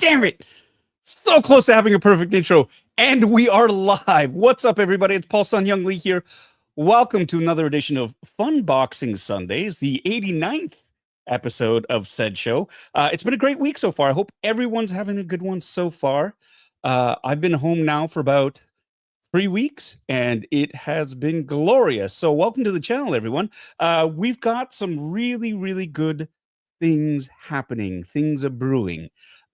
Damn it. So close to having a perfect intro. And we are live. What's up, everybody? It's Paul Sun Young Lee here. Welcome to another edition of Funboxing Sundays, the 89th episode of said show. It's been a great week so far. I hope everyone's having a good one so far. I've been home now for about 3 weeks, and it has been glorious. So welcome to the channel, everyone. We've got some really, really good things happening. Things are brewing.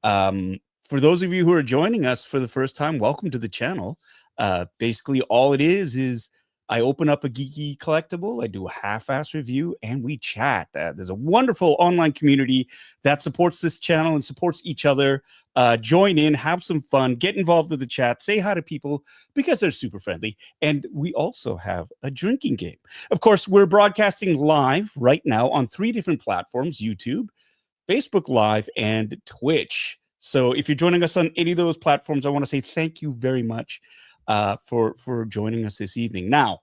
For those of you who are joining us for the first time, welcome to the channel. Basically, all it is I open up a geeky collectible, I do a half-ass review, and we chat. There's a wonderful online community that supports this channel and supports each other. Join in, have some fun, get involved with the chat, say hi to people because they're super friendly. And we also have a drinking game. Of course, we're broadcasting live right now on 3 different platforms: YouTube, Facebook Live, and Twitch. So if you're joining us on any of those platforms, I want to say thank you very much for joining us this evening. Now,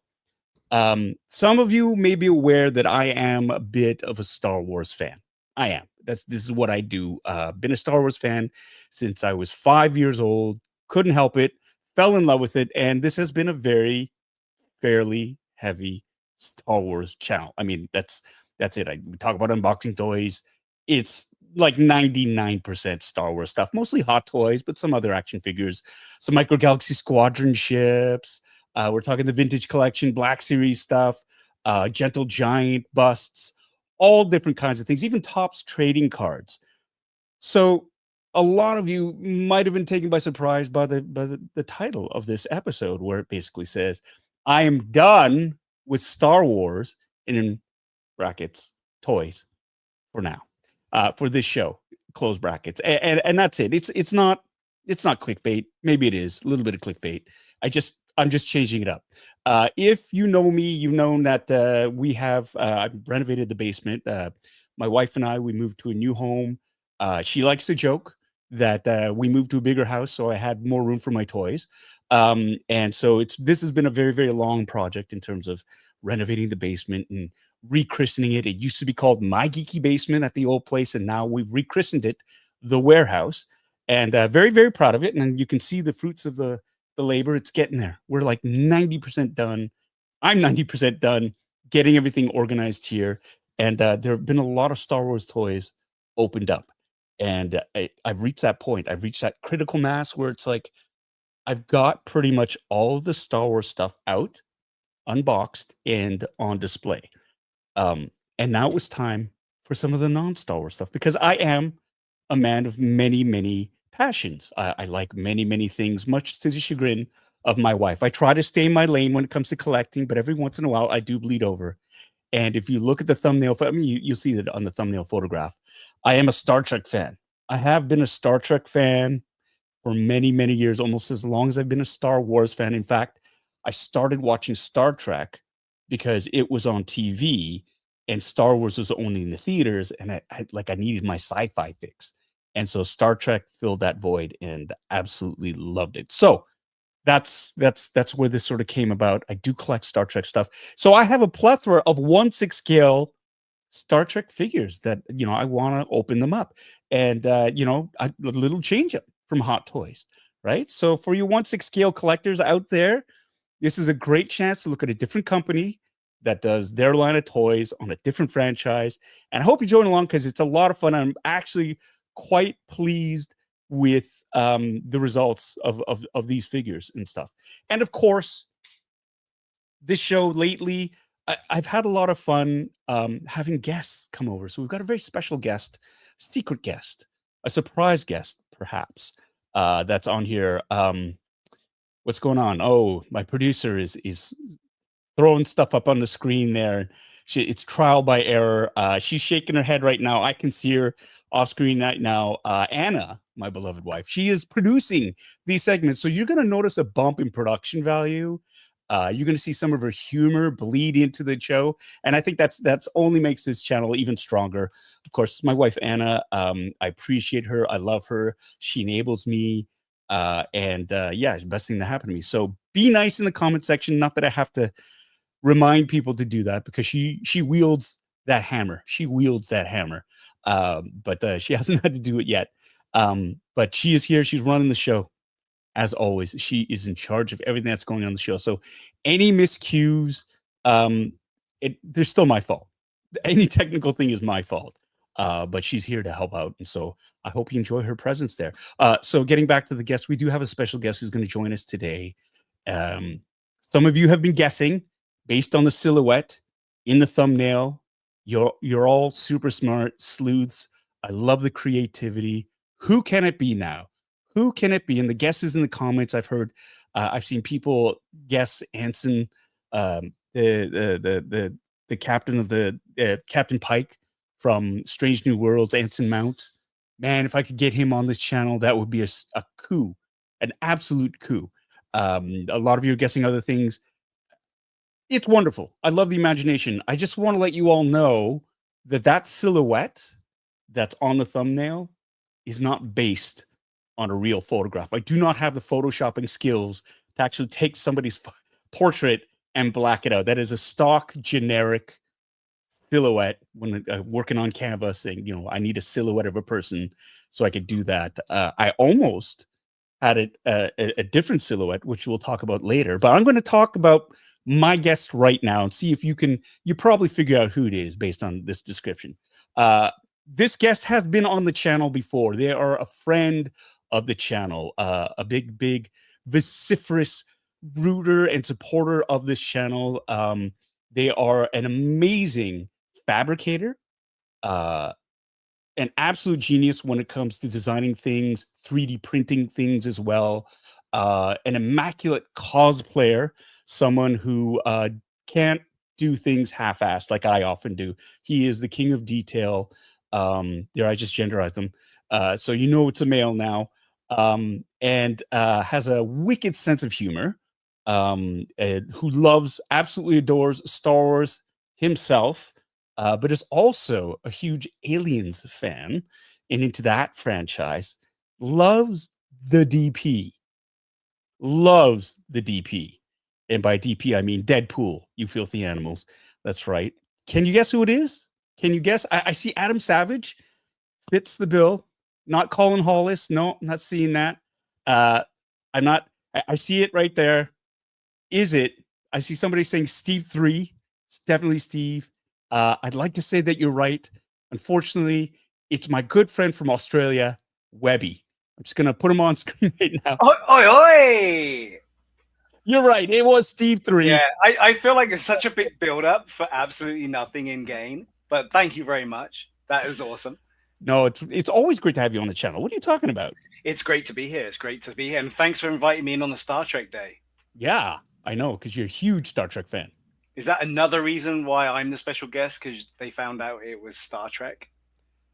some of you may be aware that I am a bit of a Star Wars fan. I am. This is what I do. Been a Star Wars fan since I was 5 years old. Couldn't help it. Fell in love with it. And this has been a fairly heavy Star Wars channel. I mean, that's it. We talk about unboxing toys. It's like 99% Star Wars stuff, mostly hot toys, but some other action figures, some Micro Galaxy Squadron ships. We're talking the vintage collection, Black Series stuff, Gentle Giant busts, all different kinds of things, even Topps trading cards. So a lot of you might have been taken by surprise by the title of this episode, where it basically says, I am done with Star Wars, and in brackets, toys, for now. For this show, close brackets, and that's it. It's not clickbait. Maybe it is a little bit of clickbait. I'm just changing it up. If you know me, you've known that we have I've renovated the basement. My wife and we moved to a new home. She likes to joke that we moved to a bigger house, so I had more room for my toys. And so this has been a very, very long project in terms of renovating the basement and rechristening it. It used to be called My Geeky Basement at the old place, and now we've rechristened it The Warehouse. And very, very proud of it. And you can see the fruits of the labor. It's getting there. We're like 90% done. I'm 90% done getting everything organized here. And there have been a lot of Star Wars toys opened up. And I've reached that point. I've reached that critical mass where it's like, I've got pretty much all of the Star Wars stuff out, unboxed, and on display. And now it was time for some of the non-Star Wars stuff, because I am a man of many, many passions. I like many, many things, much to the chagrin of my wife. I try to stay in my lane when it comes to collecting, but every once in a while I do bleed over. And if you look at the thumbnail, you'll see that on the thumbnail photograph, I am a Star Trek fan. I have been a Star Trek fan for many, many years, almost as long as I've been a Star Wars fan. In fact, I started watching Star Trek because it was on TV and Star Wars was only in the theaters, and I needed my sci-fi fix. And so Star Trek filled that void, and absolutely loved it. So that's where this sort of came about. I do collect Star Trek stuff. So I have a plethora of 1/6 scale Star Trek figures that, I want to open them up. And, a little change up from Hot Toys, right? So for you 1/6 scale collectors out there, this is a great chance to look at a different company that does their line of toys on a different franchise. And I hope you join along, because it's a lot of fun. I'm actually quite pleased with the results of these figures and stuff. And of course, this show lately, I've had a lot of fun having guests come over. So we've got a very special guest, secret guest, a surprise guest, perhaps, that's on here. What's going on? Oh, my producer is throwing stuff up on the screen there. It's trial by error. She's shaking her head right now. I can see her off screen right now. Anna, my beloved wife, she is producing these segments. So you're going to notice a bump in production value. You're going to see some of her humor bleed into the show. And I think that's only makes this channel even stronger. Of course, my wife, Anna, I appreciate her. I love her. She enables me. Yeah, it's the best thing that happened to me. So be nice in the comment section. Not that I have to remind people to do that, because she wields that hammer. She wields that hammer. But she hasn't had to do it yet. But she is here. She's running the show. As always, she is in charge of everything that's going on the show. So any miscues, they're still my fault. Any technical thing is my fault. But she's here to help out. And so I hope you enjoy her presence there. So getting back to the guest, we do have a special guest who's going to join us today. Some of you have been guessing based on the silhouette in the thumbnail. You're all super smart sleuths. I love the creativity. Who can it be now? Who can it be? And the guesses in the comments, I've heard, I've seen people guess Anson, the captain of the Captain Pike from Strange New Worlds, Anson Mount. Man, if I could get him on this channel, that would be a coup, an absolute coup. A lot of you are guessing other things. It's wonderful. I love the imagination. I just want to let you all know that silhouette that's on the thumbnail is not based on a real photograph. I do not have the photoshopping skills to actually take somebody's portrait and black it out. That is a stock generic silhouette when working on canvas, saying, I need a silhouette of a person so I could do that. I almost had a different silhouette, which we'll talk about later, but I'm going to talk about my guest right now and see if you probably figure out who it is based on this description. This guest has been on the channel before. They are a friend of the channel, a big vociferous rooter and supporter of this channel. They are an amazing fabricator, an absolute genius when it comes to designing things, 3D printing things as well. An immaculate cosplayer, someone who can't do things half-assed like I often do. He is the king of detail. There, I just genderized him. So it's a male now. And has a wicked sense of humor, who absolutely adores Star Wars himself, but is also a huge Aliens fan and into that franchise. Loves the DP. And by DP, I mean Deadpool, you filthy animals. That's right. Can you guess who it is? Can you guess? I see Adam Savage fits the bill. Not Colin Hollis. No, I'm not seeing that. I see it right there. Is it? I see somebody saying Steve 3. It's definitely Steve. I'd like to say that you're right. Unfortunately, it's my good friend from Australia, Webby. I'm just going to put him on screen right now. Oi! You're right. It was Steve 3. Yeah, I feel like there's such a big build-up for absolutely nothing in game. But thank you very much. That is awesome. No, it's always great to have you on the channel. What are you talking about? It's great to be here. It's great to be here. And thanks for inviting me in on the Star Trek day. Yeah, I know, because you're a huge Star Trek fan. Is that another reason why I'm the special guest? Because they found out it was Star Trek?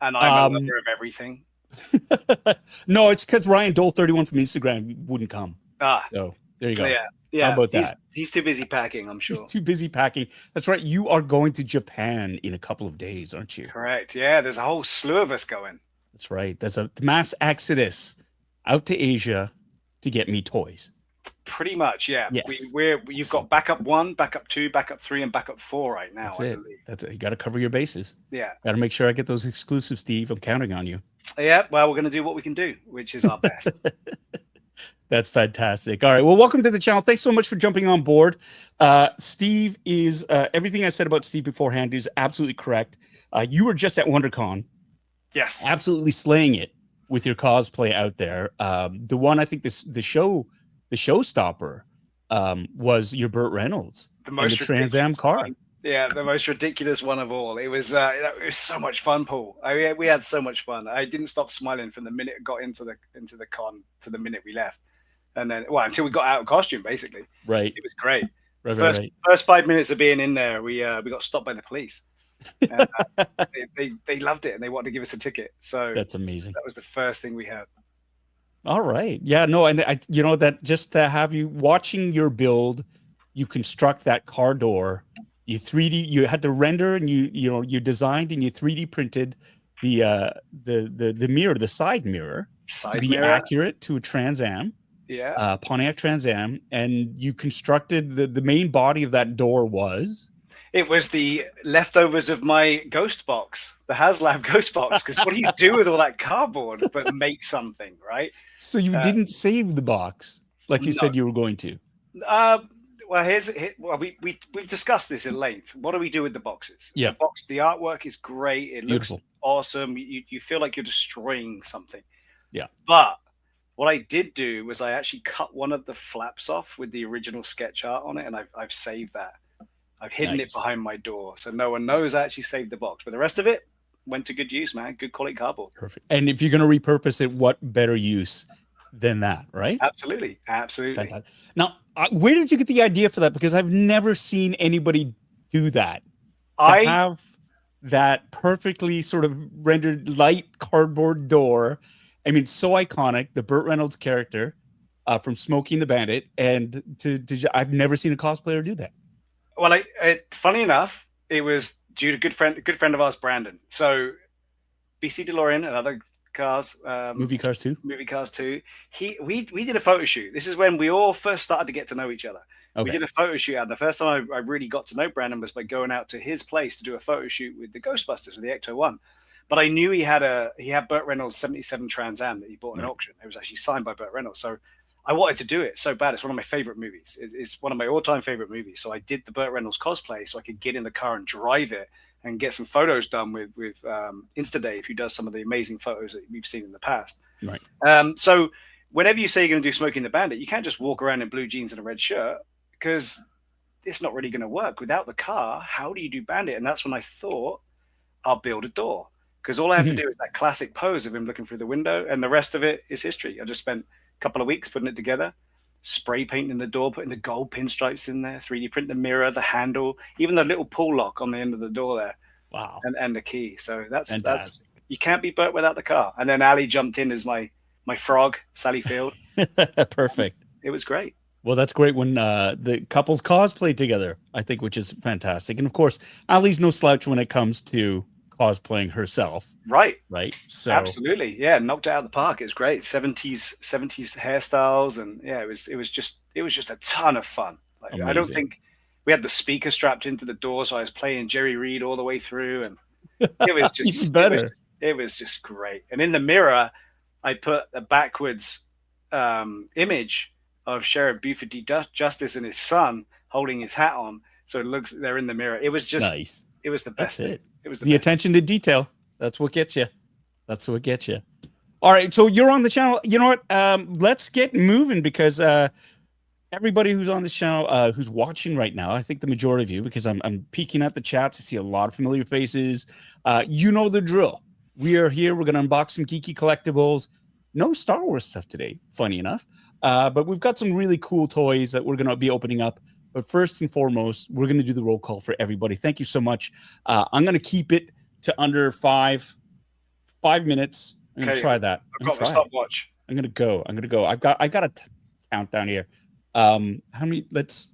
And I'm a lover of everything? No, it's because Ryan Dole 31 from Instagram wouldn't come. So there you go. Yeah. How about that? He's too busy packing, I'm sure. He's too busy packing. That's right. You are going to Japan in a couple of days, aren't you? Correct. Yeah, there's a whole slew of us going. That's right. There's a mass exodus out to Asia to get me toys. Pretty much, yeah. Yes. You've got backup 1, backup 2, backup 3, and backup 4 right now. That's it. You got to cover your bases. Yeah. Got to make sure I get those exclusives, Steve. I'm counting on you. Yeah. Well, we're going to do what we can do, which is our best. That's fantastic. All right. Well, welcome to the channel. Thanks so much for jumping on board. Steve is everything I said about Steve beforehand is absolutely correct. You were just at WonderCon. Yes. Absolutely slaying it with your cosplay out there. The one I think the showstopper was your Burt Reynolds, the Trans Am car. Yeah, the most ridiculous one of all. It was so much fun, Paul. We had so much fun. I didn't stop smiling from the minute it got into the con to the minute we left, and then until we got out of costume, basically. Right. It was great. Right. First 5 minutes of being in there, we got stopped by the police. And, they loved it and they wanted to give us a ticket. So that's amazing. That was the first thing we had. All right. Yeah. No. And that just to have you watching your build, you construct that car door. You 3D. You had to render and you designed and you 3D printed the mirror, the side mirror, to be accurate to a Trans Am. Yeah. Pontiac Trans Am, and you constructed the main body of that door was. It was the leftovers of my ghost box, the HasLab ghost box. Because what do you do with all that cardboard but make something, right? So you didn't save the box like you No. said you were going to. Well, we've discussed this at length. What do we do with the boxes? Yeah. The artwork is great. It Beautiful. looks awesome. You feel like you're destroying something. Yeah. But what I did do was I actually cut one of the flaps off with the original sketch art on it, and I've saved that. I've hidden it behind my door, so no one knows I actually saved the box. But the rest of it went to good use, man. Good quality cardboard. Perfect. And if you're going to repurpose it, what better use than that, right? Absolutely. Fantastic. Now, where did you get the idea for that? Because I've never seen anybody do that. I have that perfectly sort of rendered light cardboard door. I mean, so iconic. The Burt Reynolds character from Smokey and the Bandit, and I've never seen a cosplayer do that. Well, funny enough, it was due to a good friend of ours, Brandon. So, BC DeLorean and other cars, movie cars too. We did a photo shoot. This is when we all first started to get to know each other. Okay. We did a photo shoot, and the first time I really got to know Brandon was by going out to his place to do a photo shoot with the Ghostbusters with the EXO-1. But I knew he had Burt Reynolds' 77 Trans Am that he bought in an auction. It was actually signed by Burt Reynolds. So I wanted to do it so bad. It's one of my favorite movies. It's one of my all-time favorite movies. So I did the Burt Reynolds cosplay so I could get in the car and drive it and get some photos done with Instadave, who does some of the amazing photos that we've seen in the past. Right. So whenever you say you're going to do Smokey and the Bandit, you can't just walk around in blue jeans and a red shirt because it's not really going to work. Without the car, how do you do Bandit? And that's when I thought, I'll build a door. Because all I have to do is that classic pose of him looking through the window, and the rest of it is history. I just spent a couple of weeks putting it together, spray painting the door, putting the gold pinstripes in there, 3D print the mirror, the handle, even the little pull lock on the end of the door there. Wow. And the key. So that's you can't be Burt without the car. And then Ali jumped in as my frog, Sally Field. Perfect. It was great. Well, that's great when the couples cosplay together, I think, which is fantastic. And of course, Ali's no slouch when it comes to cosplaying herself. Right. So absolutely. Yeah. Knocked it out of the park. It was great. 70s hairstyles. And yeah, it was just a ton of fun. Like, I don't think we had the speaker strapped into the door. So I was playing Jerry Reed all the way through, and it was just even better. It was just great. And in the mirror, I put a backwards image of Sheriff Buford D. Justice and his son holding his hat on. So it looks, they're in the mirror. It was just nice. It was the best thing. It was the attention to detail. That's what gets you. All right. So you're on the channel. You know what? Let's get moving because everybody who's on this channel, who's watching right now, I think the majority of you, because I'm peeking at the chats, I see a lot of familiar faces. You know the drill. We are here. We're going to unbox some geeky collectibles. No Star Wars stuff today, funny enough. But we've got some really cool toys that we're going to be opening up. But first and foremost, we're going to do the roll call for everybody. Thank you so much. I'm going to keep it to under 5 minutes. I'm going to try that. I've got the stopwatch. I'm going to go. I've got a countdown here. How many? Let's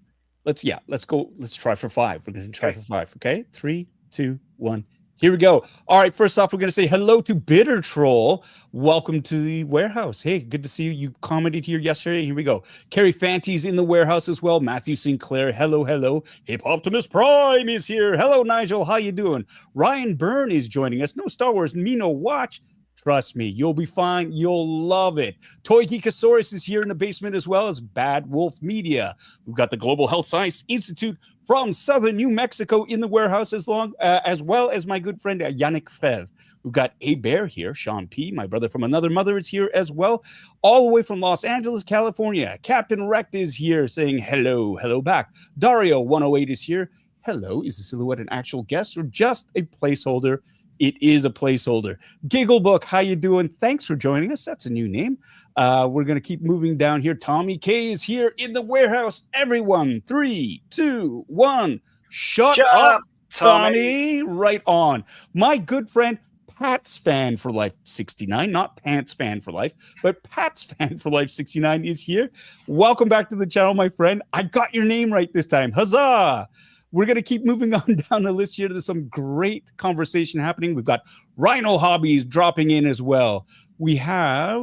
go. Let's try for 5. We're going to try for 5. Okay. 3, 2, 1. Here we go. All right. First off, we're going to say hello to Bitter Troll. Welcome to the warehouse. Hey, good to see you. You commented here yesterday. Here we go. Carrie Fanty's in the warehouse as well. Matthew Sinclair. Hello. Hip Optimus Prime is here. Hello, Nigel. How you doing? Ryan Byrne is joining us. No Star Wars, me no watch. Trust me, you'll be fine. You'll love it. Toy Geekosaurus is here in the basement as well as Bad Wolf Media. We've got the Global Health Science Institute from Southern New Mexico in the warehouse as well as my good friend Yannick Frev. We've got A Bear here. Sean P., my brother from another mother, is here as well. All the way from Los Angeles, California. Captain Wrecked is here saying hello back. Dario 108 is here. Hello, is the silhouette an actual guest or just a placeholder? It is a placeholder. Gigglebook, how you doing? Thanks for joining us. That's a new name. We're going to keep moving down here. Tommy K is here in the warehouse. Everyone, 3, 2, 1. Shut up, Tommy. Right on. My good friend, Pat's Fan for Life 69, not Pants Fan for Life, but Pat's Fan for Life 69 is here. Welcome back to the channel, my friend. I got your name right this time. Huzzah! we're going to keep moving on down the list here. There's some great conversation happening. We've got Rhino Hobbies dropping in as well. We have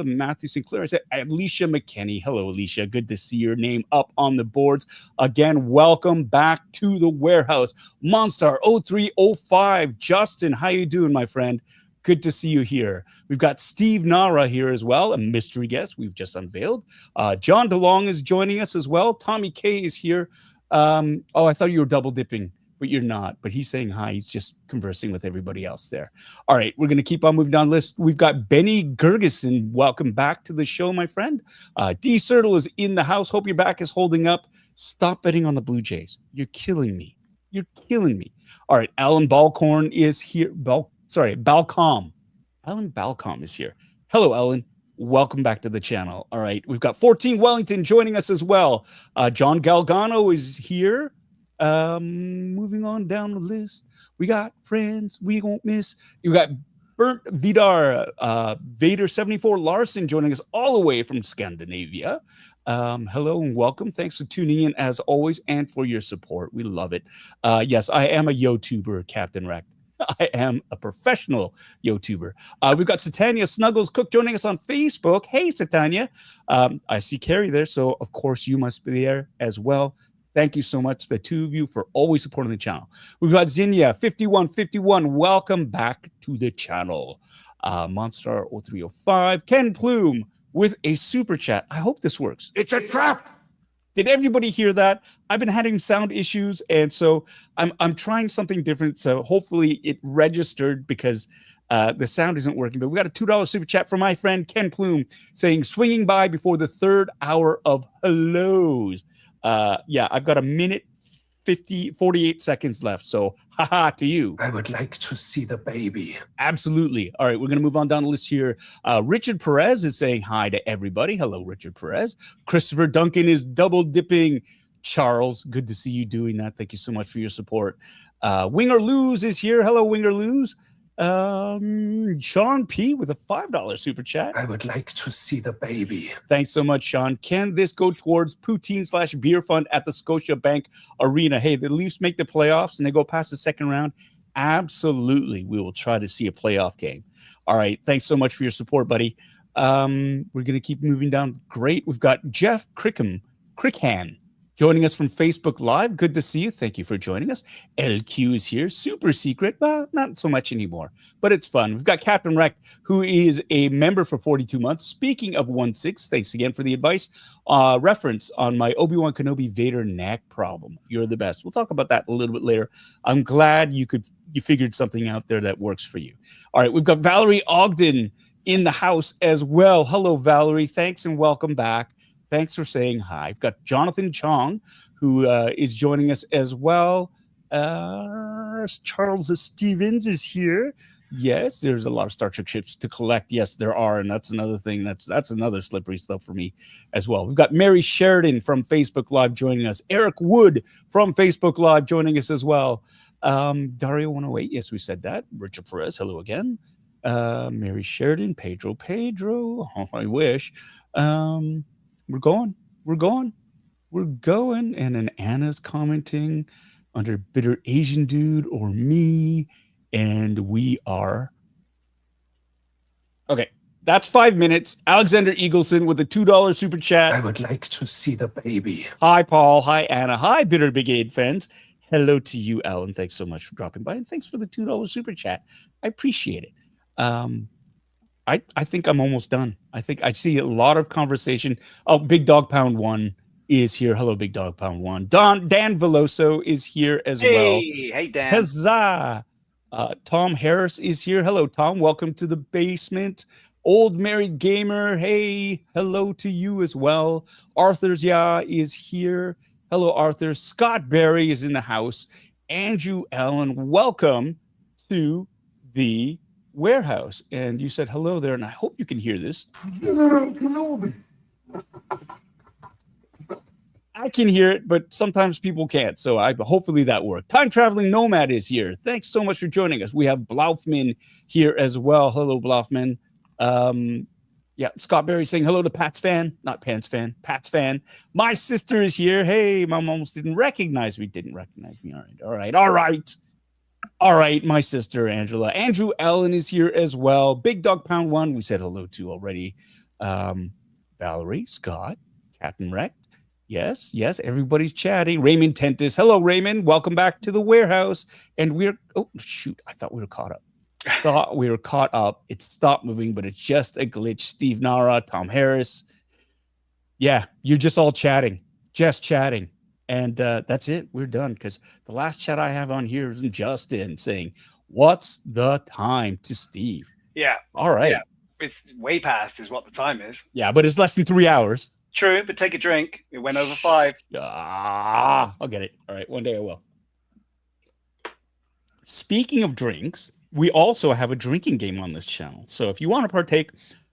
Matthew Sinclair. I said Alicia McKenney. Hello, Alicia. Good to see your name up on the boards. Again, welcome back to the warehouse. Monstar 0305. Justin, how you doing, my friend? Good to see you here. We've got Steve Nara here as well, a mystery guest we've just unveiled. John DeLong is joining us as well. Tommy K is here. I thought you were double dipping, but you're not. But he's saying hi. He's just conversing with everybody else there. All right, we're going to keep on moving down the list. We've got Benny Gergeson. Welcome back to the show, my friend. D. Sertle is in the house. Hope your back is holding up. Stop betting on the Blue Jays. You're killing me. You're killing me. All right, Alan Balcorn is here. Balcom. Alan Balcom is here. Hello, Alan. Welcome back to the channel. All right, we've got 14 Wellington joining us as well. John Galgano is here. Moving on down the list, we got friends we won't miss. You got Bernd Vidar, Vader 74 Larson joining us all the way from Scandinavia. Hello and welcome. Thanks for tuning in as always and for your support. We love it. Yes, I am a YouTuber, Captain Rack. I am a professional YouTuber. We've got Satania Snuggles Cook joining us on Facebook. Hey, Satania. I see Carrie there, so of course you must be there as well. Thank you so much, the two of you, for always supporting the channel. We've got Zinnia 5151. Welcome back to the channel. Monstar 0305. Ken Plume with a super chat. I hope this works. It's a trap. Did everybody hear that? I've been having sound issues, and so I'm trying something different. So hopefully it registered because the sound isn't working. But we got a $2 super chat from my friend Ken Plume saying, swinging by before the third hour of hellos. Yeah, I've got a minute 48 seconds left. So haha to you. I would like to see the baby. Absolutely. All right, we're going to move on down the list here. Richard Perez is saying hi to everybody. Hello, Richard Perez. Christopher Duncan is double dipping. Charles, good to see you doing that. Thank you so much for your support. Winger Lose is here. Hello, Winger Lose. Sean P with a $5 super chat. I would like to see the baby. Thanks so much, Sean. Can this go towards poutine/beer fund at the Scotiabank Arena? Hey, the Leafs make the playoffs and they go past the second round. Absolutely, we will try to see a playoff game. All right, thanks so much for your support, buddy. We're gonna keep moving down. Great. We've got Jeff Crickhan joining us from Facebook Live. Good to see you. Thank you for joining us. LQ is here. Super secret. Well, not so much anymore, but it's fun. We've got Captain Wreck, who is a member for 42 months. Speaking of 1/6, thanks again for the advice. Reference on my Obi-Wan Kenobi Vader neck problem. You're the best. We'll talk about that a little bit later. I'm glad you figured something out there that works for you. All right, we've got Valerie Ogden in the house as well. Hello, Valerie. Thanks and welcome back. Thanks for saying hi. I've got Jonathan Chong, who is joining us as well. Charles Stevens is here. Yes, there's a lot of Star Trek ships to collect. Yes, there are, and that's another thing. That's another slippery stuff for me as well. We've got Mary Sheridan from Facebook Live joining us. Eric Wood from Facebook Live joining us as well. Dario 108. Yes, we said that. Richard Perez. Hello again. Mary Sheridan. Pedro. Oh, I wish. We're going. And then Anna's commenting under Bitter Asian Dude or me. And we are. Okay. That's 5 minutes. Alexander Eagleson with a $2 super chat. I would like to see the baby. Hi, Paul. Hi, Anna. Hi, Bitter Brigade fans. Hello to you, Alan. Thanks so much for dropping by. And thanks for the $2 super chat. I appreciate it. I think I'm almost done. I think I see a lot of conversation. Oh, Big Dog Pound 1 is here. Hello, Big Dog Pound 1. Dan Veloso is here as well. Hey, Dan. Huzzah. Tom Harris is here. Hello, Tom. Welcome to the basement. Old Married Gamer. Hey, hello to you as well. Arthur's is here. Hello, Arthur. Scott Berry is in the house. Andrew Allen, welcome to the warehouse. And you said hello there, and I hope you can hear this. I can hear it, but sometimes people can't. So hopefully that worked. Time Traveling Nomad is here. Thanks so much for joining us. We have Blaufman here as well. Hello, Blaufman. Yeah, Scott Berry saying hello to Pat's fan, not Pants fan, Pat's fan. My sister is here. Hey, mom almost didn't recognize me. Didn't recognize me. All right, my sister Angela. Andrew Allen is here as well. Big Dog Pound 1, we said hello to already. Valerie, Scott, Captain Wrecked. Yes, everybody's chatting. Raymond Tentis. Hello, Raymond. Welcome back to the warehouse. And oh, shoot, I thought we were caught up. It stopped moving, but it's just a glitch. Steve Nara, Tom Harris. Yeah, you're just all chatting. And that's it. We're done, because the last chat I have on here is Justin saying, what's the time to Steve? Yeah. All right. Yeah. It's way past is what the time is. Yeah, but it's less than 3 hours. True, but take a drink. It went over 5. I'll get it. All right, one day I will. Speaking of drinks, we also have a drinking game on this channel. So if you want to partake,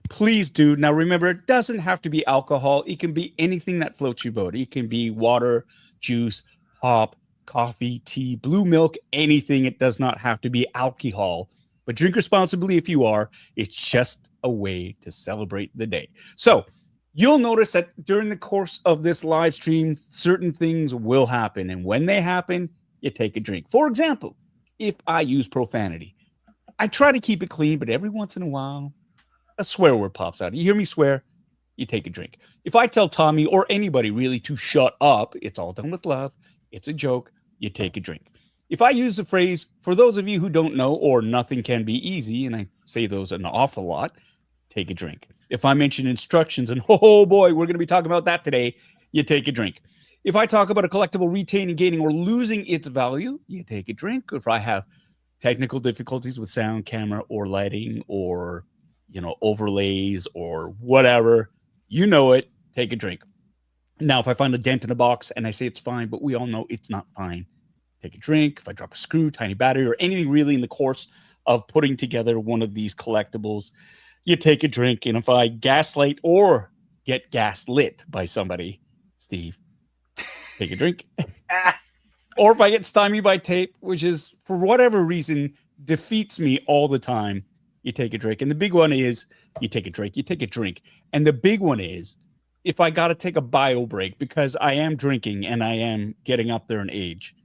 please do. Now, remember, it doesn't have to be alcohol. It can be anything that floats your boat. It can be water, juice, pop, coffee, tea, blue milk, anything. It does not have to be alcohol. But drink responsibly if you are. It's just a way to celebrate the day. So you'll notice that during the course of this live stream, certain things will happen. And when they happen, you take a drink. For example, if I use profanity, I try to keep it clean, but every once in a while, a swear word pops out. You hear me swear, you take a drink. If I tell Tommy or anybody really to shut up, it's all done with love. It's a joke. You take a drink. If I use the phrase, for those of you who don't know, or nothing can be easy, and I say those an awful lot, take a drink. If I mention instructions, and oh boy, we're going to be talking about that today, you take a drink. If I talk about a collectible retaining, gaining, or losing its value, you take a drink. If I have technical difficulties with sound, camera, or lighting, or overlays, or whatever, take a drink. Now, if I find a dent in a box and I say it's fine, but we all know it's not fine, take a drink. If I drop a screw, tiny battery, or anything really in the course of putting together one of these collectibles, you take a drink. And if I gaslight or get gaslit by somebody, Steve, take a drink. Or if I get stymied by tape, which is, for whatever reason, defeats me all the time, you take a drink. And the big one is, you take a drink. And the big one is, if I got to take a bio break because I am drinking and I am getting up there in age,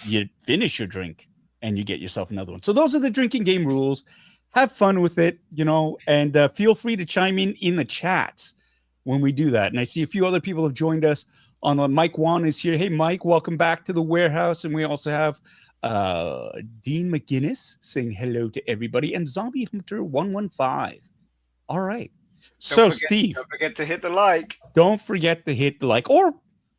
you finish your drink and you get yourself another one. So those are the drinking game rules. Have fun with it, and feel free to chime in the chats when we do that. And I see a few other people have joined us on. Mike Wan is here. Hey, Mike, welcome back to the warehouse. And we also have Dean McGinnis saying hello to everybody, and Zombie Hunter 115. All right. Steve, don't forget to hit the like. Don't forget to hit the like or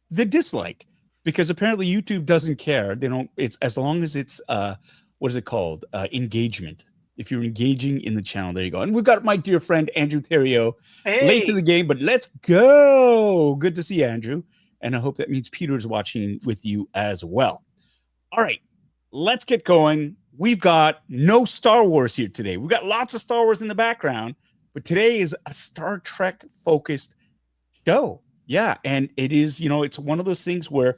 the dislike, because apparently YouTube doesn't care. They don't. It's as long as it's what is it called? Engagement. If you're engaging in the channel, there you go. And we've got my dear friend Andrew Theriault late to the game, but let's go. Good to see Andrew, and I hope that means Peter's watching with you as well. All right, let's get going. We've got no Star Wars here today. We've got lots of Star Wars in the background, but today is a Star Trek focused show. Yeah, and it is, it's one of those things where,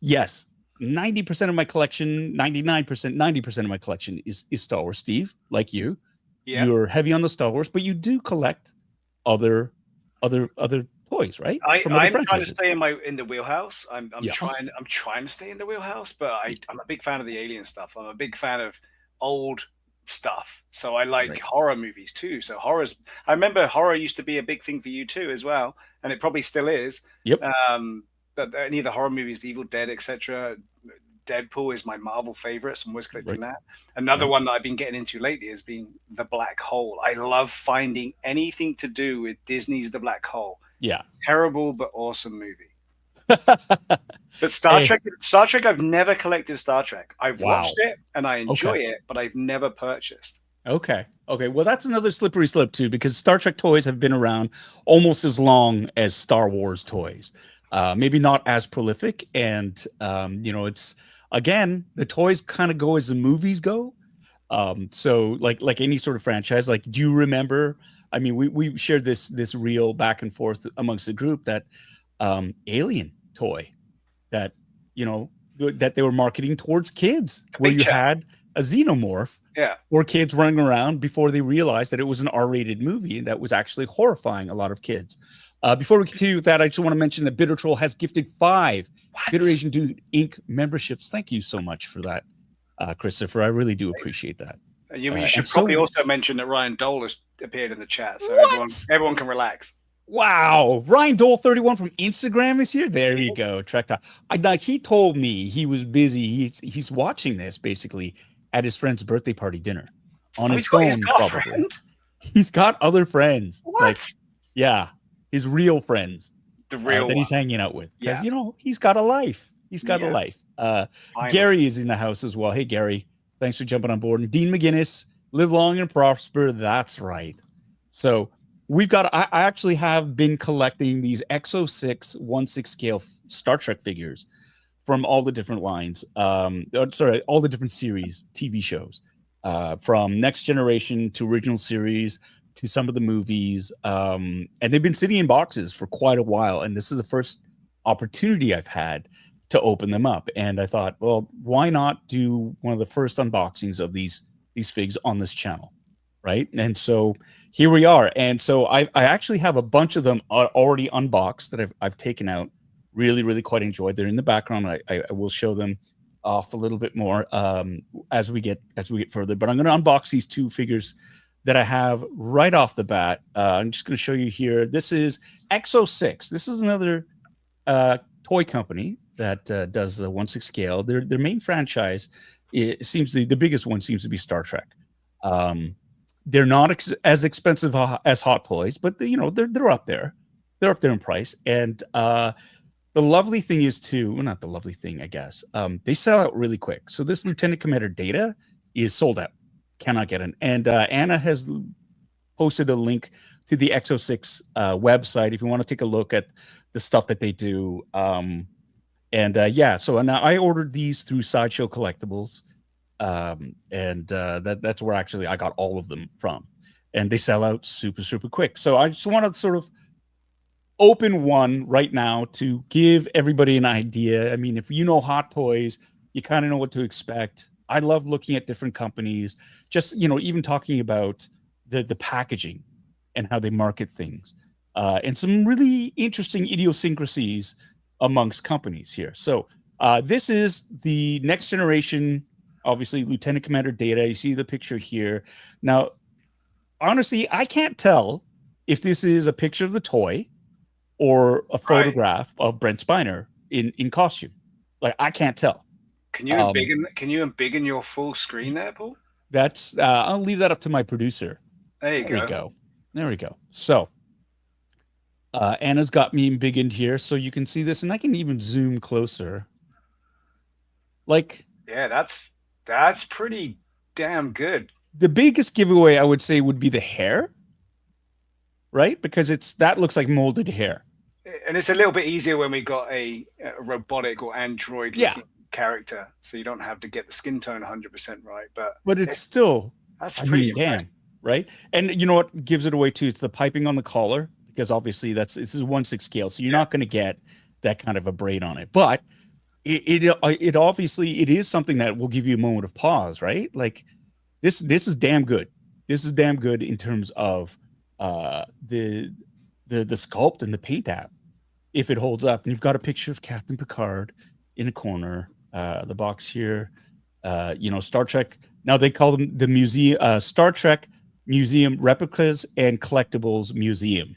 yes, 90% of my collection, 90% of my collection is Star Wars. Steve, like you, you're heavy on the Star Wars, but you do collect other toys, right? I'm trying to stay in the wheelhouse. I'm trying to stay in the wheelhouse, but I'm a big fan of the alien stuff. I'm a big fan of old stuff. So I like horror movies too. So I remember horror used to be a big thing for you too as well, and it probably still is. Yep. But any of the horror movies, The Evil Dead, etc. Deadpool is my Marvel favorite, so I'm always collecting that. Another one that I've been getting into lately has been The Black Hole. I love finding anything to do with Disney's The Black Hole. Yeah. Terrible but awesome movie. But Star Trek, I've never collected Star Trek. I've watched it and I enjoy it, but I've never purchased. Okay. Well, that's another slippery slope too, because Star Trek toys have been around almost as long as Star Wars toys. Maybe not as prolific, and it's, again, the toys kind of go as the movies go. So like any sort of franchise, like, do you remember? I mean, we shared this reel back and forth amongst the group, that Alien toy that that they were marketing towards kids, where you had a xenomorph Yeah. for kids running around before they realized that it was an R-rated movie that was actually horrifying a lot of kids. Before we continue with that, I just want to mention that Bitter Troll has gifted 5 Bitter Asian Dude Inc. memberships. Thank you so much for that, Christopher. I really do appreciate that. You should probably also mention that Ryan Dole has appeared in the chat, so everyone can relax. Wow, Ryan Dole 31 from Instagram is here. There you go. He told me he was busy. He's watching this basically at his friend's birthday party dinner on his phone. Probably he's got other friends. What? Yeah, his real friends, the real that he's hanging out with. Because yeah. He's got a life. He's got a life. Gary is in the house as well. Hey Gary, thanks for jumping on board. And Dean McGinnis, live long and prosper. That's right. So we've got. I actually have been collecting these EXO-6 1/6 scale Star Trek figures from all the different lines. All the different series, TV shows, from Next Generation to original series to some of the movies, and they've been sitting in boxes for quite a while. And this is the first opportunity I've had to open them up. And I thought, well, why not do one of the first unboxings of these figs on this channel, right? And so here we are. And so I actually have a bunch of them already unboxed that I've taken out. Really quite enjoyed. They're in the background. I will show them off a little bit more as we get further. But I'm going to unbox these 2 figures that I have right off the bat. I'm just going to show you here. This is EXO-6. This is another toy company that does the 1/6 scale. Their main franchise, it seems the biggest one seems to be Star Trek. They're not as expensive as Hot Toys, but they're up there. They're up there in price. And the lovely thing is too, well, not the lovely thing, I guess. They sell out really quick. So this Lieutenant Commander Data is sold out. Cannot get in. And Anna has posted a link to the EXO-6 website if you want to take a look at the stuff that they do. So now I ordered these through Sideshow Collectibles. That's where actually I got all of them from. And they sell out super quick. So I just want to sort of open one right now to give everybody an idea. I mean, if you know Hot Toys, you kind of know what to expect. I love looking at different companies, just, even talking about the packaging and how they market things, and some really interesting idiosyncrasies amongst companies here. So this is the Next Generation, obviously, Lieutenant Commander Data. You see the picture here. Now, honestly, I can't tell if this is a picture of the toy or a photograph of Brent Spiner in costume. Like, I can't tell. Can you embiggen your full screen there, Paul? That's I'll leave that up to my producer. There we go. So Anna's got me embiggened here, so you can see this, and I can even zoom closer. Like, yeah, that's pretty damn good. The biggest giveaway I would say would be the hair, right? Because that looks like molded hair. And it's a little bit easier when we got a robotic or android character, so you don't have to get the skin tone 100% right. But it's still, that's pretty damn, right? And you know what gives it away too? It's the piping on the collar, because obviously this is 1/6 scale, so you're not going to get that kind of a braid on it. But it obviously is something that will give you a moment of pause, right? Like this is damn good. This is damn good in terms of the sculpt and the paint app, if it holds up. And you've got a picture of Captain Picard in a corner. The box here, Star Trek. Now they call them the museum, Star Trek Museum Replicas and Collectibles Museum.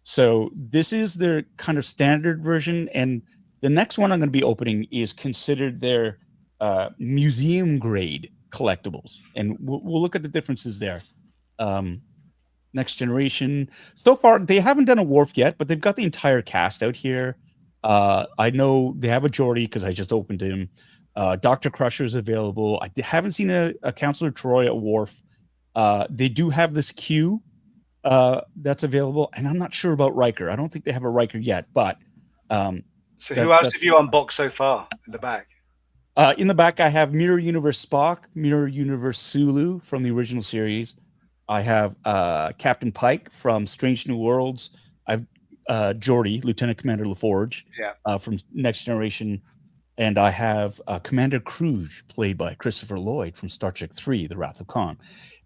So this is their kind of standard version, and the next one I'm going to be opening is considered their museum grade collectibles, and we'll look at the differences there. Next Generation. So far, they haven't done a Worf yet, but they've got the entire cast out here. I know they have a Geordi because I just opened him. Dr. Crusher is available. I haven't seen a Counselor Troy at Worf. They do have this Q that's available, and I'm not sure about Riker. I don't think they have a Riker yet, but so who else have you unboxed so far in the back? In the back, I have Mirror Universe Spock, Mirror Universe Sulu from the original series. I have Captain Pike from Strange New Worlds. I've Geordi, Lieutenant Commander LaForge, from Next Generation. and I have Commander Kruge, played by Christopher Lloyd from Star Trek 3, The Wrath of Khan.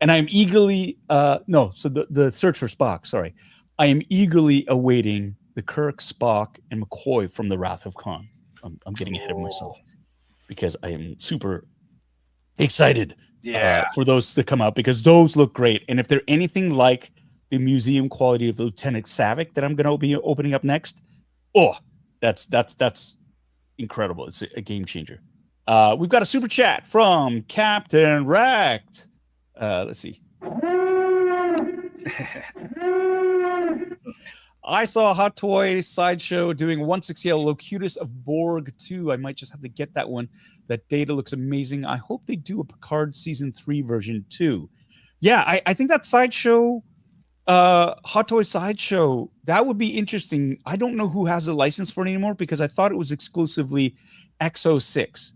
And I'm eagerly, the Search for Spock, sorry. I am eagerly awaiting the Kirk, Spock, and McCoy from The Wrath of Khan. I'm getting ahead of myself because I am super excited for those to come out, because those look great. And if they're anything like the museum quality of Lieutenant Saavik that I'm going to be opening up next, that's incredible. It's a game changer. We've got a super chat from Captain Wrecked. Let's see. I saw Hot Toy Sideshow doing 160L Locutus of Borg 2. I might just have to get that one. That data looks amazing. I hope they do a Picard Season 3 version too. Yeah, I think that Sideshow, Hot Toy Sideshow, that would be interesting. I don't know who has the license for it anymore, because I thought it was exclusively EXO-6.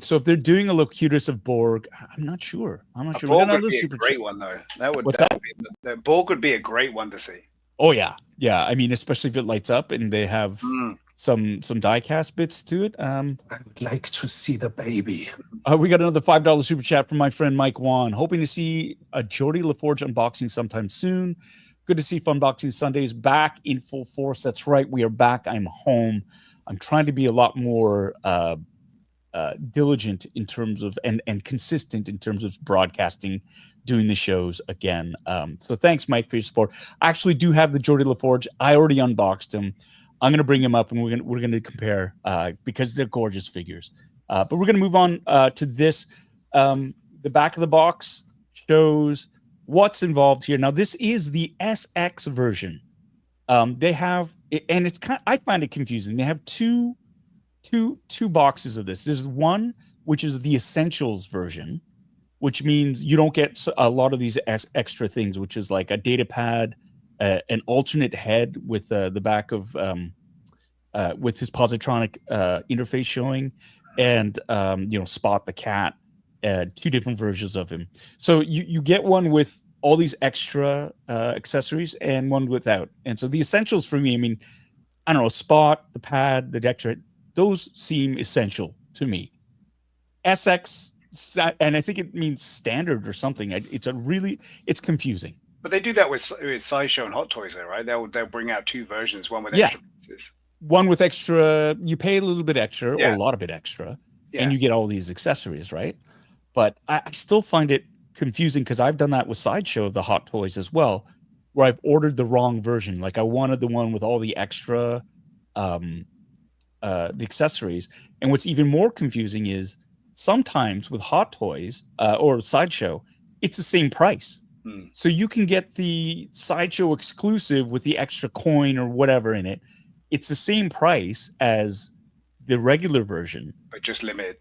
So if they're doing a Locutus of Borg, I'm not sure. Borg would be a great one, though. The Borg would be a great one to see. Oh yeah. I mean, especially if it lights up and they have some die-cast bits to it. I would like to see the baby. We got another $5 super chat from my friend Mike Wan, hoping to see a Geordie LaForge unboxing sometime soon. Good to see Funboxing Sundays back in full force. That's right, we are back. I'm home. I'm trying to be a lot more diligent in terms of and consistent in terms of broadcasting, doing the shows again. So thanks, Mike, for your support. I actually do have the Geordie LaForge. I already unboxed him. I'm gonna bring him up and we're gonna compare because they're gorgeous figures. But we're gonna move on to this. The back of the box shows what's involved here. Now this is the SX version. They have, and it's I find it confusing. They have two boxes of this. There's one which is the essentials version, which means you don't get a lot of these extra things, which is like a data pad, an alternate head with the back of with his positronic interface showing, and Spot the cat, two different versions of him. So you get one with all these extra accessories and one without. And so the essentials for me, I mean, I don't know, Spot, the pad, the Dectra, those seem essential to me. SX, and I think it means standard or something. It's confusing. But they do that with Sideshow and Hot Toys, though, right? They'll bring out two versions, one with extra pieces. One with extra, you pay a little bit extra or a lot of bit extra, and you get all these accessories, right? But I still find it confusing, because I've done that with Sideshow of the Hot Toys as well, where I've ordered the wrong version. Like I wanted the one with all the extra the accessories. And what's even more confusing is sometimes with Hot Toys or Sideshow, it's the same price. So you can get the Sideshow exclusive with the extra coin or whatever in it. It's the same price as the regular version, but just limited,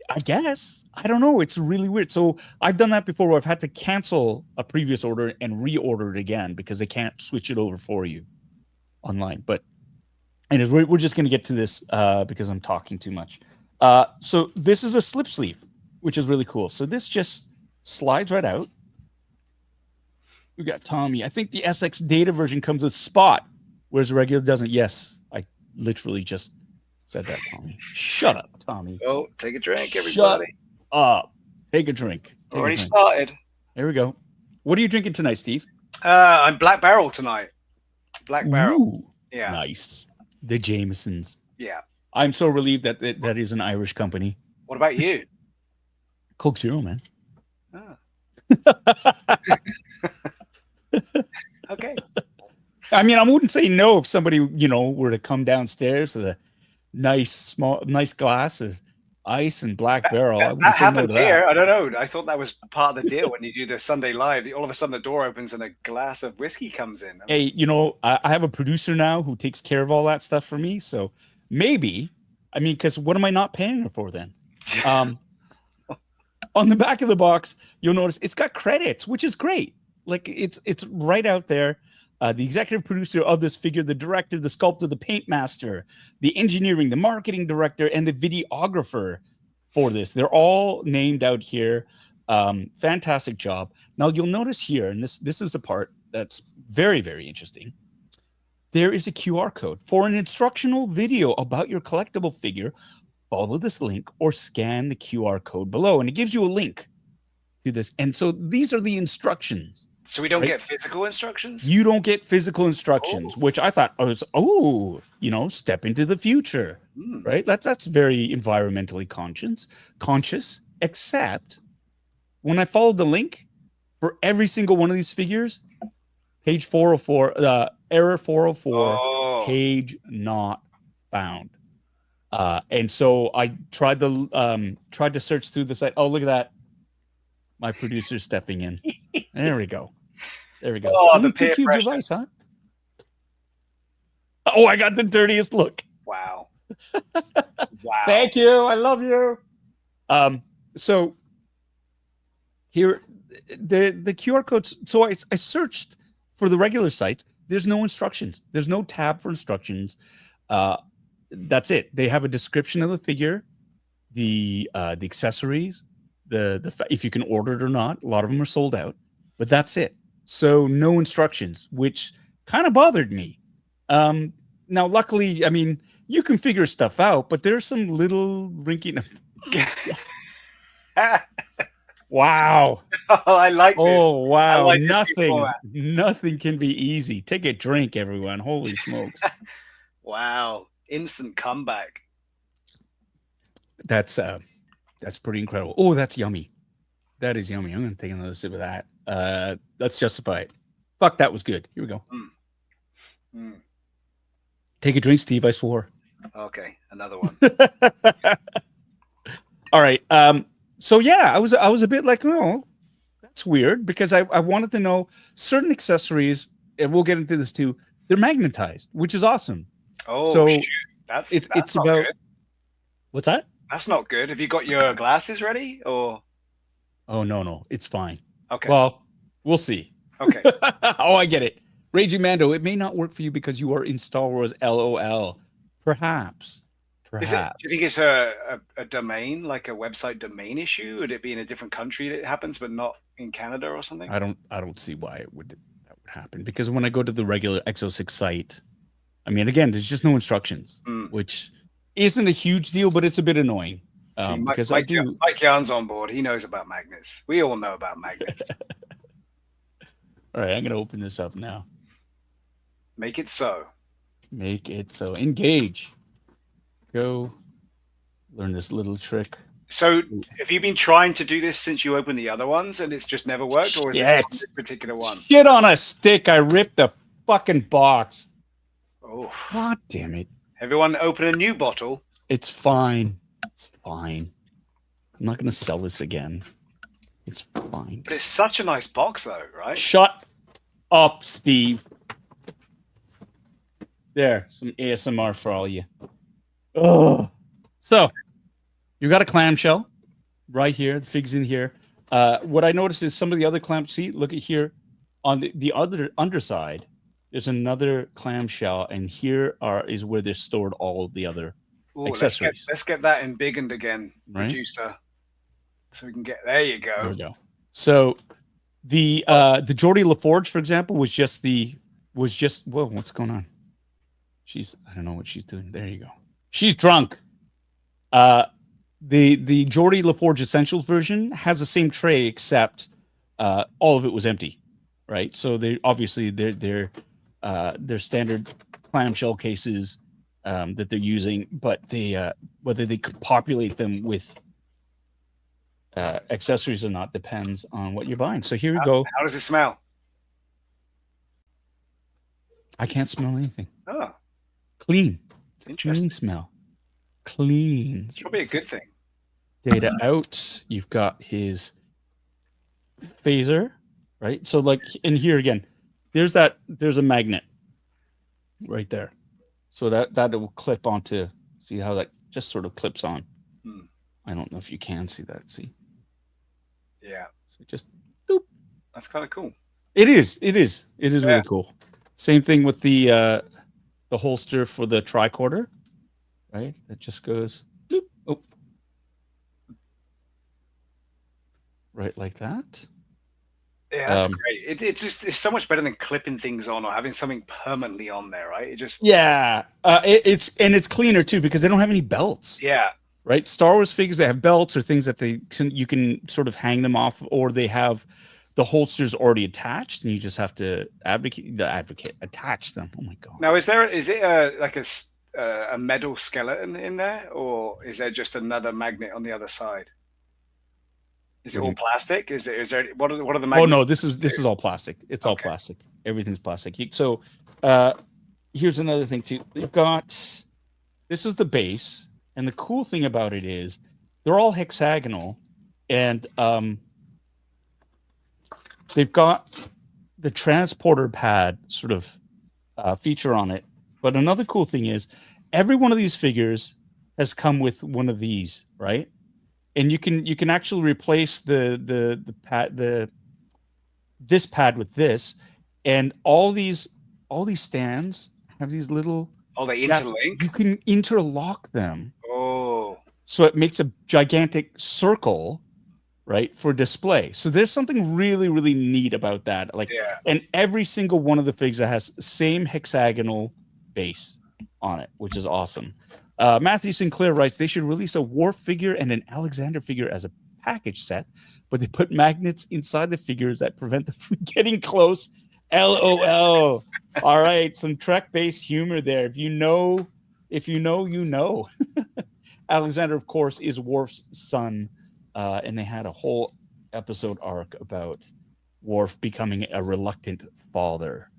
I guess. I don't know. It's really weird. So I've done that before, where I've had to cancel a previous order and reorder it again because they can't switch it over for you online. But anyways, we're just going to get to this because I'm talking too much. So this is a slip sleeve, which is really cool. So this just slides right out. We got Tommy. I think the SX data version comes with Spot, whereas the regular doesn't. Yes, I literally just said that, Tommy. Shut up, Tommy. Oh, take a drink, everybody. Shut up. Take a drink. Already started. There we go. What are you drinking tonight, Steve? I'm Black Barrel tonight. Black Barrel. Ooh, yeah. Nice. The Jamesons. Yeah. I'm so relieved that that is an Irish company. What about you? Coke Zero, man. Ah. Okay. I mean, I wouldn't say no if somebody, were to come downstairs with a nice glass of ice and Black Barrel. That happened here. I don't know. I thought that was part of the deal when you do the Sunday Live. All of a sudden, the door opens and a glass of whiskey comes in. Hey, I have a producer now who takes care of all that stuff for me. So maybe, because what am I not paying her for then? On the back of the box, you'll notice it's got credits, which is great. Like it's right out there. The executive producer of this figure, the director, the sculptor, the paint master, the engineering, the marketing director, and the videographer for this. They're all named out here. Fantastic job. Now you'll notice here, and this is the part that's very, very interesting. there is a QR code. For an instructional video about your collectible figure, follow this link or scan the QR code below. And it gives you a link to this. And so these are the instructions. So we don't right? get physical instructions? You don't get physical instructions, which I thought was, step into the future, right? That's very environmentally conscious, except when I followed the link for every single one of these figures, page 404, error 404, page not found. And so I tried to search through the site. Oh, look at that. My producer's stepping in. There we go. There we go. Oh, the peer cute pressure. device, huh? Oh, I got the dirtiest look. Wow. Wow. Thank you. I love you. So here, the QR codes. So I searched for the regular sites. There's no instructions. There's no tab for instructions. That's it. They have a description of the figure, the accessories, if you can order it or not. A lot of them are sold out, but that's it. So no instructions, which kind of bothered me. Now, luckily, I mean, you can figure stuff out, but there's some little rinky. Wow. Oh, I like this. Oh, wow. Like Nothing can be easy. Take a drink, everyone. Holy smokes. Wow. Instant comeback. That's pretty incredible. Oh, that's yummy. That is yummy. I'm going to take another sip of that. Let's justify it. Fuck, that was good. Here we go. Take a drink, Steve. I swore. Okay, another one. All right. So yeah, I was a bit like, oh, that's weird, because I wanted to know certain accessories, and we'll get into this too. They're magnetized, which is awesome. Oh, so shoot. That's it's not about good. What's that? That's not good. Have you got your glasses ready, or? Oh no, it's fine. Okay. Well, we'll see. Okay. Oh, I get it. Raging Mando, it may not work for you because you are in Star Wars. LOL. Perhaps. Do you think it's a domain, like a website domain issue? Would it be in a different country that it happens, but not in Canada or something? I don't see why that would happen, because when I go to the regular EXO-6 site, I mean, again, there's just no instructions, which isn't a huge deal, but it's a bit annoying. Because Mike Yarn's on board. He knows about magnets. We all know about magnets. All right, I'm going to open this up now. Make it so. Make it so. Engage. Go learn this little trick. So have you been trying to do this since you opened the other ones and it's just never worked? Or is it this particular one? Shit on a stick. I ripped the fucking box. Oh. God damn it. Everyone open a new bottle. It's fine. It's fine. I'm not going to sell this again. It's fine. But it's such a nice box though, right? Shut up, Steve. There, some ASMR for all you. Oh. So, you got a clamshell right here. The fig's in here. What I noticed is some of the other clamps. See, look at here on the other underside. There's another clamshell, and here is where they're stored all of the other accessories. Let's get that embiggened again, right? Producer. So we can get there. You go. There we go. So the Geordie LaForge, for example, was just whoa, what's going on? I don't know what she's doing. There you go. She's drunk. The Geordie LaForge Essentials version has the same tray, except all of it was empty, right? So they obviously their standard clamshell cases that they're using, but whether they could populate them with accessories or not depends on what you're buying. So here we go. How does it smell? I can't smell anything. Oh, clean. It's interesting. Clean smell. Clean. It's probably a good thing. Data out. You've got his phaser, right? So like in here again, there's a magnet right there. So that will clip onto, see how that just sort of clips on. I don't know if you can see that. See? Yeah. So just doop. That's kind of cool. It is really cool. Same thing with the holster for the tricorder, right? That just goes bloop, oh, right like that. Yeah, that's great. It's so much better than clipping things on or having something permanently on there, right? It just it's cleaner too because they don't have any belts. yeah. Right, Star Wars figures that have belts or things that you can sort of hang them off, or they have the holsters already attached, and you just have to attach them. Oh my god! Now, is it like a metal skeleton in there, or is there just another magnet on the other side? Is it all plastic? Is there what are the magnets? Oh no, this is all plastic. It's all plastic. Everything's plastic. So, here's another thing too. You've got this is the base. And the cool thing about it is they're all hexagonal, and they've got the transporter pad sort of feature on it. But another cool thing is every one of these figures has come with one of these, right? And you can actually replace the pad this pad with this, and all these stands have these little. Oh, they interlink. You can interlock them. Oh, so it makes a gigantic circle, right, for display. So there's something really, really neat about that. Like, and every single one of the figs that has the same hexagonal base on it, which is awesome. Matthew Sinclair writes they should release a Worf figure and an Alexander figure as a package set, but they put magnets inside the figures that prevent them from getting close. LOL. All right, some Trek-based humor there. If you know, you know. Alexander, of course, is Worf's son, and they had a whole episode arc about Worf becoming a reluctant father.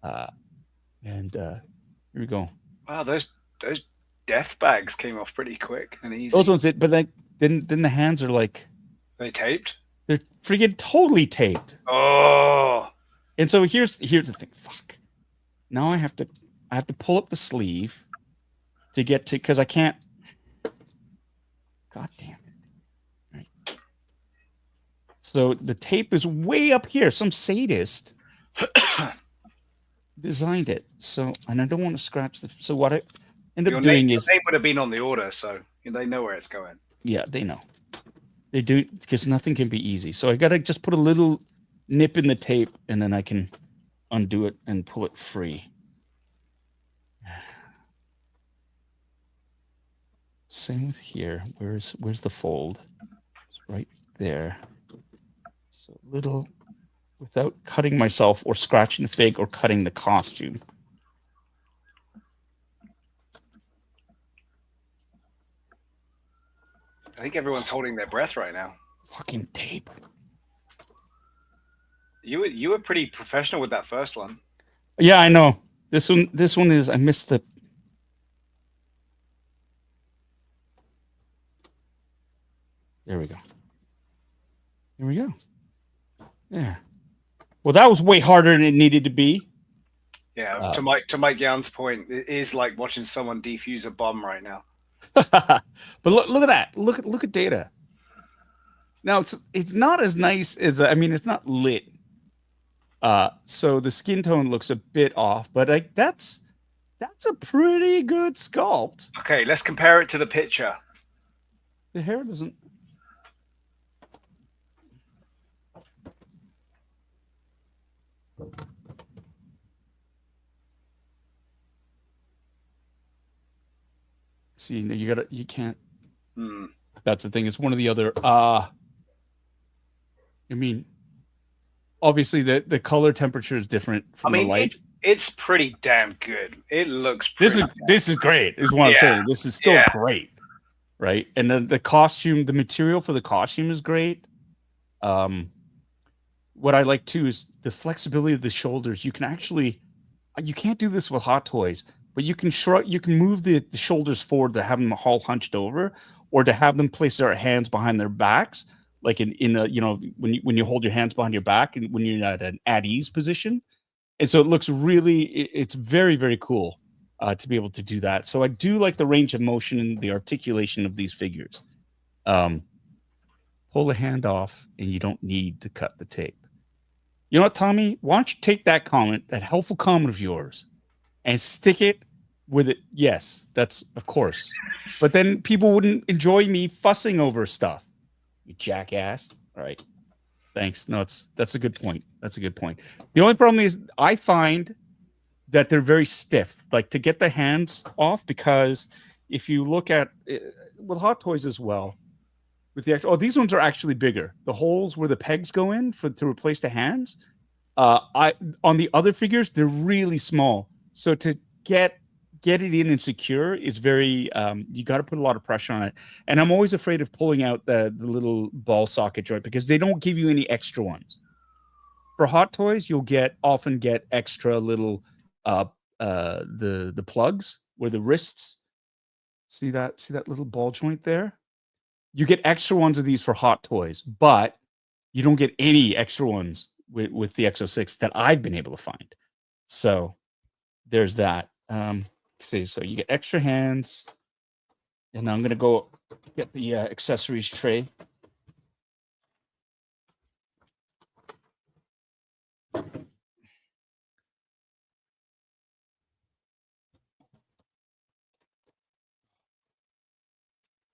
And here we go. Wow, those death bags came off pretty quick and easy. Those ones, but then the hands are like they taped. They're freaking totally taped. Oh. And so here's the thing. Fuck. Now I have to pull up the sleeve to get to, because I can't. God damn it. Right. So the tape is way up here. Some sadist designed it. So, and I don't want to scratch the. So what I end up doing is. Your name would have been on the order, so they know where it's going. Yeah, they know. They do, because nothing can be easy. So I got to just put a little nip in the tape, and then I can undo it and pull it free. Same with here. Where's the fold? It's right there. So little, without cutting myself or scratching the fig or cutting the costume. I think everyone's holding their breath right now. Fucking tape. You were pretty professional with that first one. Yeah, I know. This one is, I missed the. There we go. Here we go. There. Well, that was way harder than it needed to be. Yeah, to Mike Young's point, it is like watching someone defuse a bomb right now. But look at that. Look at Data. Now it's not as nice as, I mean, it's not lit. So the skin tone looks a bit off, but that's a pretty good sculpt. Okay, let's compare it to the picture. The hair doesn't. See, you can't. That's the thing. It's one of the other. I mean, obviously the color temperature is different from the light. It's pretty damn good. It looks. This is great. Is what I'm saying. This is still great, right? And the costume, the material for the costume is great. What I like too is the flexibility of the shoulders. You can't do this with Hot Toys, but you can move the shoulders forward to have them all hunched over, or to have them place their hands behind their backs, like in a, when you hold your hands behind your back and when you're at an at ease position. And so it looks it's very, very cool to be able to do that. So I do like the range of motion and the articulation of these figures. Pull the hand off and you don't need to cut the tape. You know what, Tommy? Why don't you take that comment, that helpful comment of yours, and stick it with it? Yes, that's of course. But then people wouldn't enjoy me fussing over stuff. You jackass. All right. Thanks. No, that's a good point. That's a good point. The only problem is I find that they're very stiff, like to get the hands off, because if you look at with Hot Toys as well, with the actual, these ones are actually bigger. The holes where the pegs go in to replace the hands, on the other figures, they're really small. So to get it in and secure is very, you got to put a lot of pressure on it. And I'm always afraid of pulling out the little ball socket joint because they don't give you any extra ones. For Hot Toys, you'll often get extra little the plugs where the wrists. See that little ball joint there? You get extra ones of these for Hot Toys, but you don't get any extra ones with the EXO-6 that I've been able to find. So there's that. See, so you get extra hands, and I'm gonna go get the accessories tray.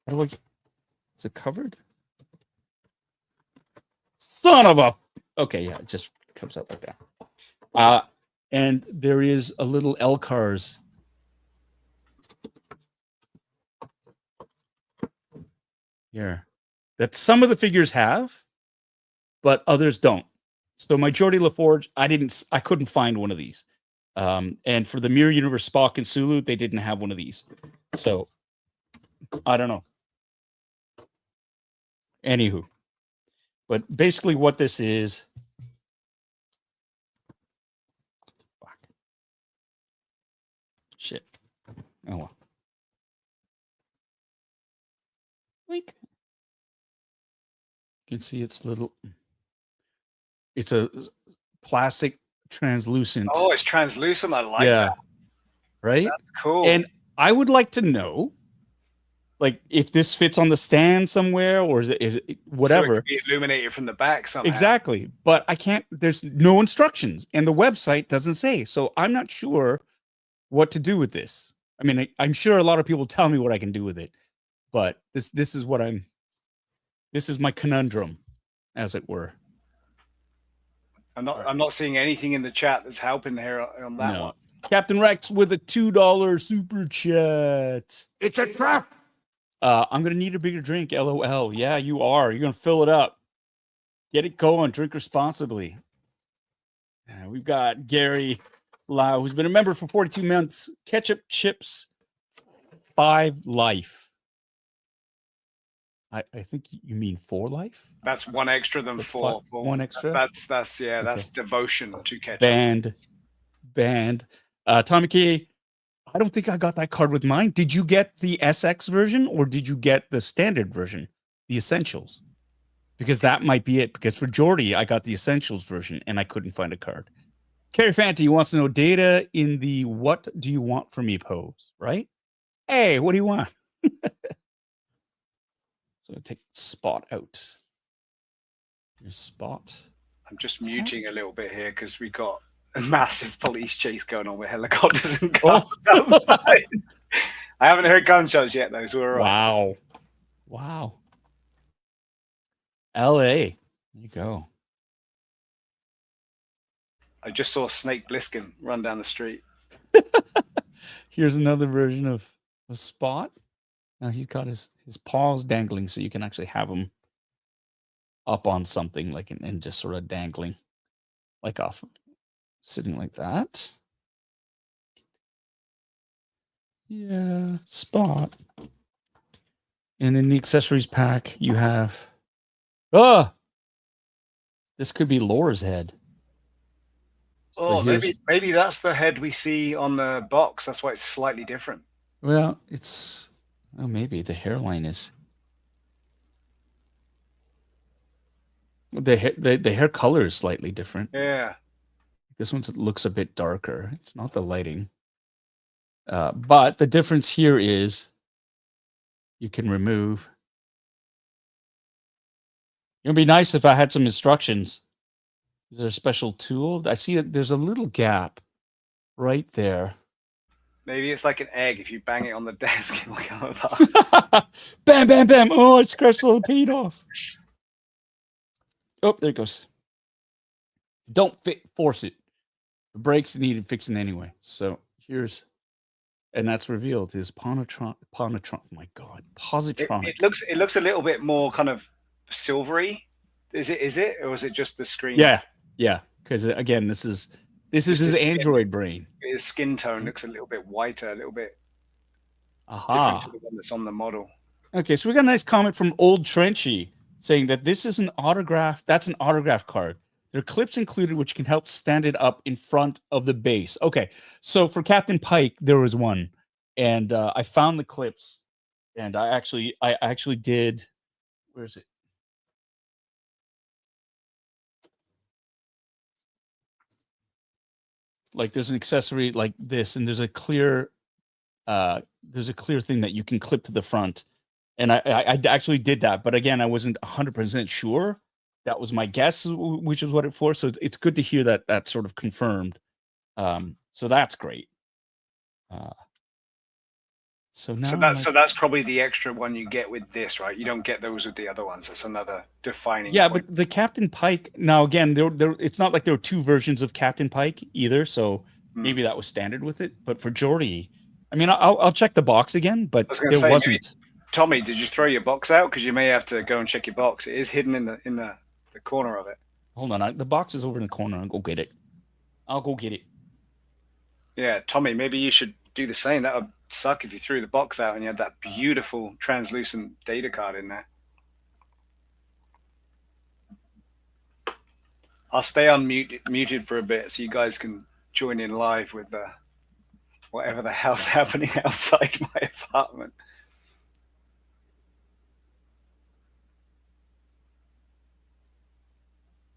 Is it covered? Son of a. Okay, yeah, it just comes out like that. And there is a little L-Cars. Here. That some of the figures have, but others don't. So my Geordie LaForge, I couldn't find one of these. And for the Mirror Universe Spock and Sulu, they didn't have one of these. So I don't know. Anywho. But basically what this is. Fuck. Shit. Oh well. Wink. You can see it's a plastic translucent. Oh, it's translucent. I like that. Right? That's cool. And I would like to know, like, if this fits on the stand somewhere, or is it whatever. So it could be illuminated from the back somehow. Exactly. But I can't, there's no instructions, and the website doesn't say. So I'm not sure what to do with this. I mean, I'm sure a lot of people tell me what I can do with it, but this is this is my conundrum, as it were. I'm not seeing anything in the chat that's helping here on that one. Captain Rex with a $2 super chat. It's a trap. I'm gonna need a bigger drink. LOL. Yeah, you are. You're gonna fill it up. Get it going. Drink responsibly. We've got Gary Lau, who's been a member for 42 months. Ketchup chips 5 life. I think you mean 4 life. That's one extra than 4. One extra. That's That's devotion to ketchup. Banned. Tommy Key. I don't think I got that card with mine. Did you get the SX version or did you get the standard version, the essentials? Because that might be it. Because for Jordy, I got the essentials version and I couldn't find a card. Carrie Fanty wants to know data in the "what do you want from me" pose, right? Hey, what do you want? So take Spot out. There's Spot. I'm just muting a little bit here because we got a massive police chase going on with helicopters and cars outside. I haven't heard gunshots yet, though, so we're all right. Wow. LA. There you go. I just saw Snake Plissken run down the street. Here's another version of a Spot. Now he's got his paws dangling, so you can actually have him up on something, like and just sort of dangling, like off, sitting like that. Yeah, Spot. And in the accessories pack, you have this could be Laura's head. Oh, maybe that's the head we see on the box. That's why it's slightly different. Well, it's maybe the hairline is the hair color is slightly different. Yeah, this one looks a bit darker. It's not the lighting, but the difference here is you can remove. It'd be nice if I had some instructions. Is there a special tool? I see that there's a little gap right there. Maybe it's like an egg. If you bang it on the desk, it will come apart. Bam, bam, bam. Oh, I scratched all the paint off. Oh, there it goes. Don't force it. The brakes needed fixing anyway. So here's, and that's revealed his Ponatron. My God, Positronic. It looks a little bit more kind of silvery. Is it, or is it just the screen? Yeah. Because again, this is his Android brain. His skin tone looks a little bit whiter, a little bit Aha. different to the one that's on the model. Okay, so we got a nice comment from Old Trenchy saying that this is an autograph. That's an autograph card. There are clips included which can help stand it up in front of the base. Okay, so for Captain Pike, there was one, and I found the clips, and I actually did. Where is it? Like there's an accessory like this, and there's a clear thing that you can clip to the front. And I actually did that, but again, I wasn't 100% sure. That was my guess, which is what it for. So it's good to hear that that's sort of confirmed. So that's great. So that's probably the extra one you get with this, right? You don't get those with the other ones. That's another defining. Yeah, point. but the Captain Pike. Now again, it's not like there were two versions of Captain Pike either. So maybe that was standard with it. But for Geordi, I mean, I'll check the box again, but there wasn't. Tommy, did you throw your box out? Because you may have to go and check your box. It is hidden in the corner of it. Hold on, the box is over in the corner. I'll go get it. Yeah, Tommy, maybe you should do the same. That would suck if you threw the box out and you had that beautiful translucent data card in there. I'll stay muted for a bit so you guys can join in live with whatever the hell's happening outside my apartment.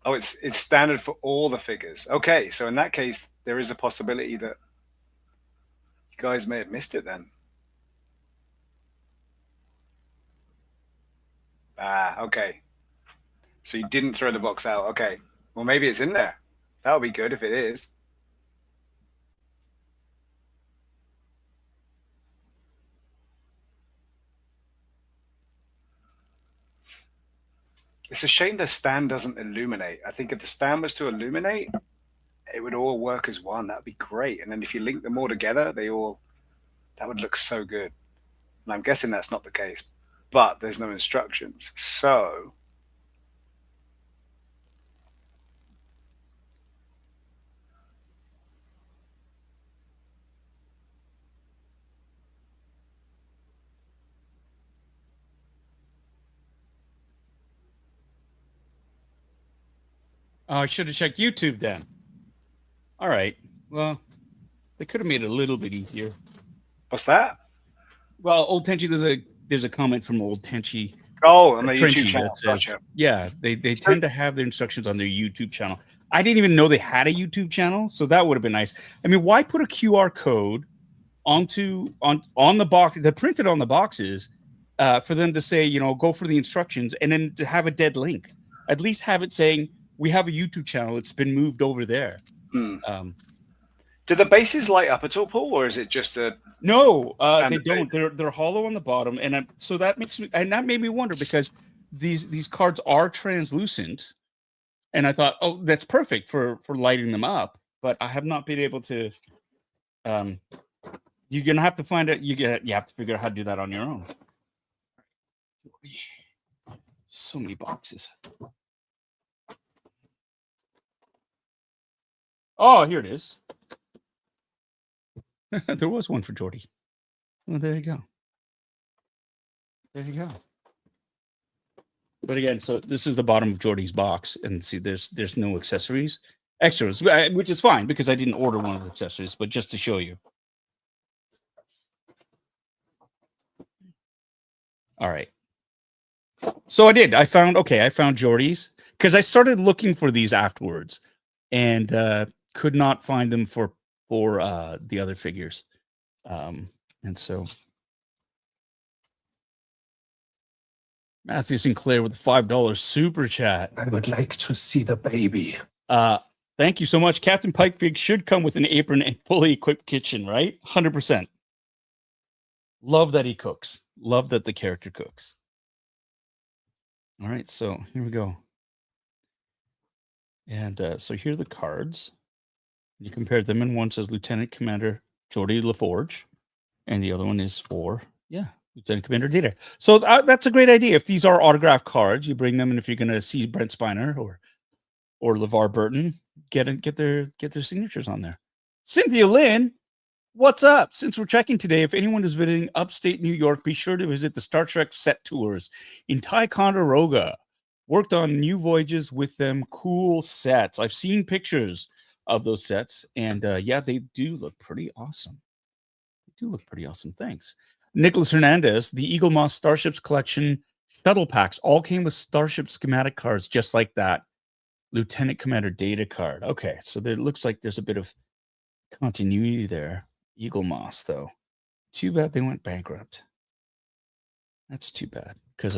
Oh, it's standard for all the figures. Okay, so in that case, there is a possibility that you guys may have missed it then. Ah, okay. So you didn't throw the box out. Okay. Well, maybe it's in there. That would be good if it is. It's a shame the stand doesn't illuminate. I think if the stand was to illuminate, it would all work as one. That would be great. And then if you link them all together, that would look so good. And I'm guessing that's not the case, but there's no instructions. So I should have checked YouTube then. All right. Well, they could have made it a little bit easier. What's that? Well, Old Tenchy, there's a comment from Old Tenchy. Oh, on the YouTube channel. That says, gotcha. Yeah, they tend to have their instructions on their YouTube channel. I didn't even know they had a YouTube channel, so that would have been nice. I mean, why put a QR code on the box, they're printed on the boxes, for them to say, go for the instructions, and then to have a dead link. At least have it saying, we have a YouTube channel. It's been moved over there. Do the bases light up at all, Paul, or is it just a? No, they don't. They're hollow on the bottom, and so that made me wonder, because these cards are translucent, and I thought, oh, that's perfect for lighting them up. But I have not been able to. You're gonna have to find it. You have to figure out how to do that on your own. So many boxes. Oh, here it is. There was one for Geordi. Well, there you go. There you go. But again, so this is the bottom of Geordi's box, and see, there's no extras, which is fine because I didn't order one of the accessories, but just to show you. All right. So I did. I found Geordi's, because I started looking for these afterwards, and could not find them for the other figures, and so Matthew Sinclair with the $5 super chat. I would like to see the baby. Thank you so much. Captain Pike fig should come with an apron and fully equipped kitchen, right? 100%. Love that he cooks. Love that the character cooks. All right, so here we go. And so here are the cards. You compare them, and one says Lieutenant Commander Geordie LaForge, and the other one is for, Lieutenant Commander Data. So that's a great idea. If these are autographed cards, you bring them, and if you're going to see Brent Spiner or LeVar Burton, get their signatures on there. Cynthia Lynn, what's up? Since we're checking today, if anyone is visiting upstate New York, be sure to visit the Star Trek set tours in Ticonderoga. Worked on new voyages with them. Cool sets. I've seen pictures of those sets, and they do look pretty awesome. Thanks. Nicholas Hernandez, the Eagle Moss Starships Collection shuttle packs all came with Starship schematic cards just like that. Lieutenant Commander Data card. Okay, so there looks like there's a bit of continuity there. Eagle Moss, though. Too bad they went bankrupt. That's too bad because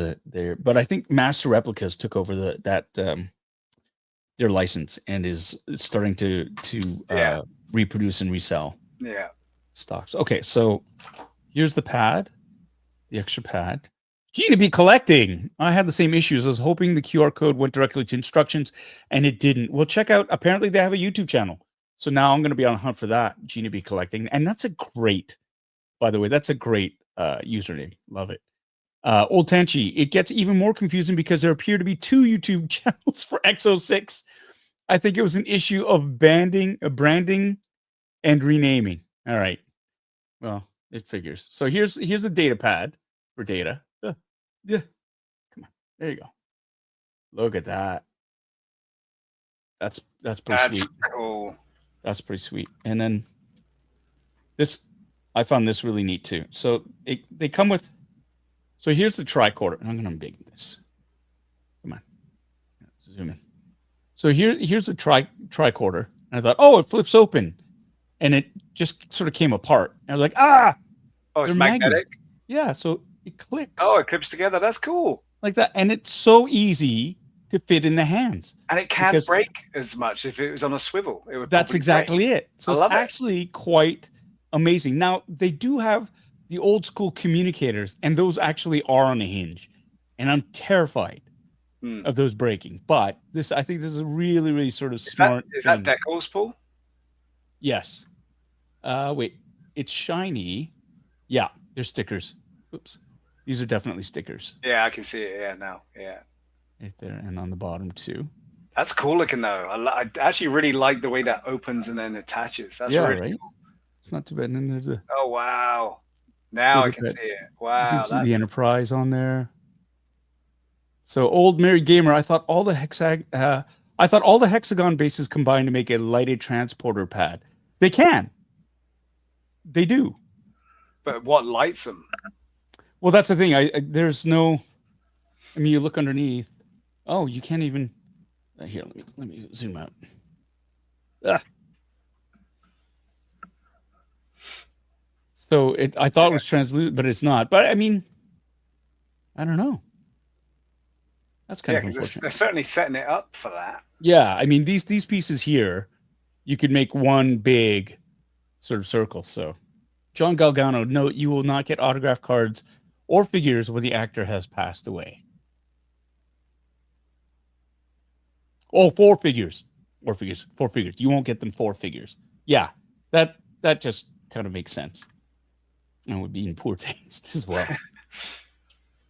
but I think Master Replicas took over their license and is starting to reproduce and resell stocks. Okay, so here's the pad, the extra pad. Gina be collecting. I had the same issues. I was hoping the QR code went directly to instructions, and it didn't. Well, check out. Apparently, they have a YouTube channel. So now I'm going to be on a hunt for that. Gina be collecting, and that's a great. By the way, that's a great username. Love it. Old Tenchi. It gets even more confusing because there appear to be 2 YouTube channels for EXO-6. I think it was an issue of branding, and renaming. All right. Well, it figures. So here's a data pad for data. Yeah. Come on. There you go. Look at that. That's pretty sweet. Cool. That's pretty sweet. And then this, I found this really neat too. So they come with. So here's the tricorder. I'm going to big this. Come on. Zoom in. So here's the tricorder. And I thought, oh, it flips open. And it just sort of came apart. And I was like, oh, it's magnetic. Yeah, so it clicks. Oh, it clips together. That's cool. Like that. And it's so easy to fit in the hands. And it can't break as much if it was on a swivel. It would. That's exactly it. So it's actually quite amazing. Now, they do have the old school communicators, and those actually are on a hinge. And I'm terrified of those breaking. But I think this is a really, really sort of smart. Is that decals, Paul? Yes. Wait, it's shiny. Yeah, they're stickers. Oops. These are definitely stickers. Yeah, I can see it. Yeah, now. Yeah. Right there, and on the bottom too. That's cool looking though. I actually really like the way that opens and then attaches. That's really right. Cool. It's not too bad. And then there's the. Oh wow! Now I can see it. Wow, you can see the Enterprise on there. So old married gamer, I thought all the hexagon bases combined to make a lighted transporter pad. They can. They do. But what lights them? Well, that's the thing. There's no. I mean, you look underneath. Oh, you can't even. Here, let me zoom out. So I thought it was translucent, but it's not. But I mean, I don't know. That's kind of unfortunate. They're certainly setting it up for that. Yeah, I mean these pieces here, you could make one big sort of circle. So, John Galgano, note you will not get autograph cards or figures when the actor has passed away. Oh, 4 figures. 4 figures. 4 figures. You won't get them 4 figures. Yeah, that just kind of makes sense. And would be in poor taste as well.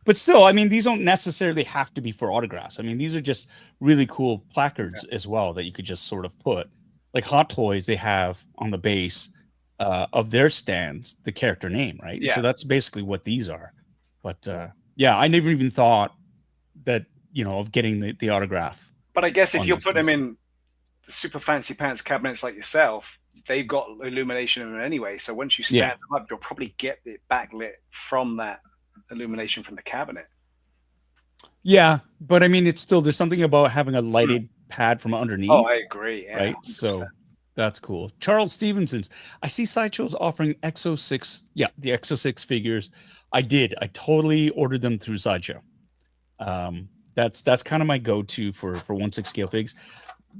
But still, I mean, these don't necessarily have to be for autographs. I mean, these are just really cool placards as well that you could just sort of put. Like Hot Toys, they have on the base of their stands the character name, right? Yeah. So that's basically what these are. But yeah, I never even thought that, of getting the autograph. But I guess if you're putting them in the super fancy pants cabinets like yourself, they've got illumination in them anyway. So once you stand them up, you'll probably get it backlit from that illumination from the cabinet. Yeah, but I mean, it's still, there's something about having a lighted pad from underneath. Oh, I agree. Yeah, right? 100%. So that's cool. Charles Stevenson's. I see Sideshow's offering EXO-6. Yeah, the EXO-6 figures. I did. I totally ordered them through Sideshow. That's kind of my go-to for 1/6 scale figs,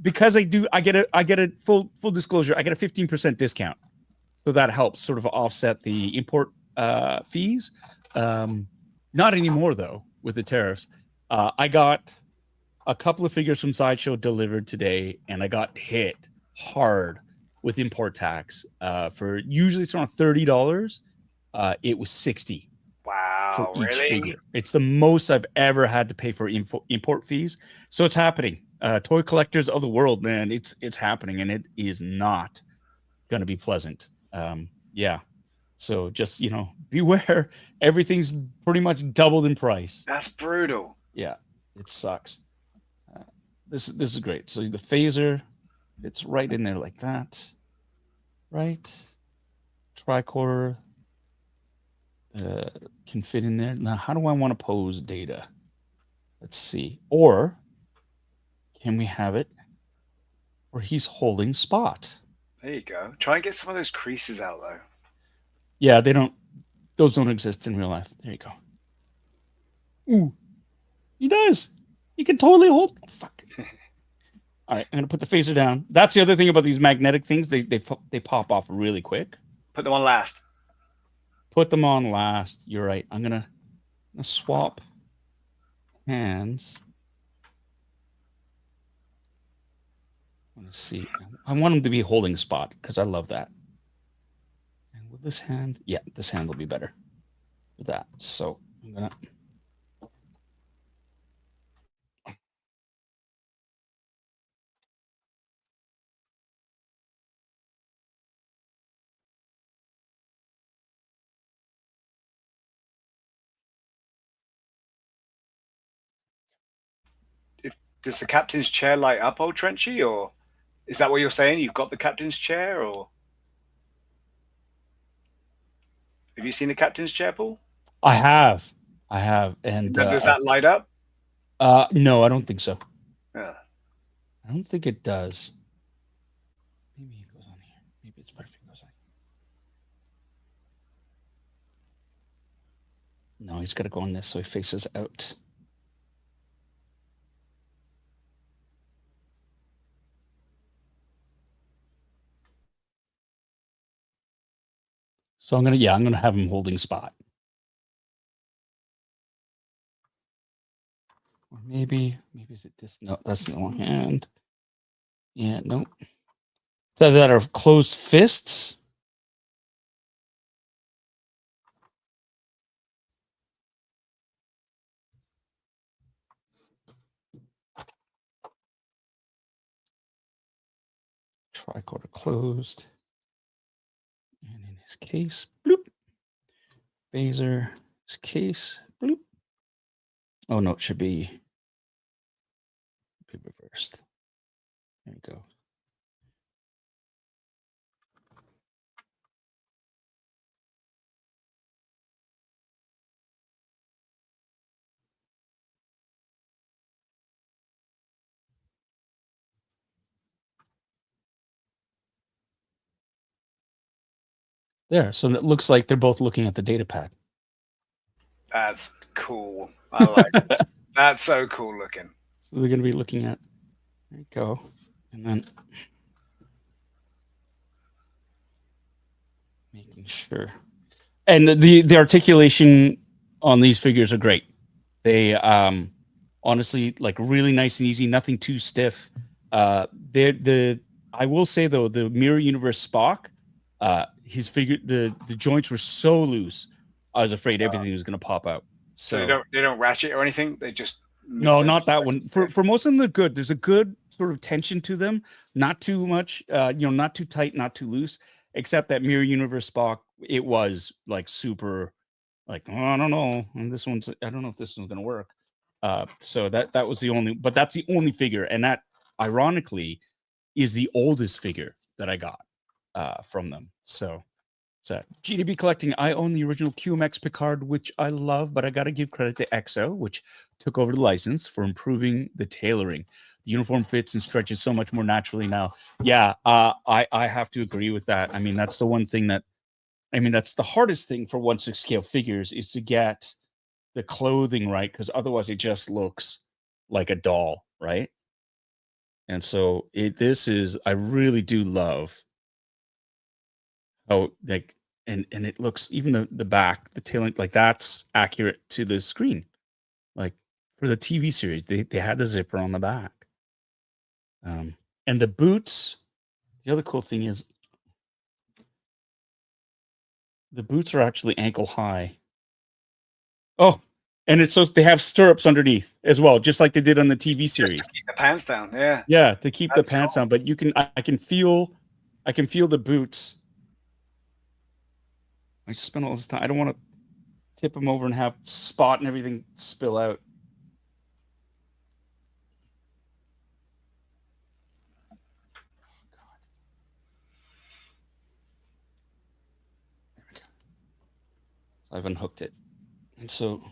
because I get a full disclosure. I get a 15% discount, so that helps sort of offset the import fees. Not anymore though with the tariffs. I got a couple of figures from Sideshow delivered today, and I got hit hard with import tax. For usually it's around $30. It was 60 for Wow, each really? figure. It's the most I've ever had to pay for import fees. So it's happening. Toy collectors of the world, man, it's happening, and it is not going to be pleasant. Yeah. So just, beware. Everything's pretty much doubled in price. That's brutal. Yeah, it sucks. This is great. So the phaser, it's right in there like that. Right. Tricorder can fit in there. Now, how do I want to pose data? Let's see. Or can we have it where he's holding Spot? There you go. Try and get some of those creases out, though. Yeah, those don't exist in real life. There you go. Ooh, he does. He can totally hold. Oh, fuck. All right, I'm gonna put the phaser down. That's the other thing about these magnetic things. They pop off really quick. Put them on last. Put them on last. You're right. I'm gonna swap hands. Let's see. I want him to be holding Spot because I love that. And with this hand, yeah, this hand will be better for that. So I'm gonna. Does the captain's chair light up, old Trenchy, or is that what you're saying? You've got the captain's chair, or have you seen the captain's chair, Paul? I have, and does that light up? No, I don't think so. Yeah. I don't think it does. Maybe it goes on here. Maybe it's better if it goes on. No, he's got to go on this so he faces out. So I'm gonna have him holding Spot. Or maybe is it this? No, that's the wrong hand. Yeah, nope. So that are closed fists. Tricorder closed. And in his case, bloop. Phaser, his case, bloop. Oh no, it should be reversed. There we go. There. So it looks like they're both looking at the data pad. That's cool. I like it. That's so cool looking. So they're going to be looking at. There you go. And then making sure. And the articulation on these figures are great. They honestly like really nice and easy, nothing too stiff. I will say though, the Mirror Universe Spock, his figure, the joints were so loose, I was afraid everything was going to pop out. So they don't ratchet or anything. They just no, not that one. For most of them, they're good. There's a good sort of tension to them, not too much, not too tight, not too loose. Except that Mirror Universe Spock, it was like super, like I don't know, and this one's I don't know if this one's going to work. So that was the only, but that's the only figure, and that ironically is the oldest figure that I got from them. So GDB collecting. I own the original QMX Picard, which I love, but I got to give credit to EXO, which took over the license for improving the tailoring. The uniform fits and stretches so much more naturally now. Yeah, I have to agree with that. I mean, that's the one thing that's the hardest thing for 1/6 scale figures is to get the clothing right, because otherwise it just looks like a doll, right? And so I really do love how like and it looks, even the back, the tailing, like that's accurate to the screen, like for the TV series. They had the zipper on the back. And the boots, the other cool thing is the boots are actually ankle high. Oh, and it's so they have stirrups underneath as well, just like they did on the TV series. Just to keep the pants down, yeah. Yeah, to keep That's the pants cool. down, but I can feel the boots. I just spent all this time. I don't want to tip them over and have spot and everything spill out. There we go. So I've unhooked it. And so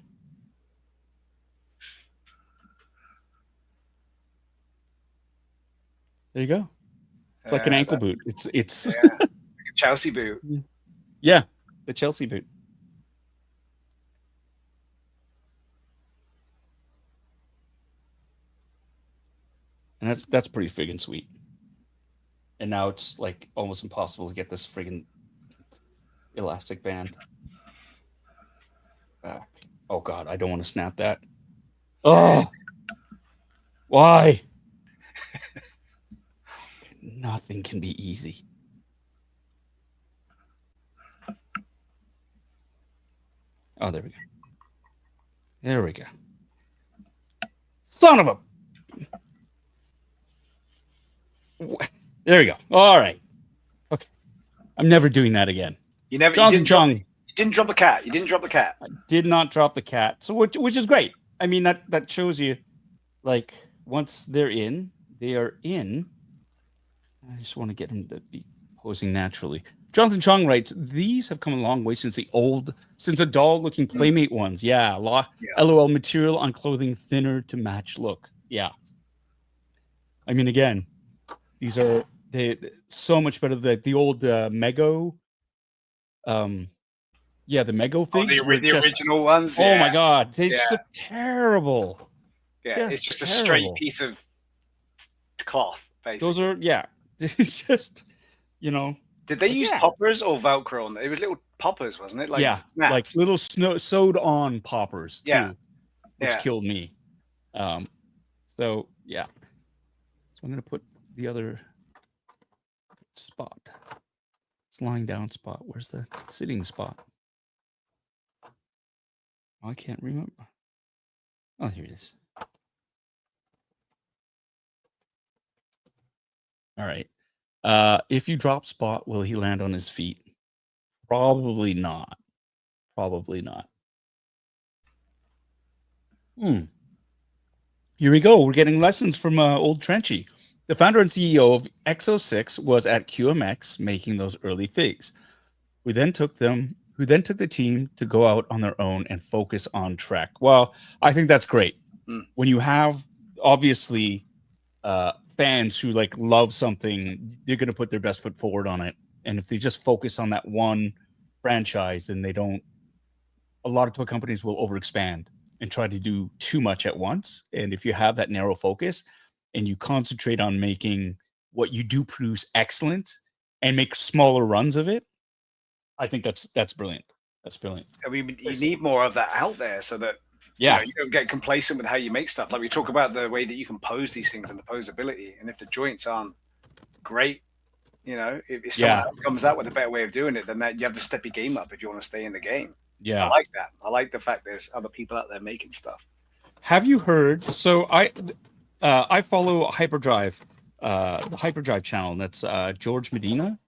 there you go. It's like an ankle boot. It's like a Chelsea boot. Yeah, the Chelsea boot. And that's pretty friggin' sweet. And now it's like almost impossible to get this friggin' elastic band back. Oh god, I don't want to snap that. Oh, why? Nothing can be easy. Oh, there we go. There we go. Son of a... There we go. All right. Okay. I'm never doing that again. You didn't drop a cat. You didn't drop the cat. I did not drop the cat. So which is great. I mean, that shows you, like, once they're in, they are in. I just want to get him to be posing naturally. Jonathan Chung writes, these have come a long way since the doll-looking Playmate ones. Yeah, LOL material on clothing thinner to match look. Yeah. I mean, again, these are so much better than the old Mego. Yeah, the Mego figs. The original ones. Oh my god, they just look terrible. Yeah, it's just a straight piece of cloth, basically. Those are it's just, you know. Did they use poppers or Velcro on? It was little poppers, wasn't it? Like snaps. Like little sewed on poppers too, which killed me. So yeah. So I'm gonna put the other spot. It's lying down spot. Where's the sitting spot? Oh, I can't remember. Oh, here it is. All right. If you drop Spot, will he land on his feet? Probably not. Probably not. Here we go. We're getting lessons from old Trenchy. The founder and CEO of EXO-6 was at QMX making those early figs. Who then took the team to go out on their own and focus on Trek. Well, I think that's great. When you have obviously fans who like love something, they're going to put their best foot forward on it. And if they just focus on that one franchise, then they don't. A lot of toy companies will overexpand and try to do too much at once. And if you have that narrow focus and you concentrate on making what you do produce excellent and make smaller runs of it, I think that's brilliant. That's brilliant. I mean, you need more of that out there so that you don't get complacent with how you make stuff. Like we talk about the way that you can pose these things and the posability. And if the joints aren't great, if someone comes out with a better way of doing it, then you have to step your game up if you want to stay in the game. Yeah, I like that. I like the fact there's other people out there making stuff. Have you heard? So I follow Hyperdrive, the Hyperdrive channel. That's George Medina.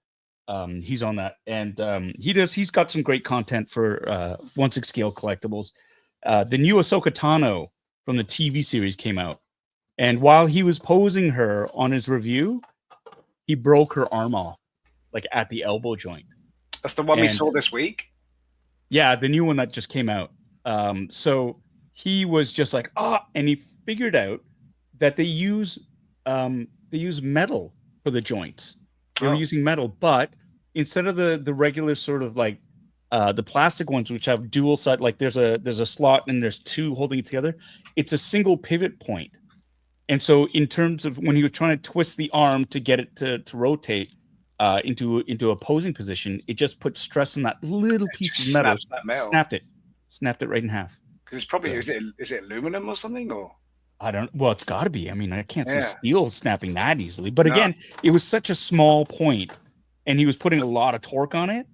He's on that, and he's got some great content for 1/6 scale collectibles. The new Ahsoka Tano from the TV series came out, and while he was posing her on his review, he broke her arm off, like at the elbow joint. That's the one we saw this week. Yeah, the new one that just came out. So he was just like, and he figured out that they use metal for the joints. They were using metal, but instead of the regular sort of like the plastic ones, which have dual side, like there's a slot and there's two holding it together, it's a single pivot point. And so in terms of when he was trying to twist the arm to get it to rotate into a posing position, it just put stress on that little piece of metal. Snapped it right in half. Because it's probably So- is it aluminum or something or? I don't. Well, it's got to be. I mean, I can't see Yeah. steel snapping that easily. But No. again, it was such a small point, and he was putting a lot of torque on it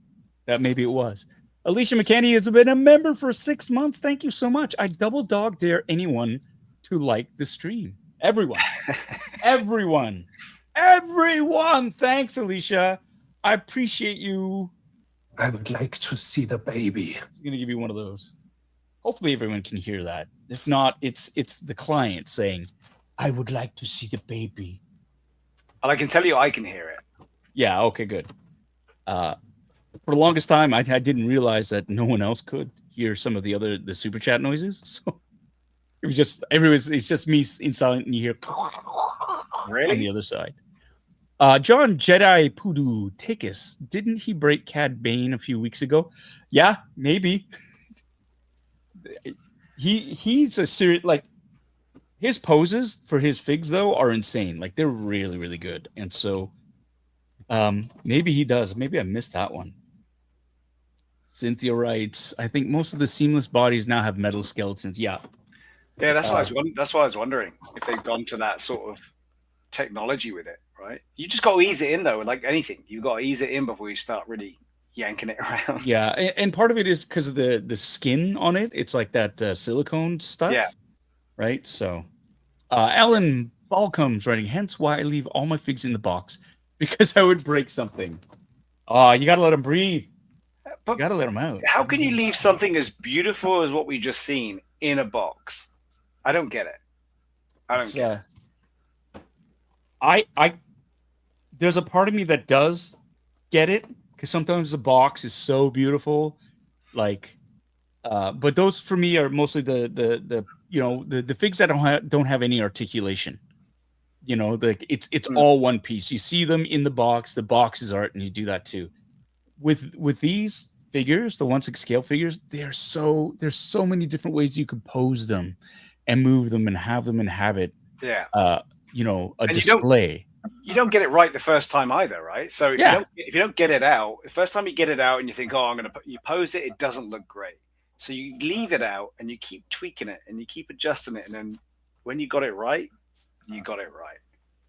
that maybe it was. Alicia McKinney has been a member for 6 months. Thank you so much. I double dog dare anyone to like the stream. Everyone, everyone. Thanks, Alicia. I appreciate you. I would like to see the baby. I'm gonna give you one of those. Hopefully, everyone can hear that. If not, it's the client saying, "I would like to see the baby." And I can tell you, I can hear it. Yeah. Okay. Good. For the longest time, I didn't realize that no one else could hear some of the super chat noises. So it was just it's just me in silent, and you hear on the Really? other side. John Jedi Pudu Tikis, didn't he break Cad Bane a few weeks ago? Yeah, maybe. He's a serious, like, his poses for his figs though are insane. Like, they're really, really good. And so maybe he does. Maybe I missed that one. Cynthia writes, I think most of the seamless bodies now have metal skeletons. Yeah. Yeah, that's why I was wondering if they've gone to that sort of technology with it, right? You just got to ease it in though, like anything. You got to ease it in before you start really yanking it around. Yeah, and part of it is because of the skin on it. It's like that silicone stuff. Yeah. Right. So, Alan Balcomb's writing. Hence why I leave all my figs in the box, because I would break something. Oh, you gotta let them breathe. But You gotta let them out. how can you leave something as beautiful as what we just seen in a box? I don't get it. I don't get it. I there's a part of me that does get it, because sometimes the box is so beautiful, like, but those for me are mostly the figs that don't have any articulation. You know, it's all one piece. You see them in the box. The box is art, and you do that too. With these figures, the 1/6 scale figures, there's so many different ways you could pose them, and move them, and have them inhabit. Yeah. A And display. You don't get it right the first time either, right? So if you don't get it out, the first time you get it out and you think, oh, you pose it, it doesn't look great. So you leave it out and you keep tweaking it and you keep adjusting it. And then when you got it right, you got it right.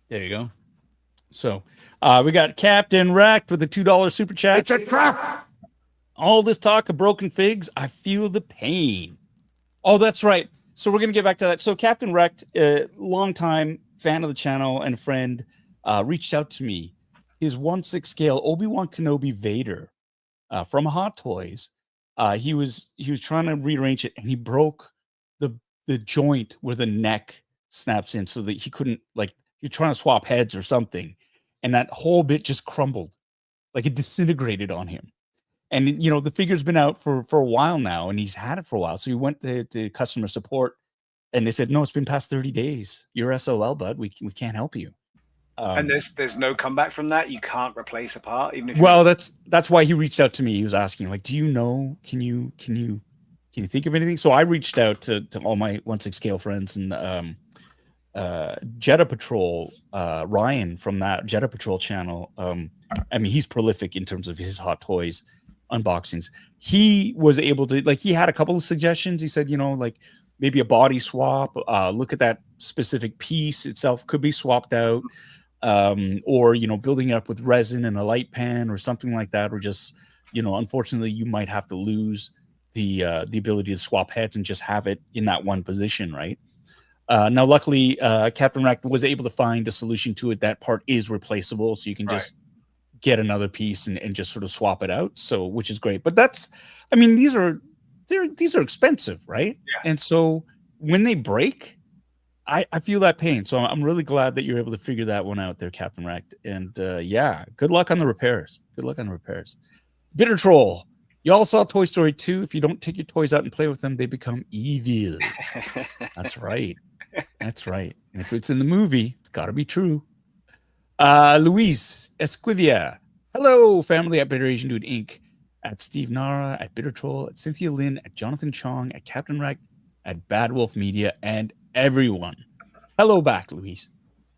There you go. So we got Captain Racked with a $2 super chat. It's a trap! All this talk of broken figs, I feel the pain. Oh, that's right. So we're going to get back to that. So Captain Wrecked, longtime fan of the channel and a friend, reached out to me. His 1/6 scale Obi-Wan Kenobi Vader from Hot Toys. He was trying to rearrange it, and he broke the joint where the neck snaps in, so that he couldn't, like, you're trying to swap heads or something, and that whole bit just crumbled, like it disintegrated on him. And the figure's been out for a while now, and he's had it for a while. So he went to customer support, and they said, no, it's been past 30 days. You're SOL, bud. We can't help you. And there's no comeback from that. You can't replace a part, even if. Well, that's why he reached out to me. He was asking, like, do you know? Can you think of anything? So I reached out to all my 1/6 scale friends, and Jetta Patrol, Ryan from that Jetta Patrol channel. I mean, he's prolific in terms of his Hot Toys unboxings. He was able to, like, he had a couple of suggestions. He said, like, maybe a body swap, look at that specific piece itself could be swapped out, or building it up with resin and a light pan or something like that, or just unfortunately you might have to lose the ability to swap heads and just have it in that one position, right? Now luckily Captain Rack was able to find a solution to it. That part is replaceable, so you can just get another piece and just sort of swap it out, so which is great. But these are expensive, right? Yeah. And so when they break, I feel that pain. So I'm really glad that you're able to figure that one out there, Captain Racked. And yeah, good luck on the repairs. Bitter Troll, you all saw Toy Story 2. If you don't take your toys out and play with them, they become evil. That's right. That's right. And if it's in the movie, it's got to be true. Luis Esquivia, hello, family at Bitter Asian Dude Inc., at Steve Nara, at Bitter Troll, at Cynthia Lynn, at Jonathan Chong, at Captain Rack, at Bad Wolf Media, and everyone. Hello back, Luis.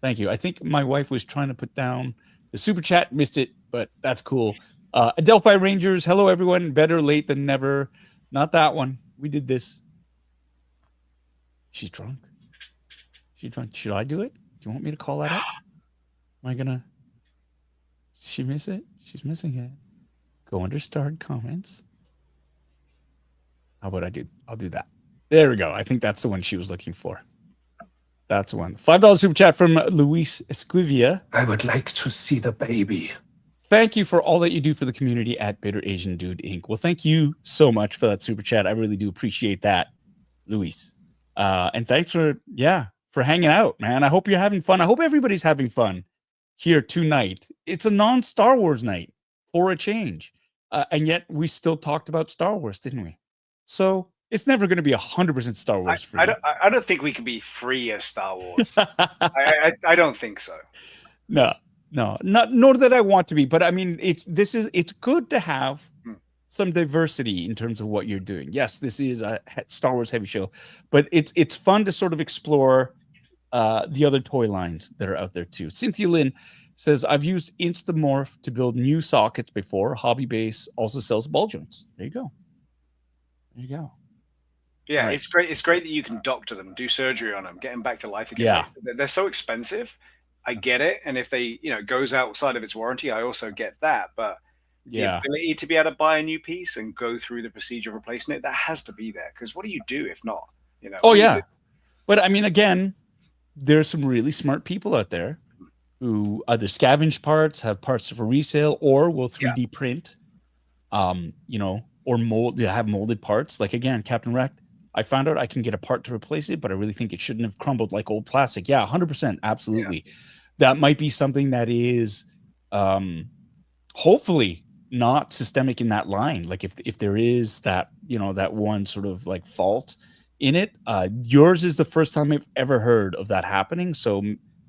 Thank you. I think my wife was trying to put down the super chat, missed it, but that's cool. Adelphi Rangers, hello everyone. Better late than never. Not that one. We did this. She's drunk. She's drunk. Should I do it? Do you want me to call that up? Am I gonna? Did she miss it? She's missing it. Go under starred comments. How about I'll do that. There we go. I think that's the one she was looking for. That's the one. $5 super chat from Luis Esquivia. I would like to see the baby. Thank you for all that you do for the community at Bitter Asian Dude Inc. Well, thank you so much for that super chat. I really do appreciate that, Luis. And thanks for hanging out, man. I hope you're having fun. I hope everybody's having fun here tonight. It's a non-Star Wars night for a change. And yet we still talked about Star Wars, didn't we? So it's never going to be 100% Star Wars free. I don't think we can be free of Star Wars. I don't think so. No, nor that I want to be. But I mean, it's good to have some diversity in terms of what you're doing. Yes, this is a Star Wars heavy show, but it's fun to sort of explore the other toy lines that are out there too. Cynthia Lynn says, I've used Instamorph to build new sockets before. Hobby Base also sells ball joints. There you go. Yeah, right. It's great. It's great that you can doctor them, do surgery on them, get them back to life again. Yeah. They're so expensive. I get it. And if they, goes outside of its warranty, I also get that. But the ability to be able to buy a new piece and go through the procedure of replacing it, that has to be there. Because what do you do if not? Oh, yeah. But I mean, again, there's some really smart people out there who either scavenge parts, have parts for resale, or will 3D print, or have molded parts. Like, again, Captain Wreck, I found out I can get a part to replace it, but I really think it shouldn't have crumbled like old plastic. Yeah, 100%. Absolutely. Yeah. That might be something that is hopefully not systemic in that line. Like if there is that, that one sort of like fault in it, yours is the first time I've ever heard of that happening. So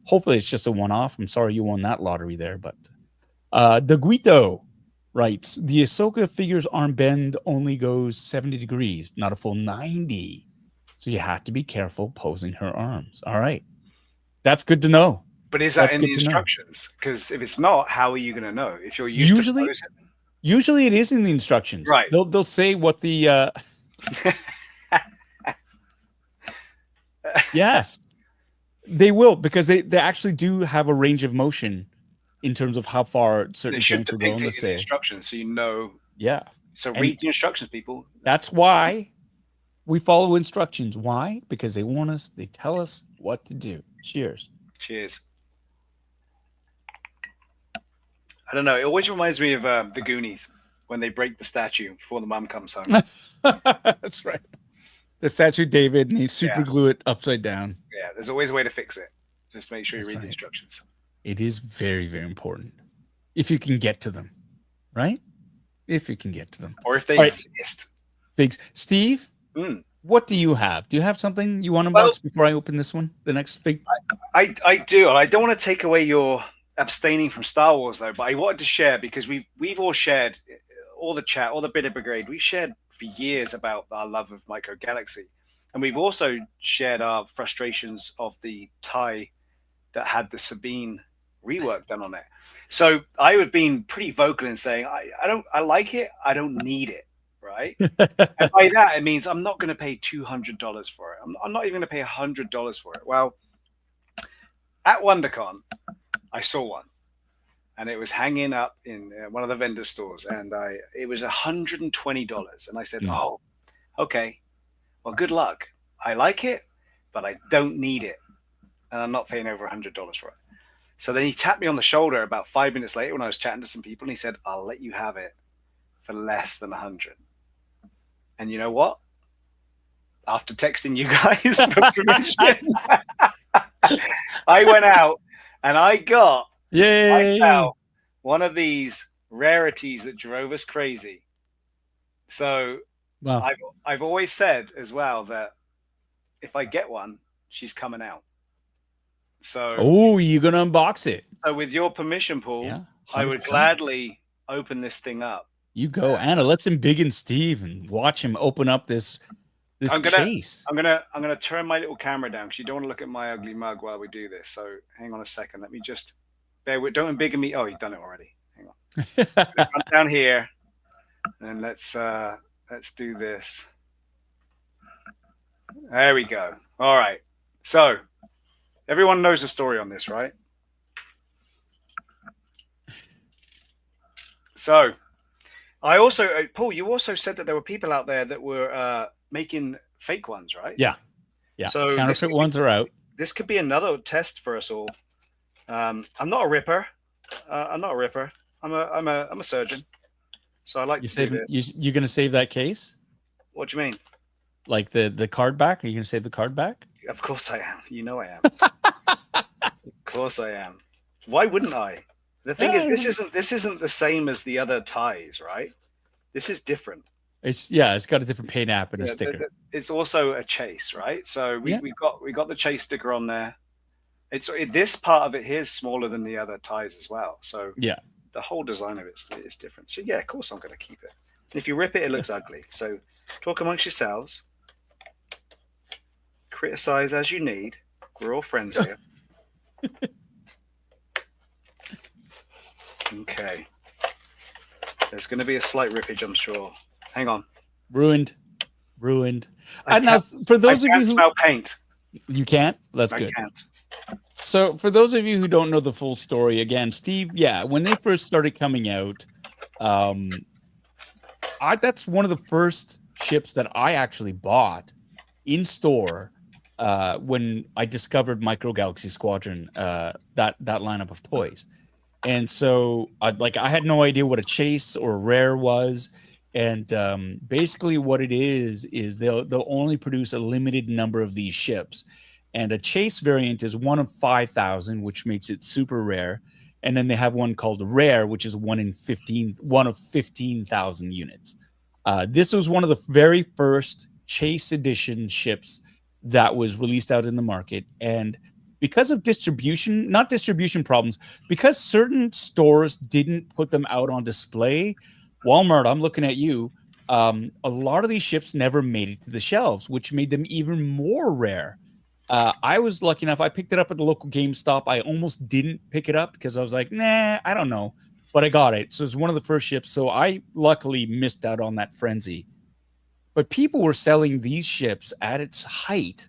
hopefully it's just a one-off. I'm sorry you won that lottery there, but the Guito writes, the Ahsoka figure's arm bend only goes 70 degrees, not a full 90. So you have to be careful posing her arms. All right. That's good to know. But is that in the instructions? Because if it's not, how are you going to know? If you're used to posing? Usually it is in the instructions. Right. They'll say what the yes. They will, because they actually do have a range of motion in terms of how far certain joints will go in the instructions, so you know. Yeah. So read the instructions, people. That's why we follow instructions. Why? Because they warn us, they tell us what to do. Cheers. Cheers. I don't know. It always reminds me of the Goonies when they break the statue before the mom comes home. That's right. The statue David, and they super glue it upside down. Yeah, there's always a way to fix it. Just make sure you read the instructions. It is very, very important. If you can get to them, right? If you can get to them. Or if they exist. Figs. Steve, what do you have? Do you have something you want to unbox before I open this one? The next fig? I do. And I don't want to take away your abstaining from Star Wars, though, but I wanted to share because we've all shared, all the chat, all the Bitter Brigade, we've shared for years about our love of Micro Galaxy. And we've also shared our frustrations of the tie that had the Sabine rework done on it. So I have been pretty vocal in saying I like it, I don't need it, right? And by that it means I'm not going to pay $200 for it. I'm not even going to pay $100 for it. Well, at WonderCon, I saw one, and it was hanging up in one of the vendor stores, and it was $120, and I said, "Oh, okay, well, good luck. I like it, but I don't need it, and I'm not paying over $100 for it." So then he tapped me on the shoulder about 5 minutes later when I was chatting to some people, and he said, "I'll let you have it for less than 100." And you know what? After texting you guys for permission, I went out and I got one of these rarities that drove us crazy. So I've always said as well that if I get one, she's coming out. So you're gonna unbox it. So with your permission, Paul, I would gladly open this thing up. You go, Anna. Let's embiggen Steve and watch him open up this case. I'm gonna turn my little camera down because you don't want to look at my ugly mug while we do this. So hang on a second. Let me just don't embiggen me. Oh, you've done it already. Hang on. Come down here, and let's do this. There we go. All right. So everyone knows the story on this, right? So I also, Paul, you also said that there were people out there that were making fake ones, right? Yeah. Yeah. So Counterfeit ones are out. This could be another test for us all. I'm not a ripper. I'm not a ripper. I'm a surgeon. So I like to do this. You're going to save that case? What do you mean? Like the card back? Are you going to save the card back? Of course I am. You know I am. Of course I am. Why wouldn't I? The thing is, this isn't the same as the other ties, right? This is different. It's got a different paint app and a sticker. It's also a chase, right? So we got the chase sticker on there. This part of it here is smaller than the other ties as well. So yeah, the whole design of it is different. So yeah, of course I'm going to keep it. If you rip it, it looks ugly. So talk amongst yourselves. Criticize as you need. We're all friends here. Okay. There's going to be a slight rippage, I'm sure. Hang on. Ruined. And now, for those of you who smell paint, you can't. That's good. I can't. So, for those of you who don't know the full story, again, Steve, when they first started coming out, that's one of the first ships that I actually bought in store when I discovered Micro Galaxy Squadron, that lineup of toys. And so I had no idea what a chase or a rare was. And basically what it is they'll only produce a limited number of these ships. And a chase variant is 1 of 5,000, which makes it super rare. And then they have one called rare, which is 1 of 15,000 units. This was one of the very first chase edition ships that was released out in the market. And because of not distribution problems, because certain stores didn't put them out on display, Walmart, I'm looking at you, a lot of these ships never made it to the shelves, which made them even more rare. I was lucky enough, I picked it up at the local GameStop. I almost didn't pick it up because I was like, nah, I don't know. But I got it. So it's one of the first ships. So I luckily missed out on that frenzy. But people were selling these ships at its height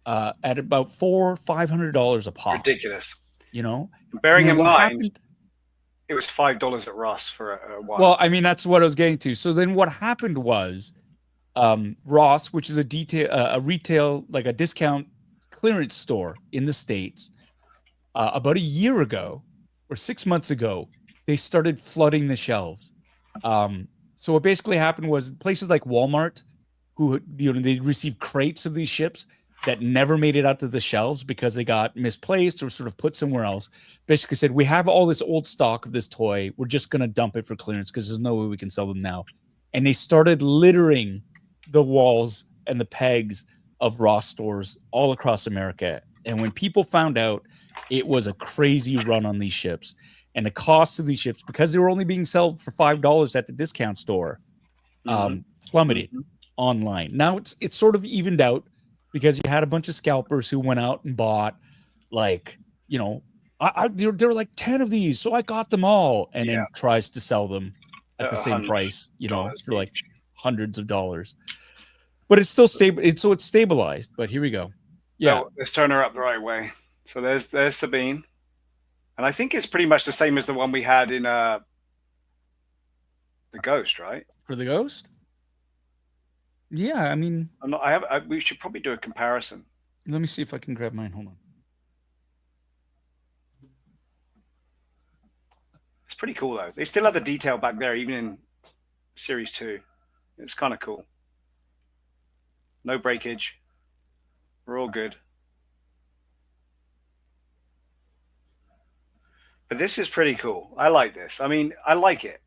at about $400-$500 a pop. Ridiculous. You know? Bearing in mind, it was $5 at Ross for a while. Well, I mean, that's what I was getting to. So then what happened was Ross, which is a retail, like a discount clearance store in the States, about a year ago or 6 months ago, they started flooding the shelves. So what basically happened was places like Walmart, who they received crates of these ships that never made it out to the shelves because they got misplaced or sort of put somewhere else, basically said, we have all this old stock of this toy. We're just going to dump it for clearance because there's no way we can sell them now. And they started littering the walls and the pegs of Ross stores all across America. And when people found out, it was a crazy run on these ships. And the cost of these ships, because they were only being sold for $5 at the discount store, plummeted online. Now it's sort of evened out because you had a bunch of scalpers who went out and bought, like, there were like 10 of these, so I got them all, and then tries to sell them at the same price, for like hundreds of dollars. But it's still stable. It's stabilized. But here we go. Yeah, let's turn her up the right way. So there's Sabine, and I think it's pretty much the same as the one we had in the Ghost, right? For the Ghost. Yeah, I mean, we should probably do a comparison. Let me see if I can grab mine. Hold on. It's pretty cool though. They still have the detail back there, even in Series 2. It's kind of cool. No breakage. We're all good. But this is pretty cool. I like this. I mean, I like it.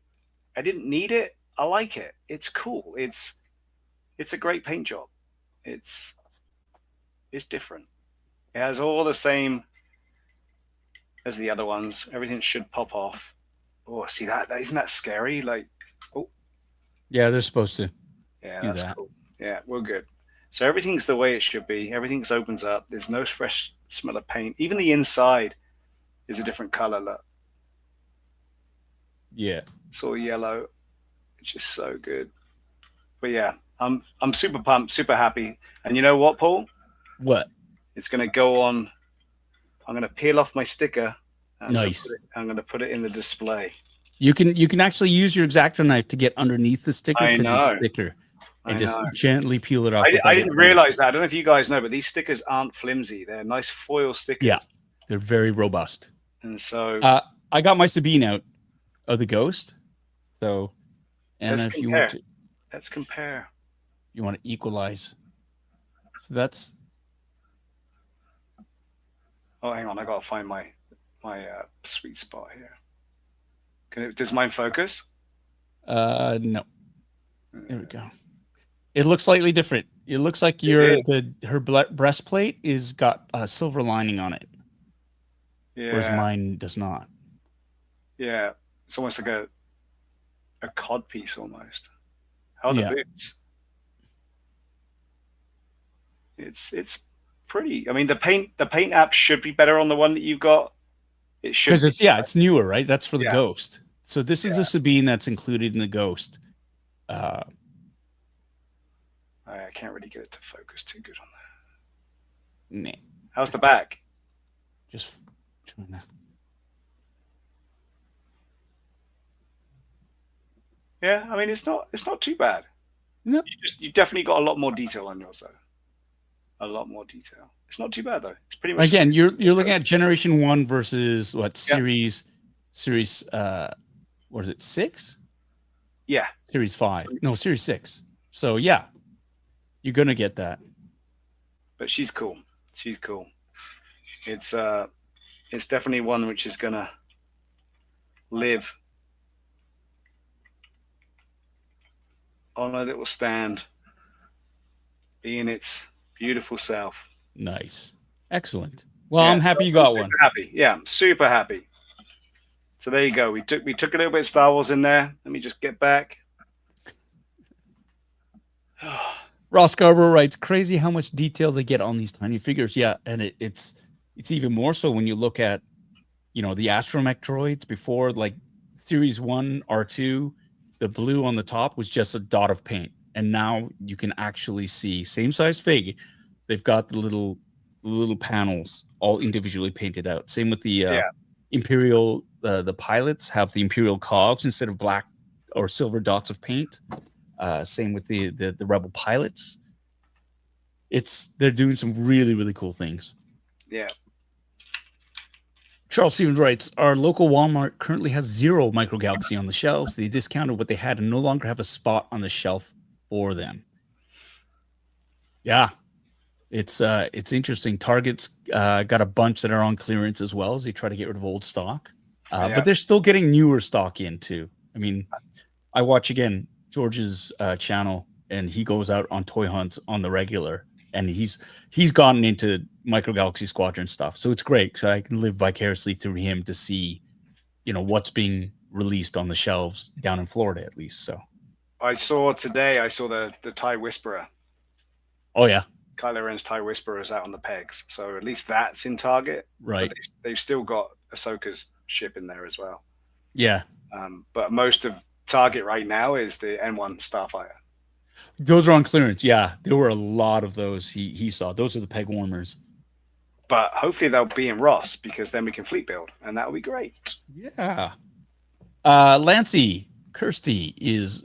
I didn't need it. I like it. It's cool. It's a great paint job. It's different. It has all the same as the other ones. Everything should pop off. Oh, see that? Isn't that scary? Like, oh. Yeah, they're supposed to. Yeah, that's cool. Yeah, we're good. So everything's the way it should be. Everything opens up. There's no fresh smell of paint. Even the inside is a different color. Look. Yeah. It's all yellow. It's just so good. But yeah, I'm super pumped, super happy. And you know what, Paul? What? It's going to go on. I'm going to peel off my sticker. And Nice. I'm going to put it in the display. You can actually use your X-Acto knife to get underneath the sticker I because know. it's thicker, and I just know. gently peel it off. I didn't realize that. I don't know if you guys know, but these stickers aren't flimsy. They're nice foil stickers. Yeah, they're very robust. And so I got my Sabine out of the Ghost. So, and if you want to, let's compare. You want to equalize. So that's. Oh, hang on! I gotta find my sweet spot here. Does mine focus? No. There we go. It looks slightly different. It looks like her breastplate is got a silver lining on it. Yeah. Whereas mine does not. Yeah, it's almost like a cod piece almost. How are the boots? It's pretty. I mean, the paint app should be better on the one that you've got. It should because it's newer, right? That's for the Ghost. So this is a Sabine that's included in the Ghost. I can't really get it to focus too good on that. Nah. How's the back? Just trying to. Yeah, I mean it's not too bad. No. You definitely got a lot more detail on yours though. A lot more detail. It's not too bad though. It's pretty much again. You're looking at Generation 1 versus what series? What is it? 6? Yeah. Series 5. No, Series 6. So yeah, you're gonna get that. But she's cool. She's cool. It's definitely one which is gonna live on a little stand, being its beautiful self. Nice. Excellent. Well, I'm happy you got one. Happy. Yeah, I'm super happy. So there you go. We took a little bit of Star Wars in there. Let me just get back. Ross Garber writes, crazy how much detail they get on these tiny figures. Yeah, and it's even more so when you look at, the astromech droids before, like Series 1, R2, the blue on the top was just a dot of paint. And now you can actually see, same size fig, they've got the little panels all individually painted out. Same with the Imperial, the pilots have the Imperial cogs instead of black or silver dots of paint. Same with the Rebel pilots. They're doing some really, really cool things. Yeah. Charles Stevens writes, our local Walmart currently has 0 Micro Galaxy on the shelves. They discounted what they had and no longer have a spot on the shelf for them. Yeah. It's interesting. Target's got a bunch that are on clearance as well as they try to get rid of old stock. But they're still getting newer stock in too. I mean, I watch again George's channel, and he goes out on toy hunts on the regular, and he's gotten into Micro Galaxy Squadron stuff. So it's great because I can live vicariously through him to see, what's being released on the shelves down in Florida at least. So I saw the TIE Whisperer. Oh yeah. Kylo Ren's TIE Whisperer is out on the pegs. So at least that's in Target. Right. They've still got Ahsoka's ship in there as well. Yeah. But most of Target right now is the N1 Starfighter. Those are on clearance. Yeah. There were a lot of those he saw. Those are the peg warmers. But hopefully they'll be in Ross because then we can fleet build and that will be great. Yeah. Lancey Kirsty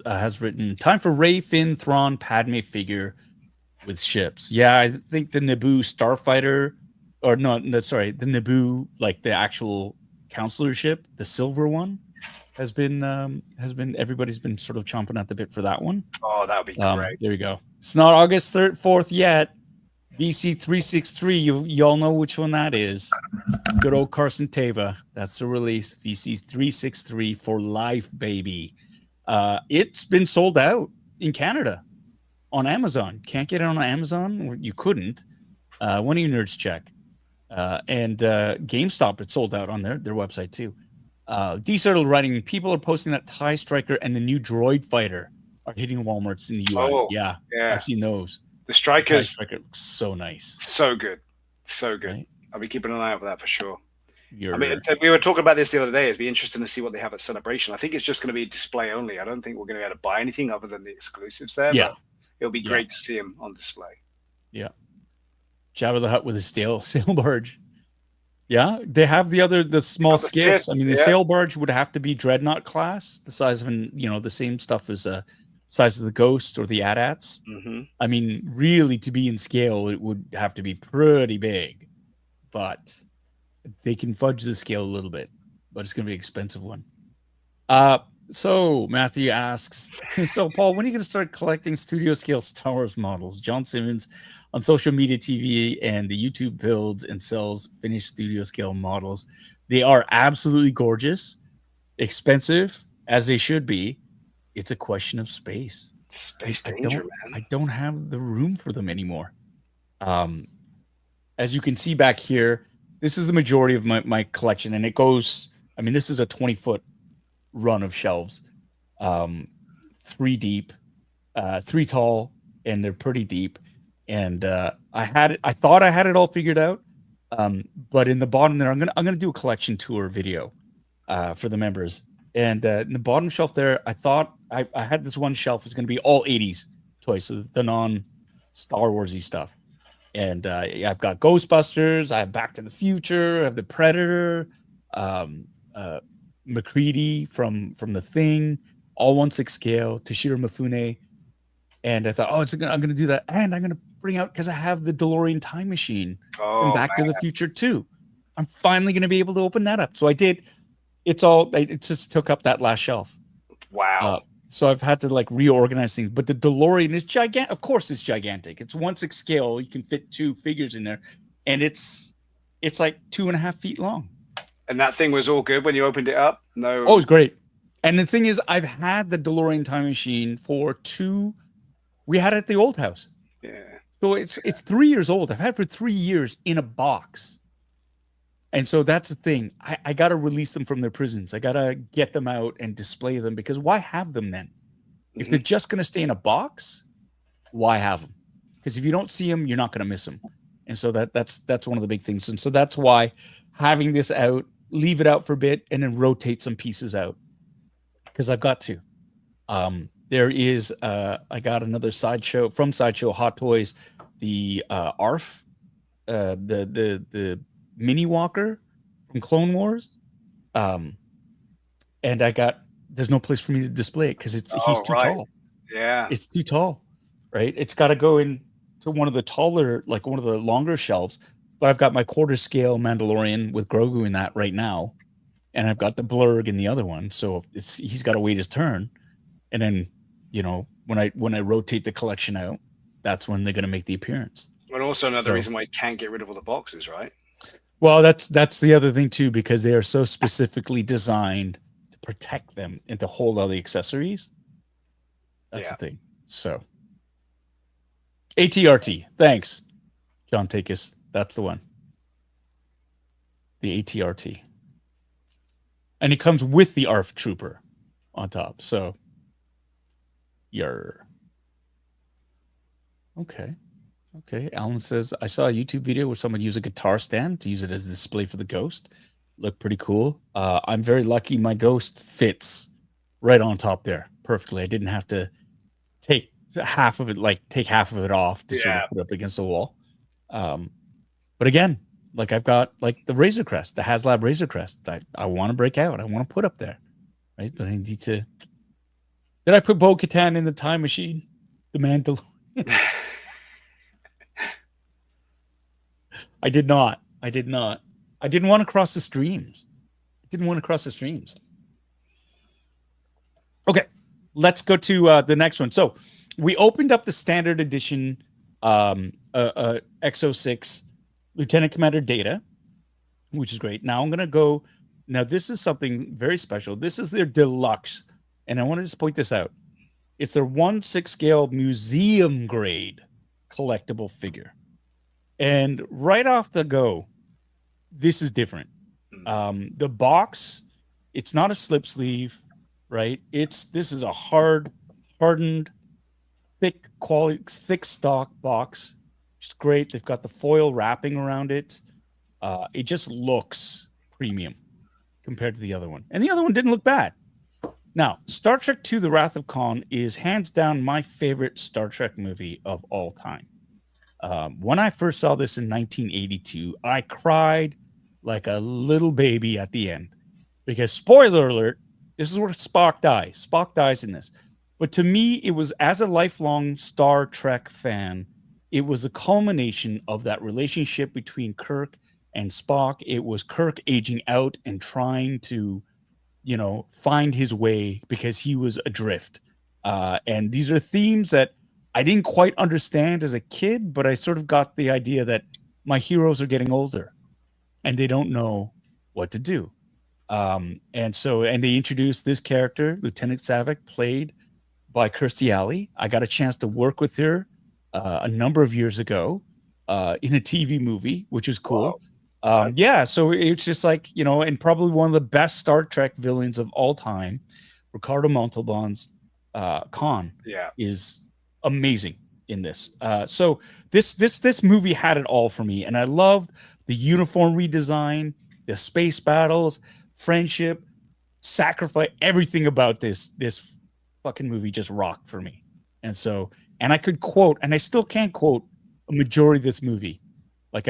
has written, time for Rey, Finn, Thrawn, Padme figure with ships. Yeah, I think the Naboo Starfighter, or no, sorry, the Naboo, like the actual counselor ship, the silver one, has been everybody's been sort of chomping at the bit for that one. Oh, that would be great. There you go. It's not August 3rd, 4th yet. VC 363, y'all know which one that is. Good old Carson Teva. That's the release. VC 363 for life, baby. It's been sold out in Canada on Amazon. Can't get it on Amazon. You couldn't. One of you nerds check. And GameStop, it's sold out on their website too. D-Turtle writing, people are posting that TIE Striker and the new Droid Fighter are hitting Walmarts in the US. Oh, yeah, I've seen those. The Strikers. TIE Striker looks so nice. So good. So good. Right? I'll be keeping an eye out for that for sure. I mean, we were talking about this the other day. It'd be interesting to see what they have at Celebration. I think it's just going to be display only. I don't think we're going to be able to buy anything other than the exclusives there. Yeah. But it'll be great to see them on display. Yeah. Jabba the Hutt with a sail barge. Yeah, they have the small skiffs. I mean, the sail barge would have to be dreadnought class, the size of the same stuff as size of the Ghost or the AT-ATs. I mean, really, to be in scale, it would have to be pretty big, but they can fudge the scale a little bit, but it's going to be an expensive one. So Matthew asks, so Paul, when are you going to start collecting studio scale Star Wars models? John Simmons on social media, TV, and the YouTube builds and sells finished studio scale models. They are absolutely gorgeous, expensive as they should be. It's a question of space. Space danger, man. I don't have the room for them anymore. As you can see back here, this is the majority of my collection, and it goes. I mean, this is a 20-foot run of shelves, 3 deep, 3 tall, and they're pretty deep. And I thought I had it all figured out, but in the bottom there, I'm gonna do a collection tour video for the members. And in the bottom shelf there, I thought I had this one shelf is gonna be all 80s toys, so the non-Star Warsy stuff. And I've got Ghostbusters, I have Back to the Future, I have the Predator, McCready from The Thing, all 1/6 scale, Toshiro Mifune. And I thought, I'm going to do that. And I'm going to bring out, because I have the DeLorean time machine from Back to the Future too. I'm finally going to be able to open that up. So I did. It just took up that last shelf. Wow. So I've had to like reorganize things. But the DeLorean is gigantic. Of course, it's gigantic. It's 1/6 scale. You can fit 2 figures in there. And it's like 2.5 feet long. And that thing was all good when you opened it up? No. Oh, it was great. And the thing is, I've had the DeLorean time machine for 2. We had it at the old house. Yeah. So it's 3 years old. I've had it for 3 years in a box. And so that's the thing. I got to release them from their prisons. I got to get them out and display them, because why have them then? If they're just going to stay in a box, why have them? Because if you don't see them, you're not going to miss them. And so that's one of the big things. And so that's why having this out, leave it out for a bit, and then rotate some pieces out, because I've got to. There is I got another Sideshow Hot Toys, the ARF, the mini walker from Clone Wars, and there's no place for me to display it because he's too tall. Yeah, it's too tall, right? It's got to go in to one of the taller, like one of the longer shelves. But I've got my quarter scale Mandalorian with Grogu in that right now, and I've got the Blurg in the other one. So he's got to wait his turn, and then when I rotate the collection out, that's when they're going to make the appearance. And also another reason why you can't get rid of all the boxes, right? Well, that's the other thing too, because they are so specifically designed to protect them and to hold all the accessories. That's the thing. So ATRT, thanks, John Takis. That's the one. The ATRT. And it comes with the ARF Trooper on top. So, Okay. Alan says, I saw a YouTube video where someone used a guitar stand to use it as a display for the Ghost. Looked pretty cool. I'm very lucky my Ghost fits right on top there perfectly. I didn't have to take half of it off to sort of put it up against the wall. But again, like I've got like the Razor Crest, the HasLab Razor Crest. I want to break out. I want to put up there, right? But I need to. Did I put Bo-Katan in the time machine? The Mandalorian. I did not. I didn't want to cross the streams. Okay, let's go to the next one. So we opened up the standard edition EXO-6 Lieutenant Commander Data, which is great. Now I'm going to go. Now this is something very special. This is their deluxe, and I want to just point this out. It's their 1/6 scale museum grade collectible figure. And right off the go, this is different. The box, it's not a slip sleeve, right? This is a hardened, thick stock box. Which is great. They've got the foil wrapping around it. It just looks premium compared to the other one. And the other one didn't look bad. Now, Star Trek II: The Wrath of Khan is hands down my favorite Star Trek movie of all time. When I first saw this in 1982, I cried like a little baby at the end because, spoiler alert, this is where Spock dies. Spock dies in this. But to me, it was, as a lifelong Star Trek fan, it was a culmination of that relationship between Kirk and Spock. It was Kirk aging out and trying to, find his way because he was adrift. And these are themes that I didn't quite understand as a kid, but I sort of got the idea that my heroes are getting older and they don't know what to do. And they introduced this character, Lieutenant Saavik, played by Kirstie Alley. I got a chance to work with her a number of years ago in a TV movie, which is cool. Wow. Yeah, so it's just like, and probably one of the best Star Trek villains of all time, Ricardo Montalban's Khan, is amazing in this. So this movie had it all for me, and I loved the uniform redesign, the space battles, friendship, sacrifice, everything about this fucking movie just rocked for me. And I could quote, and I still can't quote a majority of this movie. Like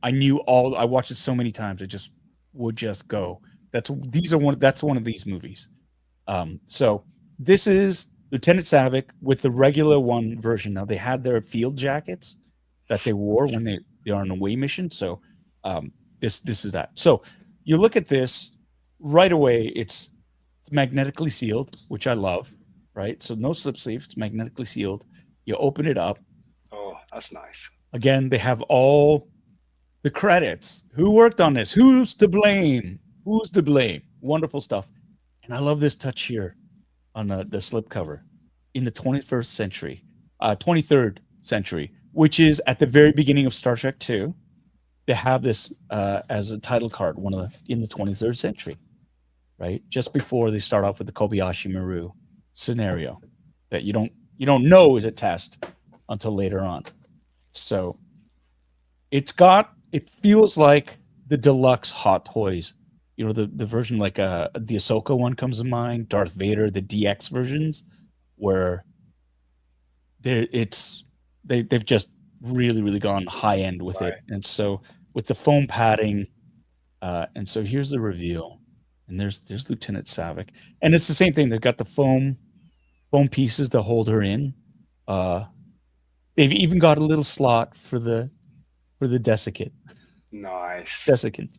I knew I watched it so many times, it just would just go. That's one of these movies. So this is Lieutenant Saavik with the Regula One version. Now, they had their field jackets that they wore when they are on a away mission. So this is that. So you look at this right away. It's magnetically sealed, which I love. Right. So no slip sleeve. It's magnetically sealed. You open it up. Oh, that's nice. Again, they have all the credits. Who worked on this? Who's to blame? Who's to blame? Wonderful stuff. And I love this touch here on the slip cover in the 21st century, 23rd century, which is at the very beginning of Star Trek 2. They have this as a title card, in the 23rd century, right? Just before they start off with the Kobayashi Maru scenario that you don't know is a test until later on. So it feels like the deluxe Hot Toys, the version like the Ahsoka one comes to mind, Darth Vader, the DX versions, where they've just really, really gone high end with it. And so with the foam padding, and so here's the reveal, and there's Lieutenant Saavik, and it's the same thing. They've got the foam pieces to hold her in. They've even got a little slot for the desiccant. Nice. Desiccant.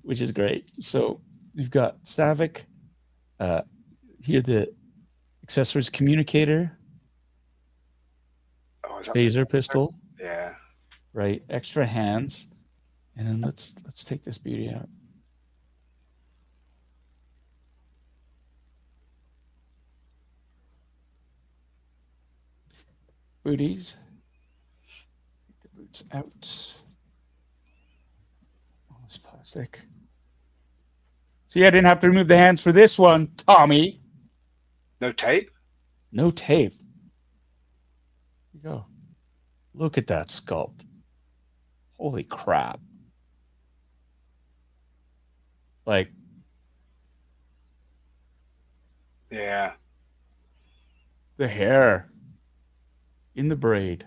Which is great. So we've got Saavik. Here the accessories communicator. Oh, is that Phaser pistol. Yeah. Right. Extra hands. And then let's take this beauty out. Booties. Take the boots out. All this plastic. See, I didn't have to remove the hands for this one, Tommy. No tape? No tape. Here you go. Look at that sculpt. Holy crap. Like, yeah. The hair in the braid.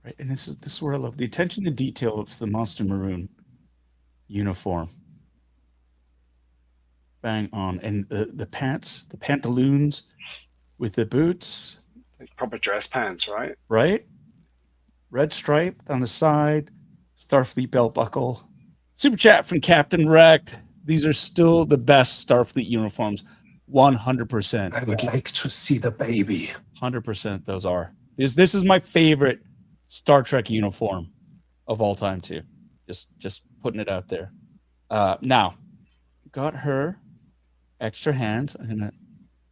Right, and this is where I love the attention to detail of the Monster Maroon uniform. Bang on. And the pants, the pantaloons with the boots. Like proper dress pants, right? Right? Red stripe on the side, Starfleet belt buckle. Super chat from Captain Wrecked. These are still the best Starfleet uniforms. 100%. I would like to see the baby. 100% those are. This is my favorite Star Trek uniform of all time too. Just putting it out there. Now, got her extra hands, and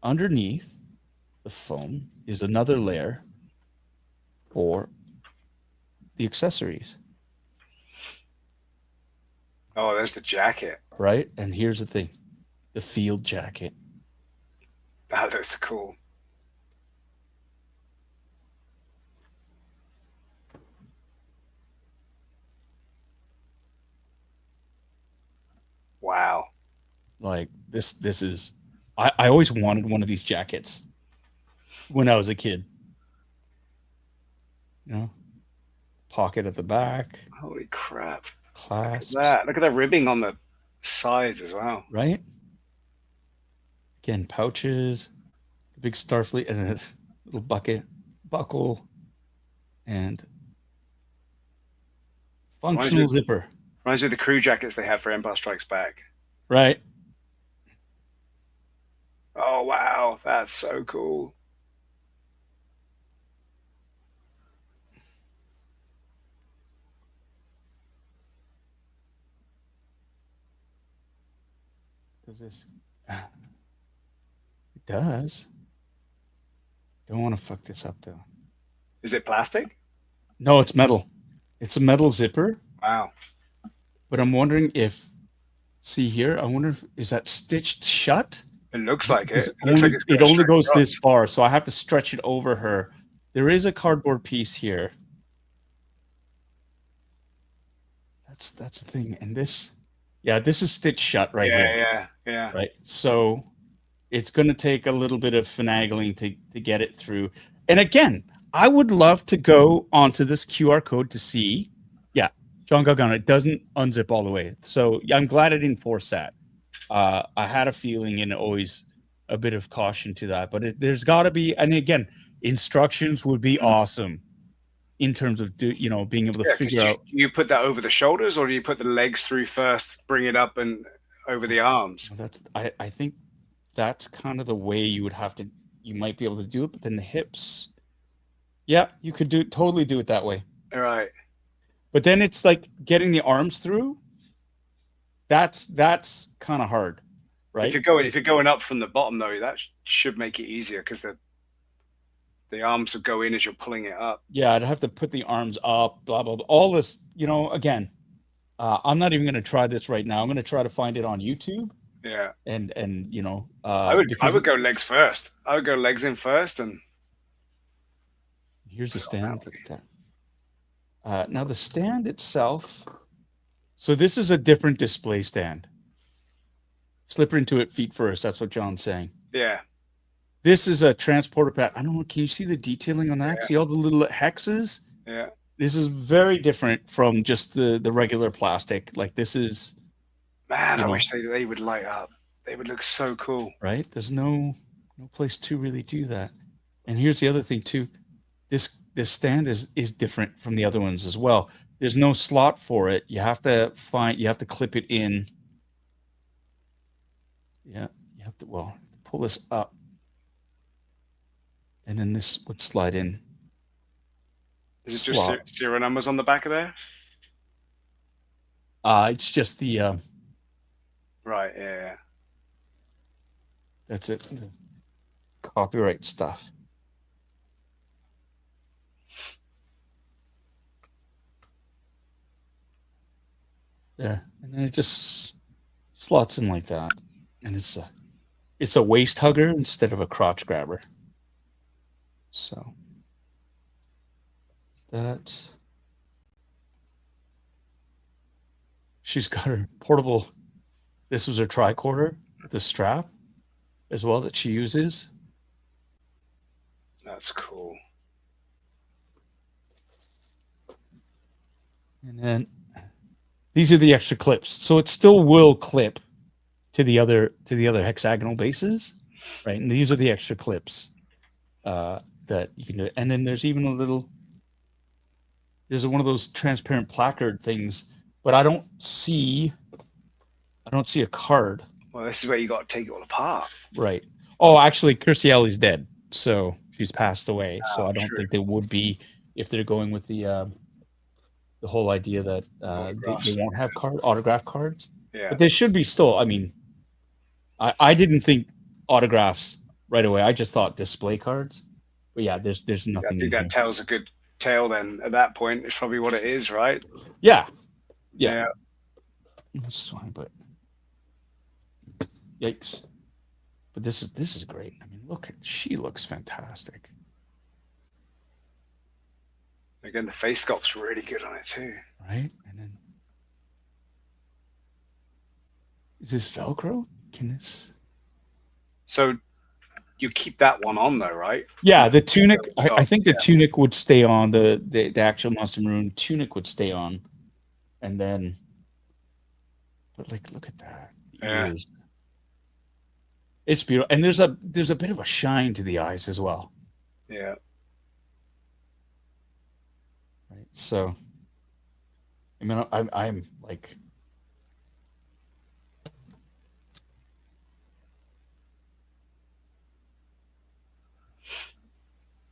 underneath the foam is another layer for the accessories. Oh, there's the jacket. Right? And here's the thing. The field jacket. That looks cool. Wow. Like this is I always wanted one of these jackets. when I was a kid. You know, pocket at the back, Holy crap! clasps, Look at that ribbing on the sides as well. right? Again, pouches, the big Starfleet, and a little buckle, and functional zipper. Reminds me of the crew jackets they had for Empire Strikes Back. Right. Oh wow, that's so cool. Does this? It does. Don't want to fuck this up though. Is it plastic? No, it's metal. It's a metal zipper. Wow. But I'm wondering if, see here, I wonder if, is that stitched shut? It looks like it. It only goes this far, so I have to stretch it over her. There is a cardboard piece here. That's the thing. And this, yeah, this is stitched shut right here. Yeah. Right. So it's going to take a little bit of finagling to get it through. And again, I would love to go onto this QR code to see. Yeah, John Gargano, it doesn't unzip all the way. So I'm glad I didn't force that. I had a feeling and always a bit of caution to that. But there's got to be, and again, instructions would be awesome in terms of being able to figure out. You put that over the shoulders, or do you put the legs through first, bring it up and over the arms? I think that's kind of the way you might be able to do it, but then the hips. Yeah, you could totally do it that way. All right. But then it's like getting the arms through. That's kind of hard, right? If you're going up from the bottom though, that should make it easier because the arms will go in as you're pulling it up. Yeah, I'd have to put the arms up, blah blah blah. All this, again, I'm not even going to try this right now. I'm going to try to find it on YouTube. Yeah. And I would go legs first. I would go legs in first, and here's the stand. Look at that. Now the stand itself. So this is a different display stand. Slipper into it feet first. That's what John's saying. Yeah. This is a transporter pad. I don't know. Can you see the detailing on that? Yeah. See all the little hexes? Yeah. This is very different from just the regular plastic. Like this is. Man, I wish they would light up. They would look so cool. Right? There's no place to really do that. And here's the other thing too. This stand is different from the other ones as well. There's no slot for it. You have to clip it in. Yeah, you have to pull this up. And then this would slide in. Is it just serial numbers on the back of there? It's just the right, yeah. That's it. The copyright stuff. There. And then it just slots in like that. And it's a waist hugger instead of a crotch grabber. So that she's got her portable. This was her tricorder, the strap as well that she uses. That's cool. And then these are the extra clips. So it still will clip to the other hexagonal bases, right? And these are the extra clips that you can do. And then there's even there's one of those transparent placard things, but I don't see a card. Well, this is where you got to take it all apart. Right. Oh, actually, Kirstie Alley's dead, so she's passed away. So I don't think they would be if they're going with the whole idea that they won't have autograph cards. Yeah. But they should be still. I mean, I didn't think autographs right away. I just thought display cards. But yeah, there's nothing. I think that tells a good tale. Then at that point, it's probably what it is, right? Yeah. That's fine, but yikes! But this is great. I mean, she looks fantastic. Again, the face sculpt's really good on it too. Right, and then is this Velcro? Can this? So you keep that one on though, right? Yeah, the tunic. I think the tunic would stay on. The actual Monster Maroon tunic would stay on, and then. But like, look at that. The ears. It's beautiful, and there's a bit of a shine to the eyes as well. Yeah. Right. So, I mean, I'm like.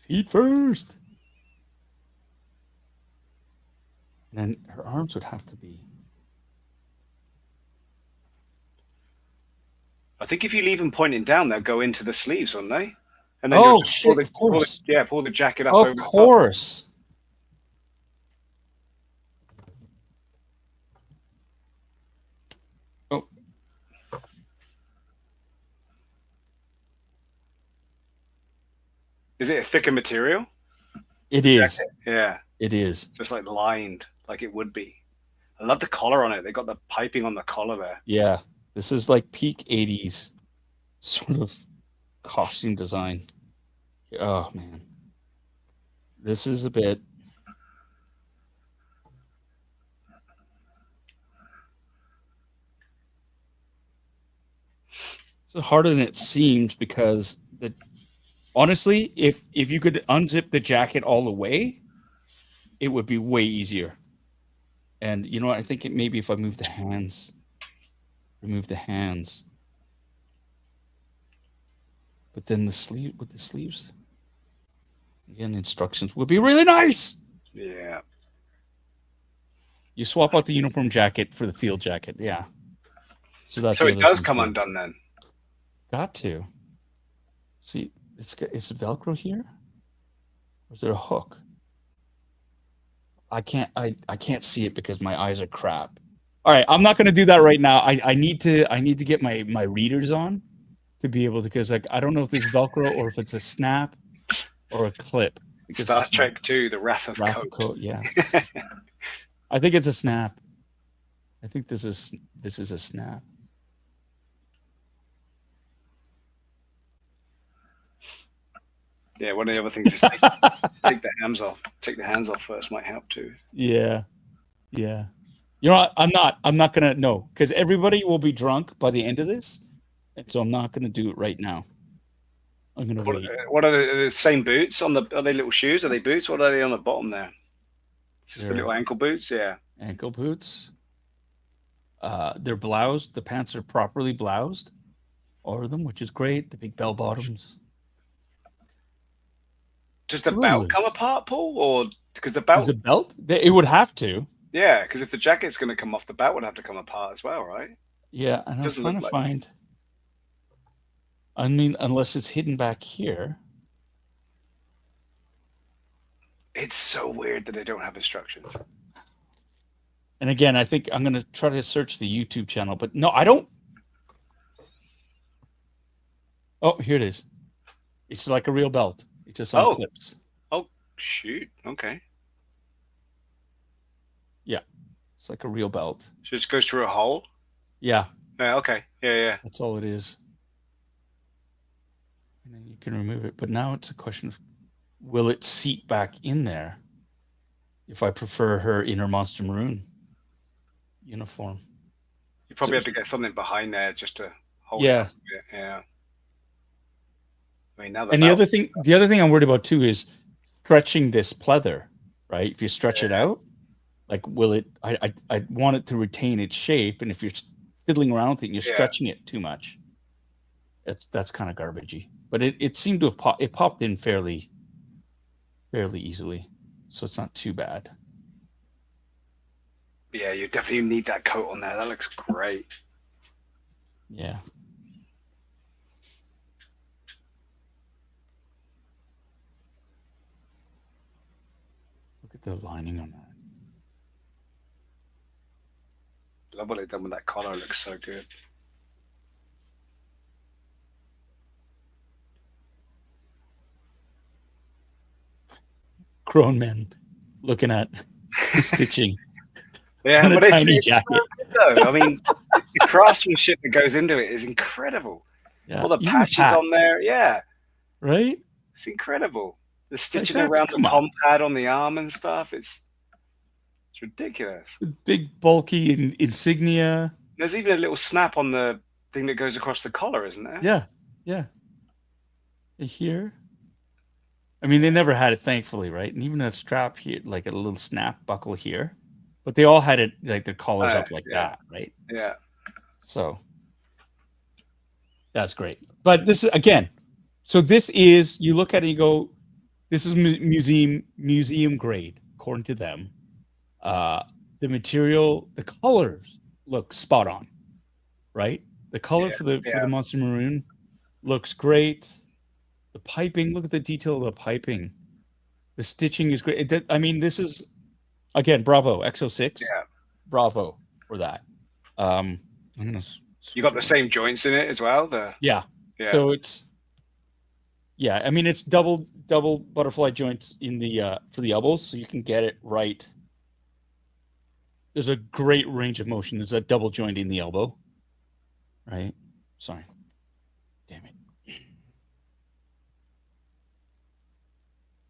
Feet first. And then her arms would have to be. I think if you leave them pointing down, they'll go into the sleeves, won't they? And then shit, of course. Pull the jacket up. Of course. Oh. Is it a thicker material? It is. Jacket? Yeah. It is. Just like lined, like it would be. I love the collar on it. They got the piping on the collar there. Yeah. This is like peak 80s sort of costume design. Oh, man. This is a bit. It's harder than it seems because honestly, if you could unzip the jacket all the way, it would be way easier. And you know what? I think maybe if I move the hands, remove the hands. But then the sleeve with the sleeves. Again, instructions would be really nice. Yeah. You swap out the uniform jacket for the field jacket. Yeah. So it does come undone then. Got to. See, is it Velcro here? Or is there a hook? I can't see it because my eyes are crap. All right, I'm not going to do that right now. I need to get my readers on to be able to, because like I don't know if it's Velcro or if it's a snap or a clip. Star Trek 2, the Wrath of Coat. Yeah. I think it's a snap. I think this is a snap. Yeah, one of the other things is take the hands off. Take the hands off first might help too. Yeah. Yeah. You know what? I'm not gonna because everybody will be drunk by the end of this. And so I'm not gonna do it right now. I'm gonna wait. What are the same boots on the? Are they little shoes? Are they boots? What are they on the bottom there? It's just the little ankle boots. Yeah, ankle boots. They're bloused. The pants are properly bloused, all of them, which is great. The big bell bottoms. Does the belt come apart, Paul, or because the belt? Is the belt? It would have to. Yeah, because if the jacket's going to come off, the belt would have to come apart as well, right? Yeah, and I'm trying to find. I mean, unless it's hidden back here. It's so weird that they don't have instructions. And again, I think I'm going to try to search the YouTube channel, but no, I don't. Oh, here it is. It's like a real belt. It's just on clips. Oh, shoot. Okay. Yeah. It's like a real belt. So it just goes through a hole? Yeah. Yeah, okay. Yeah. That's all it is. And then you can remove it. But now it's a question of, will it seat back in there if I prefer her in her Monster Maroon uniform? You probably have to get something behind there just to hold it. Yeah. I mean, now and the other thing I'm worried about too is stretching this pleather, right? If you stretch it out, like will it? I want it to retain its shape, and if you're fiddling around with it and you're stretching it too much, that's kind of garbagey. But it seemed to have popped in fairly easily, so it's not too bad. Yeah, you definitely need that coat on there. That looks great. Yeah. Look at the lining on that. Love what they've done with that collar. It looks so good. Grown men looking at the stitching. Yeah, on but a tiny jacket. So I mean, the craftsmanship that goes into it is incredible. Yeah. All the patches on there. Yeah. right? It's incredible. The stitching that's- around the come on. compad on the arm and stuff. It's ridiculous. Big bulky insignia. There's even a little snap on the thing that goes across the collar, isn't there? Yeah. Here. I mean, they never had it, thankfully, right? And even a strap here, like a little snap buckle here. But they all had it, like their collars up like that, right? Yeah. So that's great. But this is, again, so this is, you look at it and you go, this is museum grade, according to them. The material, the colors look spot on, right? The color for the Monster Maroon looks great. The piping, look at the detail of the piping. The stitching is great. I mean, this is, again, bravo, EXO-6. Yeah. Bravo for that. I'm gonna. You got the same joints in it as well. Yeah. So it's. Yeah, I mean, it's double butterfly joints in the for the elbows, so you can get it right. There's a great range of motion. There's a double joint in the elbow, right? Sorry, damn it.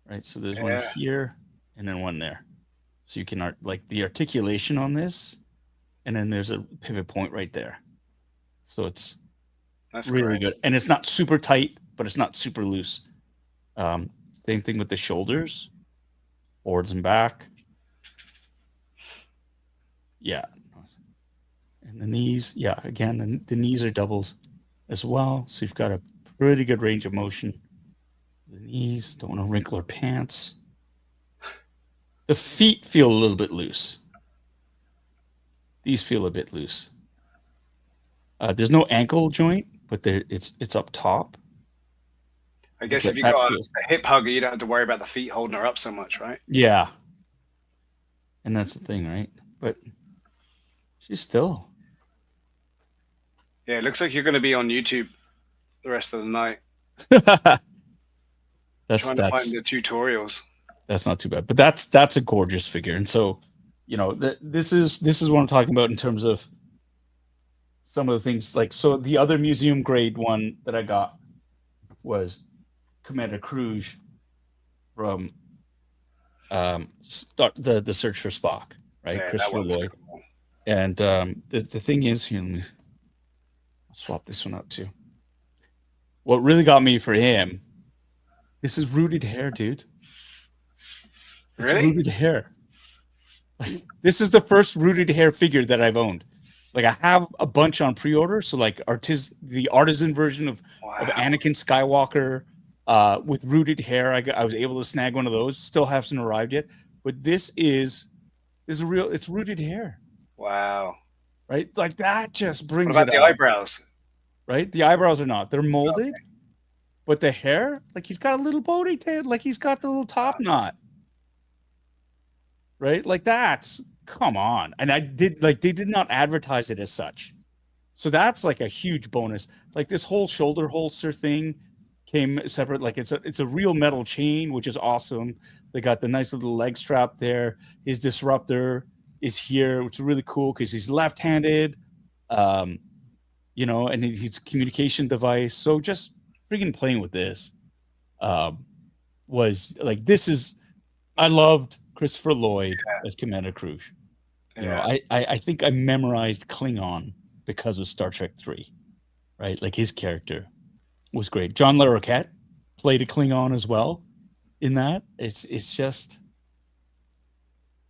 Right, so there's one here and then one there, so you can like the articulation on this, and then there's a pivot point right there. So that's really good, and it's not super tight, but it's not super loose. Same thing with the shoulders, forwards and back. Yeah, and the knees. Yeah, again, the knees are doubles as well, so you've got a pretty good range of motion. The knees, don't want to wrinkle her pants. The feet feel a little bit loose. These feel a bit loose. There's no ankle joint, but it's up top. I guess if you got a hip hugger, you don't have to worry about the feet holding her up so much, right? Yeah. And that's the thing, right? But she's still. Yeah, it looks like you're going to be on YouTube the rest of the night. Trying to find the tutorials. That's not too bad, but that's a gorgeous figure, and so this is what I'm talking about in terms of some of the things. Like, so the other museum grade one that I got was Commander Kruge from the Search for Spock, right? Yeah, Christopher Lloyd. Cool. And the thing is, here, I'll swap this one out too. What really got me for him. This is rooted hair, dude. It's really? Rooted hair. This is the first rooted hair figure that I've owned. Like, I have a bunch on pre-order. So like the artisan version of Anakin Skywalker with rooted hair. I was able to snag one of those. Still hasn't arrived yet. But this is real. It's rooted hair. Wow. Right? Like, that just brings what about it the up. eyebrows? Right? The eyebrows are not. They're molded. Okay. But the hair, like, he's got a little ponytail, like he's got the little top knot. Right? Like, come on. And they did not advertise it as such. So that's like a huge bonus. Like, this whole shoulder holster thing came separate. Like, it's a real metal chain, which is awesome. They got the nice little leg strap there. His disruptor is here, which is really cool because he's left-handed, and his communication device. So just freaking playing with this was like, I loved Christopher Lloyd as Commander Kruge. I think I memorized Klingon because of Star Trek 3, right? Like, his character was great. John LaRoquette played a Klingon as well in that. It's just,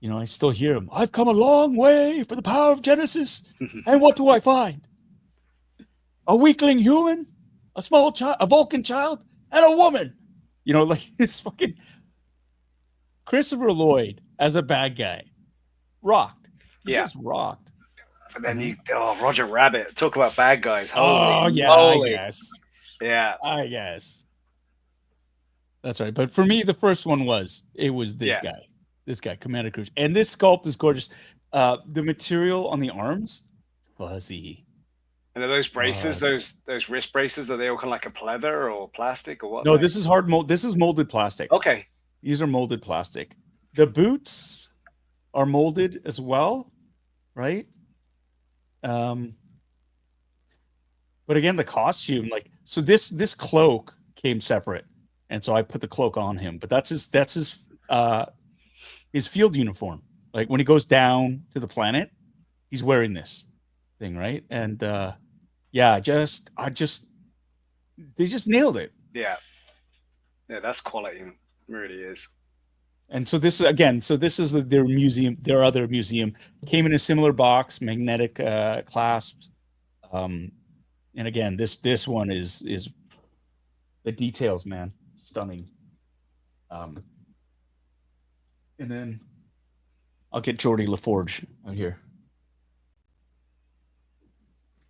I still hear him. I've come a long way for the power of Genesis, and what do I find? A weakling human, a small child, a Vulcan child, and a woman. Like, it's fucking Christopher Lloyd as a bad guy. Rocked. He just rocked. And then Roger Rabbit. Talk about bad guys. Holy moly. I guess. Yeah. I guess. That's right. But for me, the first one was this guy. This guy, Commander Kruge. And this sculpt is gorgeous. The material on the arms, fuzzy. And are those braces, those wrist braces, are they all kind of like a pleather or plastic or what? No, this is hard mold. This is molded plastic. Okay. These are molded plastic. The boots are molded as well, right? But again, the costume, like, so this cloak came separate. and so I put the cloak on him. But that's his field uniform. Like when he goes down to the planet, he's wearing this thing, right? And yeah, they just nailed it. Yeah, that's quality. It really is. And so this is their museum, their other museum. Came in a similar box, magnetic clasps. And again, this one is the details, man, stunning. And then I'll get Geordie LaForge out here.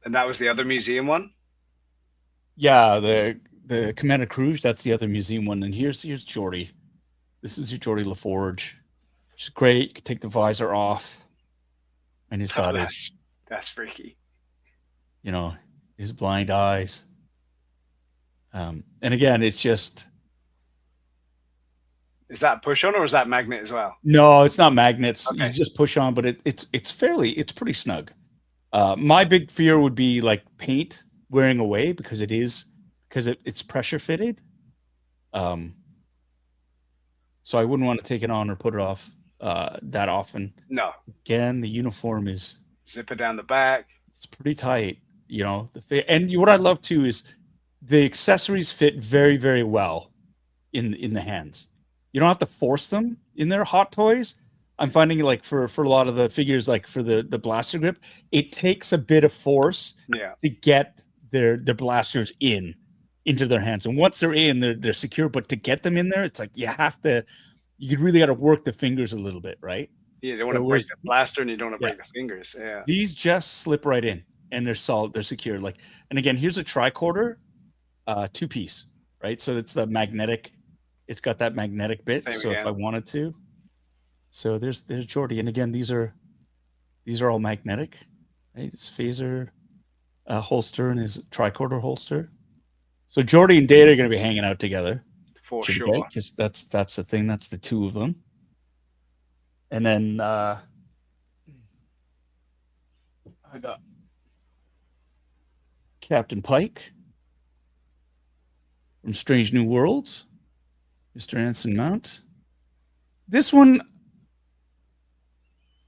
And that was the other museum one? Yeah, the Commander Kruge, that's the other museum one. And here's Geordie. This is your Geordie LaForge. She's great. You can take the visor off. And he's got that's freaky. You know, his blind eyes. And again, it's just. Is that push on or is that magnet as well? No, it's not magnets. Okay. You just push on, but it's pretty snug. My big fear would be like paint wearing away because it's pressure fitted. So I wouldn't want to take it on or put it off that often. No. Again, the uniform is zipper down the back. It's pretty tight, you know. And what I love too is the accessories fit very, very well in the hands. You don't have to force them in their Hot Toys. I'm finding like for a lot of the figures, like for the blaster grip, it takes a bit of force to get their blasters into their hands. And once they're in, they're secure. But to get them in there, it's like you really got to work the fingers a little bit, right? Yeah, you don't want to break the blaster and you don't want to break the fingers. Yeah. These just slip right in and they're solid, they're secure. Like, and again, here's a tricorder, 2-piece, right? So it's the magnetic, it's got that magnetic bit. Same so again. If I wanted to. So there's Geordie. And again, these are all magnetic, right? His phaser holster and his tricorder holster. So Geordie and Data are going to be hanging out together. For sure. Because that's the thing. That's the two of them. And then I got Captain Pike from Strange New Worlds, Mr. Anson Mount. This one,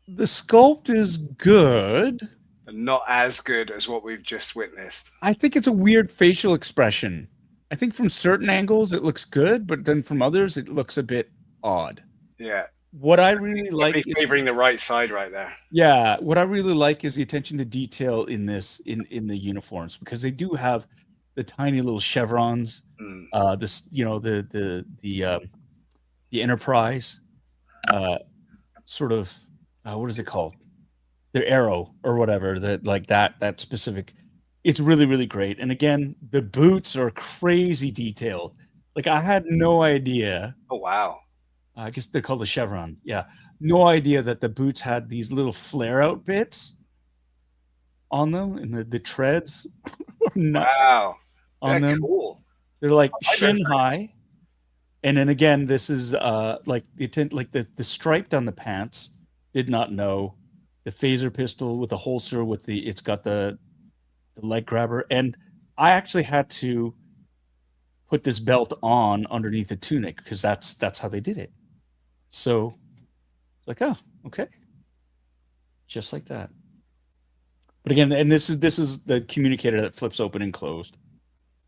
the sculpt is good. Not as good as what we've just witnessed. I think it's a weird facial expression. I think from certain angles it looks good, but then from others it looks a bit odd. Yeah. What I really like is favoring the right side right there. Yeah, what I really like is the attention to detail in this in the uniforms, because they do have the tiny little chevrons. This, you know, the Enterprise sort of what is it called? Their arrow or whatever, that specific. It's really, really great. And again, the boots are crazy detailed. Like I had no idea. Oh wow. I guess they're called a chevron. Yeah. No idea that the boots had these little flare out bits on them, and the treads are nuts. Wow. On them. Cool. They're like shin high. And then again, this is like the striped on the pants. Did not know. The phaser pistol with the holster it's got the leg grabber. And I actually had to put this belt on underneath the tunic because that's how they did it. So like, oh, okay. Just like that. But again, and this is the communicator that flips open and closed.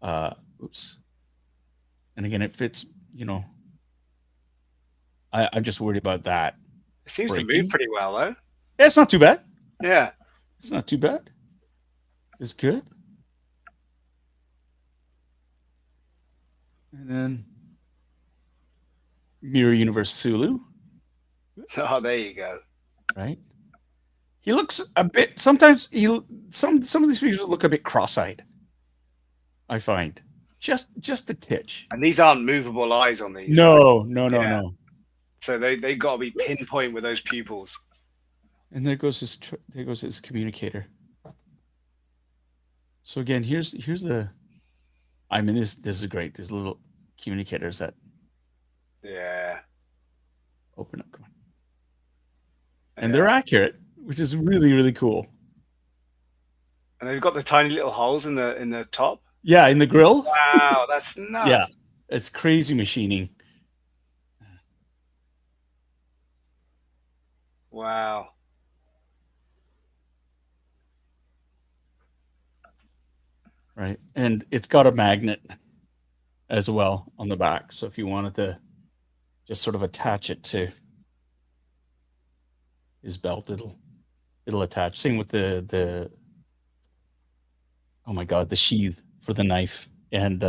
Oops. And again, it fits, you know. I'm just worried about that. It seems to move pretty well though. Yeah, it's not too bad. Yeah. It's not too bad. It's good. And then Mirror Universe Sulu. Oh, there you go. Right? He looks a bit, sometimes some of these figures look a bit cross-eyed. I find. Just a titch. And these aren't movable eyes on these. No. So they got to be pinpoint with those pupils. And there goes his communicator. So again, here's the. I mean, this is great. These little communicators that. Yeah. Open up, come on. And they're accurate, which is really, really cool. And they've got the tiny little holes in the top. Yeah, in the grill. Wow, that's nuts. Yeah, It's crazy machining. Wow. Right. And it's got a magnet as well on the back. So if you wanted to just sort of attach it to his belt, it'll attach. Same with the oh my god, the sheath for the knife and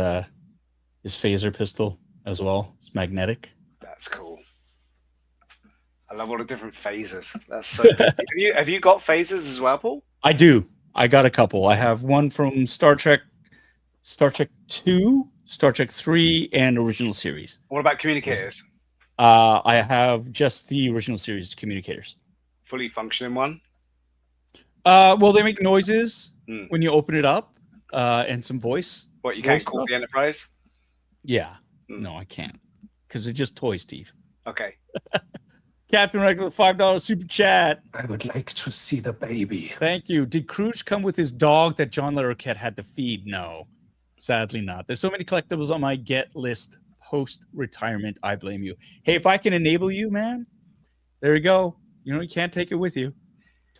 his phaser pistol as well. It's magnetic. That's cool. I love all the different phases. That's so good. Have you got phasers as well, Paul? I do. I got a couple. I have one from Star Trek 2, Star Trek 3, and original series. What about communicators? I have just the original series communicators. Fully functioning one? Well, they make noises Hmm. when you open it up, and some voice. What, you can't voice call stuff. the Enterprise? Yeah. Hmm. No, I can't. Because they're just toys, Steve. Okay. Captain Regular, $5 super chat. I would like to see the baby. Thank you. Did Kruge come with his dog that John Larroquette had to feed? No, sadly not. There's so many collectibles on my get list post-retirement. I blame you. Hey, if I can enable you, man, there you go. You know, you can't take it with you.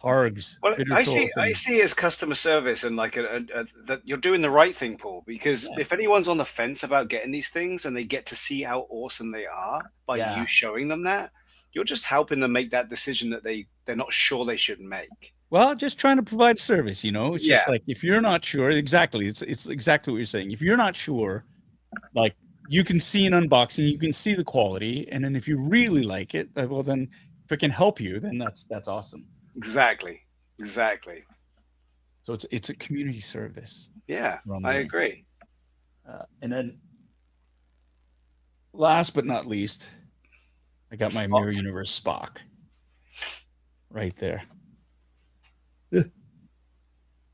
Targs. Well, Bitter I Souls, and- see it as customer service and like that you're doing the right thing, Paul. Because if anyone's on the fence about getting these things and they get to see how awesome they are by you showing them that, you're just helping them make that decision that they're not sure they should make. Well, just trying to provide service, you know. It's just like if you're not sure, exactly. It's exactly what you're saying. If you're not sure, like you can see an unboxing, you can see the quality, and then if you really like it, well, then if it can help you, then that's awesome. Exactly. So it's a community service. Yeah, I agree. And then, last but not least, I got my Mirror Universe Spock right there.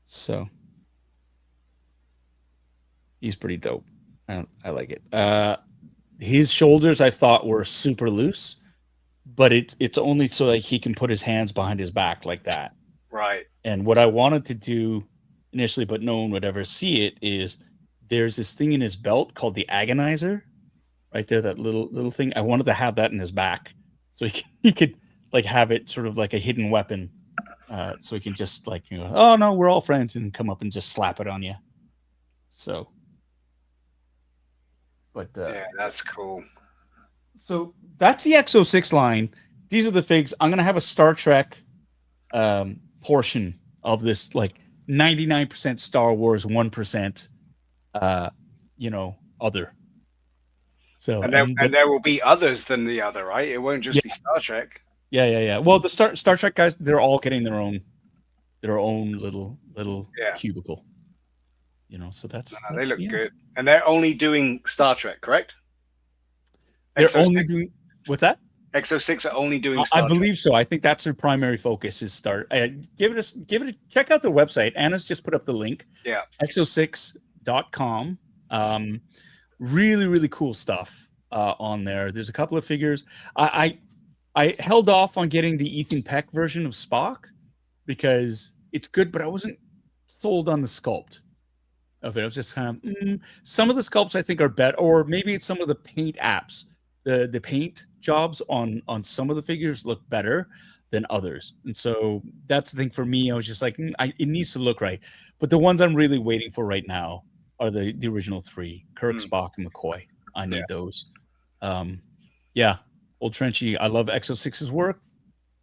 So he's pretty dope. I like it. His shoulders I thought were super loose, but it's only so like he can put his hands behind his back like that. Right. And what I wanted to do initially, but no one would ever see it, is there's this thing in his belt called the Agonizer, right there, that little thing. I wanted to have that in his back, so he could like have it sort of like a hidden weapon, so he can just like, you know, oh no, we're all friends, and come up and just slap it on you. So, but yeah, that's cool. So that's the EXO-6 line. These are the figs. I'm gonna have a Star Trek portion of this, like 99% Star Wars, 1% you know, other. So and there will be others than the other, right? It won't just be Star Trek. Yeah. Well, the Star Trek guys, they're all getting their own little cubicle. You know, so that's they look good. And they're only doing Star Trek, correct? They're only doing what's that? EXO-6 are only doing Star I believe so. I think that's their primary focus is Star. Give it a check out their website. Anna's just put up the link. Yeah. EXO6.com. Really, really cool stuff on there. There's a couple of figures. I held off on getting the Ethan Peck version of Spock because it's good, but I wasn't sold on the sculpt of it. I was just kind of some of the sculpts I think are better, or maybe it's some of the paint apps. The paint jobs on some of the figures look better than others, and so that's the thing for me. I was just like, it needs to look right. But the ones I'm really waiting for right now are the original three: Kirk, Spock, and McCoy. I need those. Yeah, Old Trenchy. I love EXO-6's work.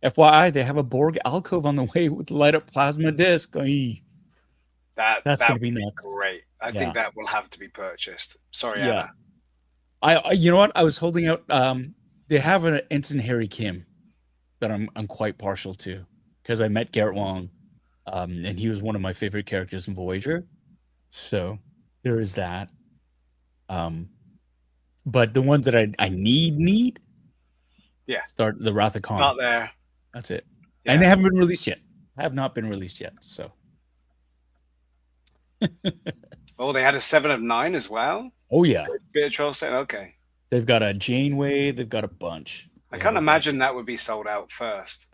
FYI, they have a Borg alcove on the way with light up plasma disc. That's going to be nuts. Great. I think that will have to be purchased. Sorry, yeah. Anna. You know what? I was holding out. They have an Ensign Harry Kim that I'm quite partial to because I met Garrett Wong, and he was one of my favorite characters in Voyager. So there is that. But the ones that I need, start the Wrath of Khan. Not there. That's it, and they haven't been released yet. Have not been released yet. So. Oh, they had a 7 of 9 as well. Oh yeah, Beatrice set. Okay. They've got a Janeway. They've got a bunch. I can't imagine that would be sold out first.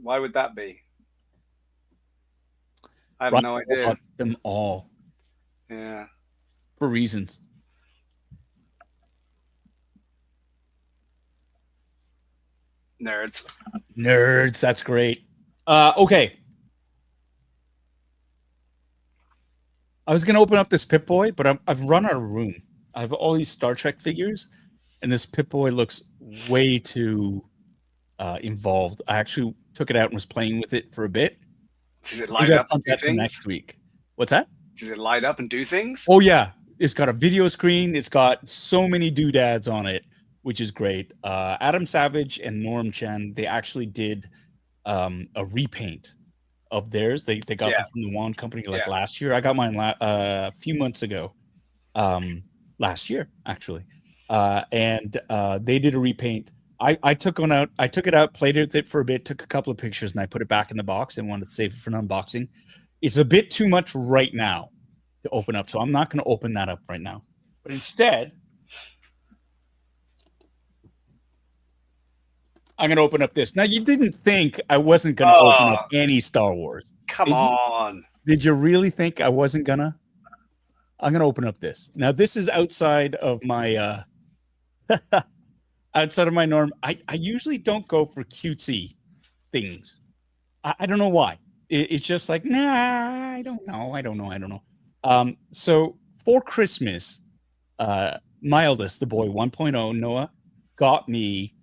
Why would that be? I have no idea. Them all. Yeah. For reasons. Nerds. That's great. Okay. I was gonna open up this Pipboy, but I've run out of room. I have all these Star Trek figures, and this Pipboy looks way too involved. I actually took it out and was playing with it for a bit. Does it Maybe light I'll up punt and do that to things? next week. What's that? Does it light up and do things? Oh yeah, it's got a video screen. It's got so many doodads on it, which is great. Adam Savage and Norm Chen, they actually did a repaint of theirs. They got them from the Wand Company last year. I got mine a few months ago, last year actually, and they did a repaint. I took one out. I took it out, played with it for a bit, took a couple of pictures, and I put it back in the box and wanted to save it for an unboxing. It's a bit too much right now to open up, so I'm not going to open that up right now. But instead, I'm going to open up this. Now, you didn't think I wasn't going to open up any Star Wars. Come on. Did you really think I wasn't going to? I'm going to open up this. Now, this is outside of my outside of my norm. I usually don't go for cutesy things. I don't know why. It's just like, nah, I don't know. So for Christmas, my eldest, the boy 1.0, Noah, got me,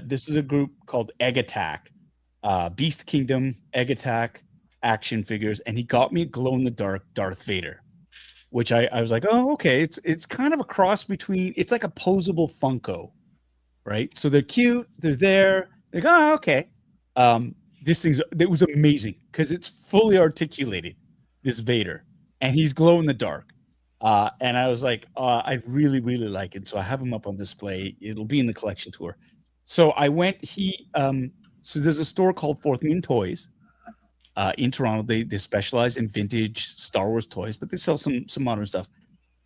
this is a group called Egg Attack, Beast Kingdom, Egg Attack action figures, and he got me a glow-in-the-dark Darth Vader, which I was like, oh, okay, it's kind of a cross between, it's like a posable Funko, right? So they're cute, they're there, like, oh, okay. It was amazing because it's fully articulated, this Vader, and he's glow in the dark. And I was like, I really, really like it. So I have him up on display. It'll be in the collection tour. So I went, so there's a store called Fourth Moon Toys in Toronto. They specialize in vintage Star Wars toys, but they sell some modern stuff.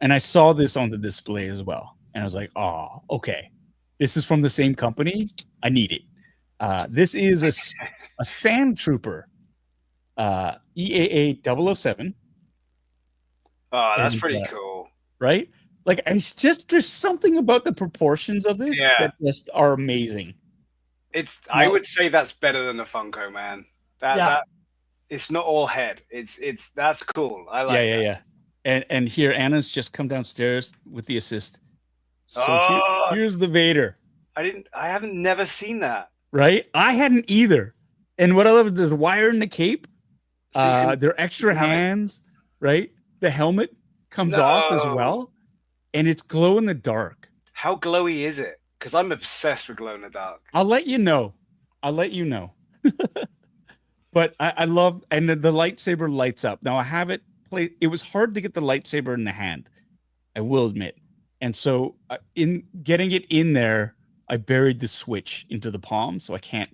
And I saw this on the display as well. And I was like, oh, okay. This is from the same company. I need it. This is a Sand Trooper, EAA 007. Oh, that's pretty cool. Right? Like, it's just, there's something about the proportions of this that just are amazing. I would say that's better than the Funko, man. That it's not all head. That's cool. I like that. Yeah. And here, Anna's just come downstairs with the assist. So here's the Vader. I haven't never seen that. Right? I hadn't either. And what I love is the wire in the cape. So their extra hands, right? The helmet comes off as well. And it's glow in the dark. How glowy is it? Because I'm obsessed with glow in the dark. I'll let you know. But I love, and the lightsaber lights up. Now I have it played. It was hard to get the lightsaber in the hand, I will admit. And so in getting it in there, I buried the switch into the palm, so I can't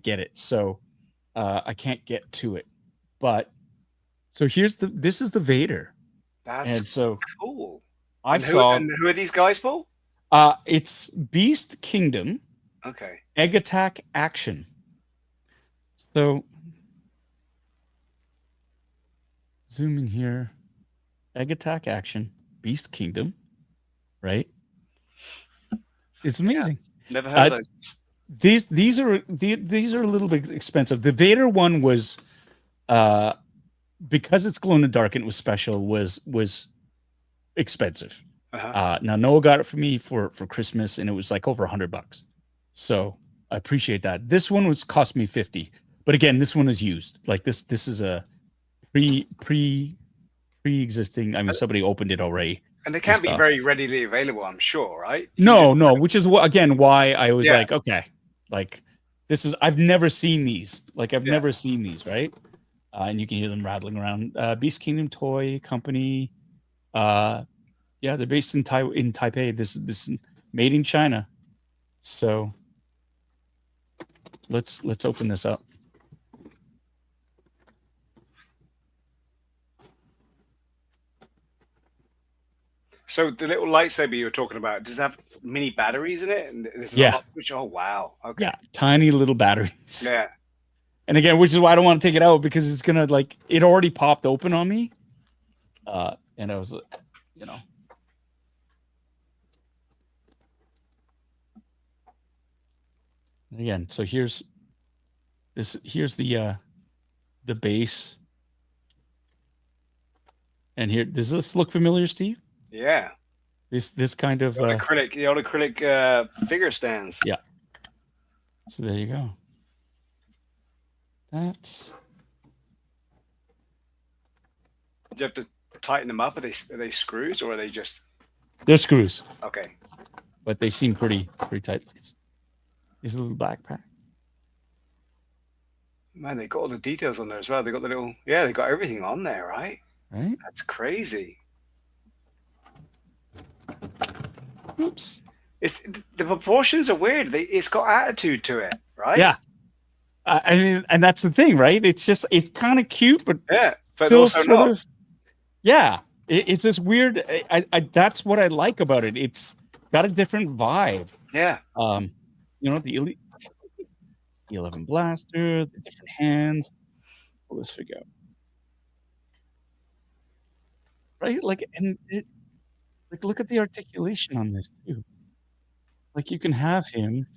get it. So I can't get to it. But so this is the Vader. That's so cool. Who are these guys, Paul? It's Beast Kingdom. Okay. Egg Attack Action. So zoom in here. Egg Attack Action. Beast Kingdom. Right? It's amazing. Yeah, never heard of those. These are a little bit expensive. The Vader one was because it's glow in the dark and it was special, was expensive. Now Noah got it for me for Christmas, and it was like over $100. So I appreciate that. This one was cost me $50, but again, this one is used. Like this is a pre-existing. I mean, somebody opened it already. And they can't be very readily available, I'm sure, right? No, which is why I was like, okay, like this is, I've never seen these. Like I've never seen these, right? And you can hear them rattling around. Beast Kingdom Toy Company. They're based in Taipei. This is made in China. So let's open this up. So the little lightsaber you were talking about, does it have mini batteries in it? And oh wow. Okay. Yeah, tiny little batteries. Yeah. And again, which is why I don't want to take it out, because it's gonna, like, it already popped open on me. And I was, Again, so here's the base. And here, does this look familiar, Steve? Yeah. This kind of the old acrylic figure stands. Yeah. So there you go. That's. Do you have to tighten them up? Are they screws or are they just? They're screws. Okay. But they seem pretty tight. Is a little backpack. Man, they got all the details on there as well. They got the little, yeah, they got everything on there, right? Right. That's crazy. Oops. The proportions are weird. It's got attitude to it, right? Yeah. I mean, and that's the thing, right? It's kind of cute, but yeah, but still also sort not. of. Yeah, it's this weird. That's what I like about it. It's got a different vibe. Yeah. You know, the 11 blaster, the different hands. Pull this figure out. Right? Like, and look at the articulation on this too. Like, you can have him.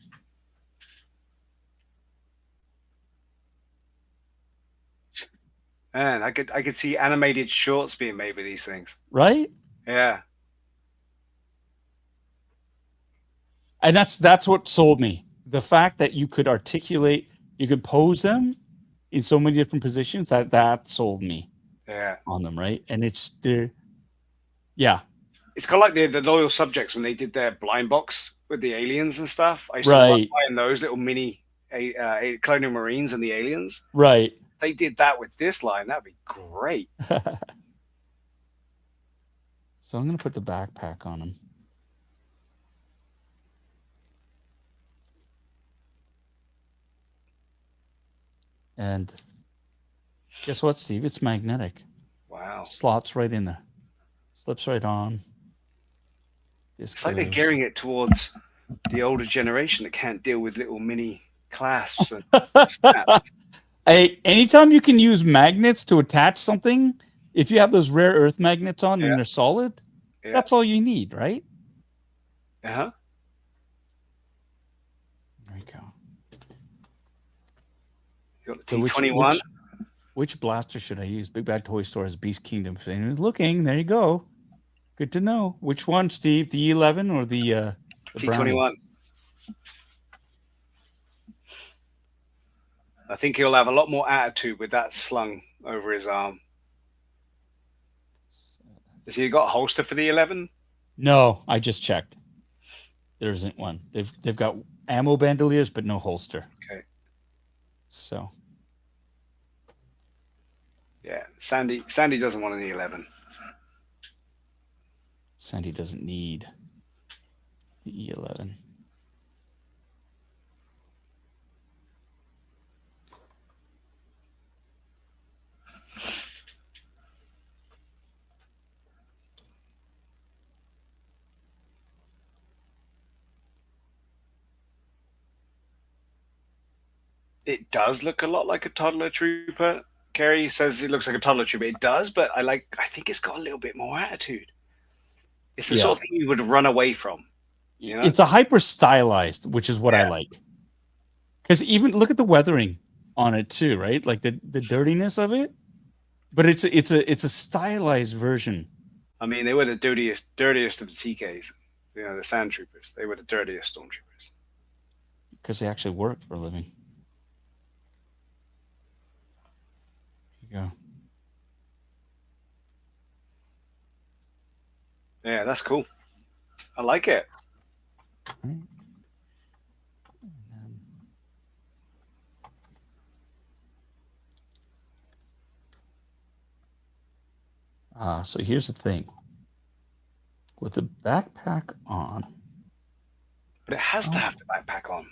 Man, I could see animated shorts being made with these things. Right? Yeah. And that's what sold me. The fact that you could articulate, you could pose them in so many different positions, that sold me. Yeah. On them, right? And it's the. Yeah. It's kind of like the Loyal Subjects when they did their blind box with the aliens and stuff. I used to love buying those little mini Colonial Marines and the aliens. Right. If they did that with this line, that'd be great. So I'm going to put the backpack on him. And guess what, Steve? It's magnetic. Wow. Slots right in there. Slips right on. It's like they're gearing it towards the older generation that can't deal with little mini clasps and snaps. Hey, anytime you can use magnets to attach something, if you have those rare earth magnets on and they're solid, that's all you need, right? Uh-huh. There you go. You got the T21. Which blaster should I use? Big Bad Toy Store has Beast Kingdom. If anyone's looking, there you go. Good to know. Which one, Steve? The E11 or the T21? I think he'll have a lot more attitude with that slung over his arm. Has he got a holster for the 11? No, I just checked. There isn't one. They've got ammo bandoliers, but no holster. Okay. So. Yeah, Sandy doesn't want an 11. Sandy doesn't need the E11. It does look a lot like a toddler trooper. Kerry says it looks like a toddler trooper. It does, but I think it's got a little bit more attitude. It's the sort of thing you would run away from. You know? It's a hyper stylized, which is what I like. Because even look at the weathering on it too, right? Like the dirtiness of it, but it's a stylized version. I mean, they were the dirtiest of the TKs. You know, the sand troopers. They were the dirtiest stormtroopers. Because they actually worked for a living. There you go. Yeah, that's cool. I like it. So here's the thing. With the backpack on. But it has to have the backpack on.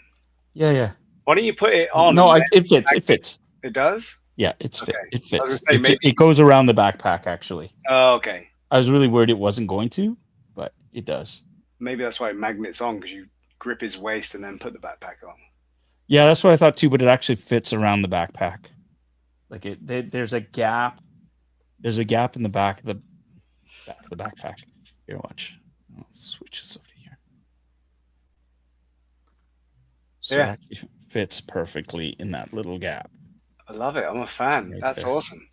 Yeah. Why don't you put it on? No, it fits. It fits. It does? Yeah, it fits. Say, it goes around the backpack, actually. Oh, okay. I was really worried it wasn't going to, but it does. Maybe that's why magnet's on, because you grip his waist and then put the backpack on. Yeah, that's what I thought too, but it actually fits around the backpack. Like there's a gap. There's a gap in the back of the backpack. Here, watch. I'll switch this over here. So Yeah. that fits perfectly in that little gap. I love it. I'm a fan. Right That's there. awesome.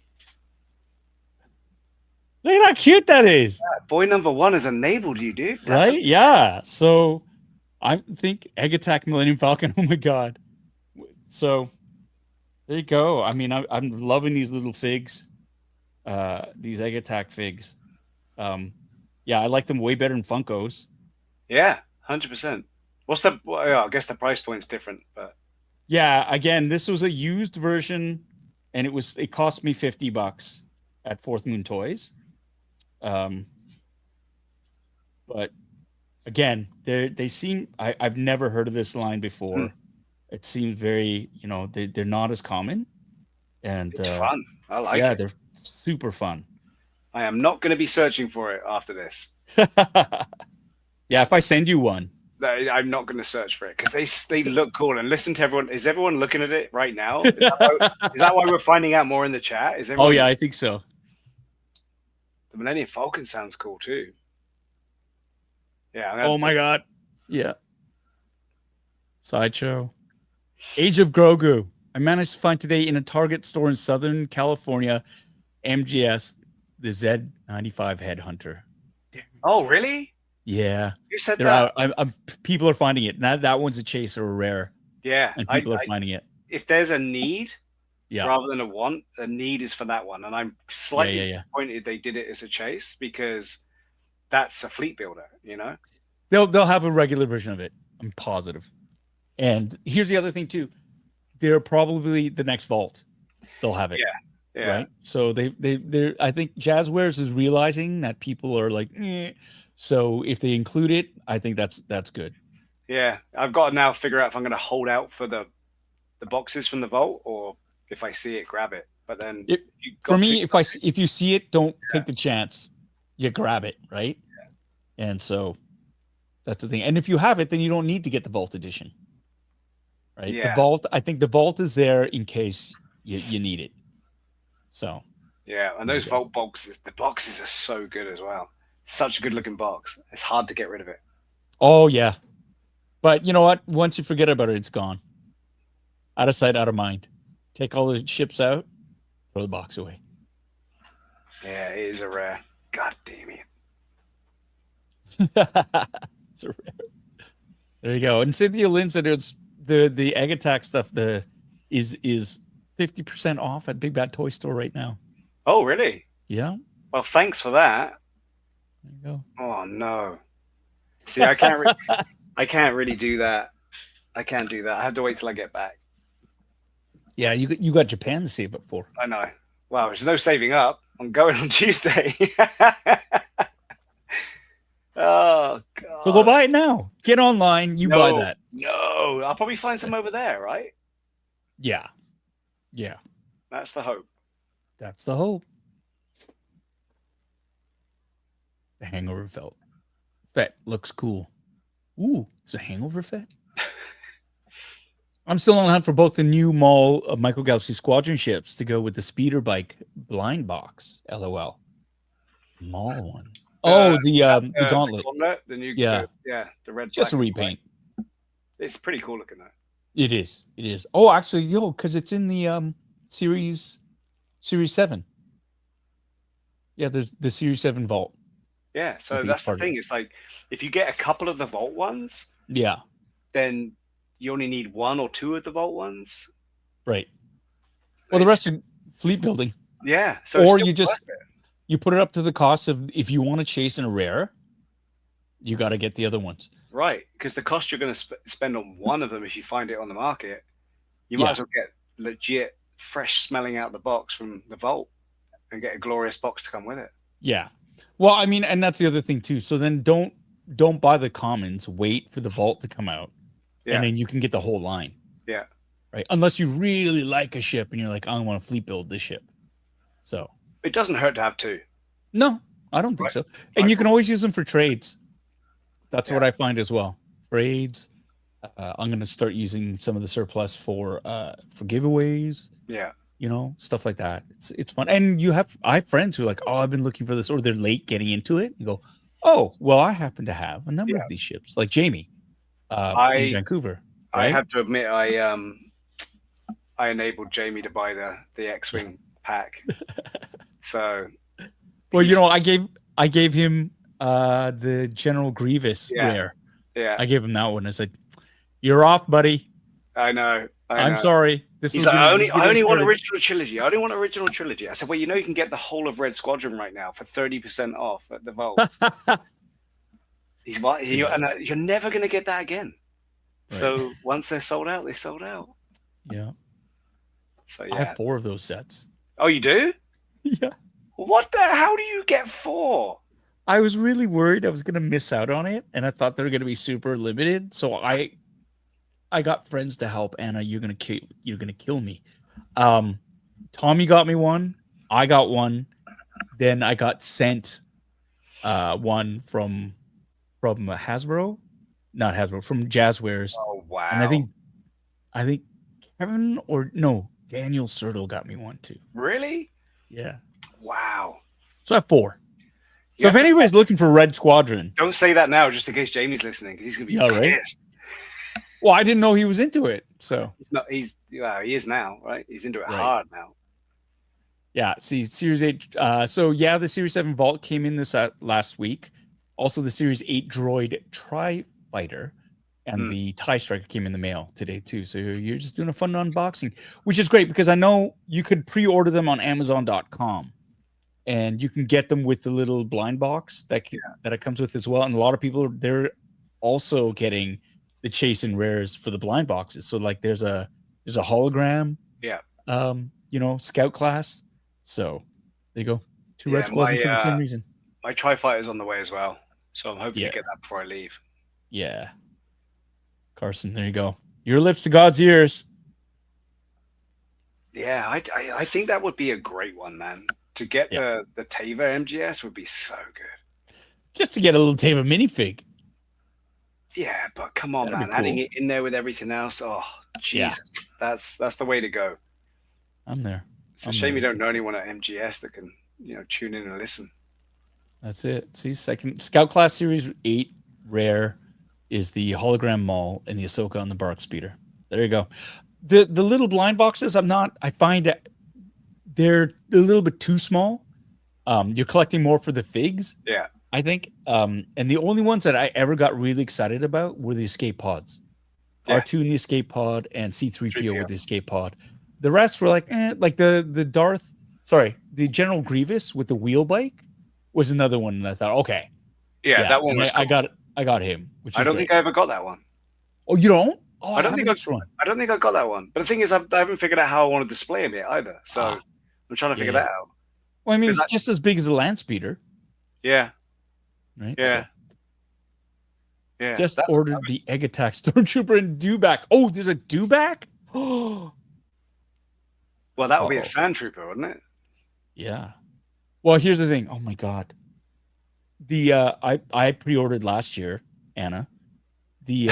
Look at how cute that is. Boy number one has enabled you, dude. That's Right? Yeah. So I think Egg Attack Millennium Falcon. Oh my god. So there you go. I mean, I'm loving these little figs. These Egg Attack figs. Yeah, I like them way better than Funkos. Yeah, 100%. What's the? Well, yeah, I guess the price point's different, but Yeah, again, this was a used version, and it cost me $50 at Fourth Moon Toys. But again, they seem I've never heard of this line before. It seems very, they're not as common, and it's fun. I like yeah, it. they're super fun. I am not going to be searching for it after this. Yeah, if I send you one, I'm not going to search for it because they look cool. And listen to everyone. Is everyone looking at it right now? Is that why we're finding out more in the chat? Is everyone? Oh yeah, I think so. The Millennium Falcon sounds cool too. Yeah. Oh my god. Yeah. Sideshow. Age of Grogu. I managed to find today in a Target store in Southern California, MGS, the Z95 Headhunter. Oh really? Yeah. You said They're that. out. People are finding it. That one's a chase or a rare, Yeah. and people are finding it. If there's a need, Yeah. rather than a want, the need is for that one. And I'm slightly Yeah. disappointed they did it as a chase because that's a fleet builder, They'll have a regular version of it. I'm positive. And here's the other thing too. They're probably the next vault. They'll have it. Yeah. Right. So they're I think Jazzwares is realizing that people are like, eh. So if they include it, I think that's good. Yeah. I've got to now figure out if I'm going to hold out for the boxes from the vault or if I see it, grab it. But then For me, if you see it, don't take the chance. You grab it, right? Yeah. And so that's the thing. And if you have it, then you don't need to get the vault edition. Right? Yeah. The vault, I think the vault is there in case you need it. So yeah, and those vault boxes, the boxes are so good as well. Such a good looking box. It's hard to get rid of it. Oh yeah. But you know what? Once you forget about it, it's gone. Out of sight, out of mind. Take all the ships out, throw the box away. Yeah, it is a rare. God damn it. It's a rare. There you go. And Cynthia Lynn said it's the Egg Attack stuff is 50% off at Big Bad Toy Store right now. Oh, really? Yeah. Well, thanks for that. There you go. Oh no. See, I can't really do that. I can't do that. I have to wait till I get back. Yeah, you got Japan to save up for. I know. Wow, there's no saving up. I'm going on Tuesday. Oh god. So go buy it now. Get online, buy that. No, I'll probably find some over there, right? Yeah. Yeah. That's the hope. That's the hope. The Hangover Fett looks cool. Ooh, it's a Hangover Fett. I'm still on the hunt for both the new Mall of Micro Galaxy Squadron ships to go with the speeder bike blind box. LOL. Mall one. The gauntlet. The new, yeah, the red. Just a repaint. It's pretty cool looking though. It is. It is. Oh, actually, because it's in the Series 7. Yeah, there's the Series 7 vault. Yeah, so that's the thing. It's like if you get a couple of the vault ones, yeah, then you only need one or two of the vault ones. Right. Well, the rest are fleet building. Yeah. So or you put it up to the cost of if you want to chase in a rare, you got to get the other ones. Right, because the cost you're going to spend on one of them if you find it on the market, you might as well get legit fresh smelling out the box from the vault and get a glorious box to come with it. Yeah. Well, I mean, and that's the other thing too. So then don't buy the commons, wait for the vault to come out. Yeah. And then you can get the whole line. Yeah. Right. Unless you really like a ship and you're like, I want to fleet build this ship. So it doesn't hurt to have two. No, I don't think so. And you can always use them for trades. That's what I find as well. Trades. I'm going to start using some of the surplus for giveaways. Yeah. Stuff like that. It's fun. And I have friends who are like, oh, I've been looking for this, or they're late getting into it. You go, oh, well, I happen to have a number of these ships, like Jamie in Vancouver. I have to admit, I enabled Jamie to buy the X-wing pack. So, well, you know, I gave him the General Grievous rare. Yeah, I gave him that one. I said, "You're off, buddy." I know. I'm sorry. He's like, I only want original trilogy. I don't want original trilogy. I said, well, you know, you can get the whole of Red Squadron right now for 30% off at the Vault. He's like, you're never going to get that again. Right. So once they're sold out, they're sold out. Yeah. So yeah, I have 4 of those sets. Oh, you do? Yeah. What the? How do you get 4? I was really worried I was going to miss out on it, and I thought they were going to be super limited. So I got friends to help. Anna, you're gonna kill me. Tommy got me one. I got one. Then I got sent one from Hasbro, not Hasbro, from Jazzwares. Oh wow! And I think Kevin Daniel Sertle got me one too. Really? Yeah. Wow. So I have 4. So if anybody's looking for Red Squadron, don't say that now, just in case Jamie's listening, because he's gonna be pissed. Right? Well, I didn't know he was into it, so he's not. He is now, right? He's into it hard now. Yeah. See, Series 8. So yeah, the Series 7 Vault came in this last week. Also, the Series 8 Droid Tri-Fighter and the TIE Striker came in the mail today too. So you're just doing a fun unboxing, which is great because I know you could pre-order them on Amazon.com, and you can get them with the little blind box that it comes with as well. And a lot of people they're also getting the chase and rares for the blind boxes. So like there's a hologram, scout class. So there you go. 2 Red Squadrons for the same reason. My Tri-Fighter's on the way as well. So I'm hoping to get that before I leave. Yeah. Carson, there you go. Your lips to God's ears. Yeah, I think that would be a great one, man. To get the Tava MGS would be so good. Just to get a little Tava minifig. Yeah, but come on, man. Cool. Adding it in there with everything else. Oh, Jesus. Yeah. That's the way to go. I'm there. It's a shame you don't know anyone at MGS that can, tune in and listen. That's it. See, second Scout Class Series 8 rare is the hologram Maul and the Ahsoka on the Bark Speeder. There you go. The little blind boxes, I find they're a little bit too small. You're collecting more for the figs. Yeah. I think, and the only ones that I ever got really excited about were the escape pods. Yeah. R2 in the escape pod and C-3PO with the escape pod. The rest were like the General Grievous with the wheel bike was another one, and I thought, okay, that one was cool. I got him. Which I don't think I ever got that one. Oh, you don't? Oh, I don't think I got that one. But the thing is, I haven't figured out how I want to display him yet either. So I'm trying to figure that out. Well, I mean, it's just as big as a land speeder. Yeah. Right. Yeah. So, yeah. Just ordered the Egg Attack Stormtrooper and Dewback. Oh, there's a Dewback? Oh. Well, that would be a Sand Trooper, wouldn't it? Yeah. Well, here's the thing. Oh my God. The I pre-ordered last year, Anna, the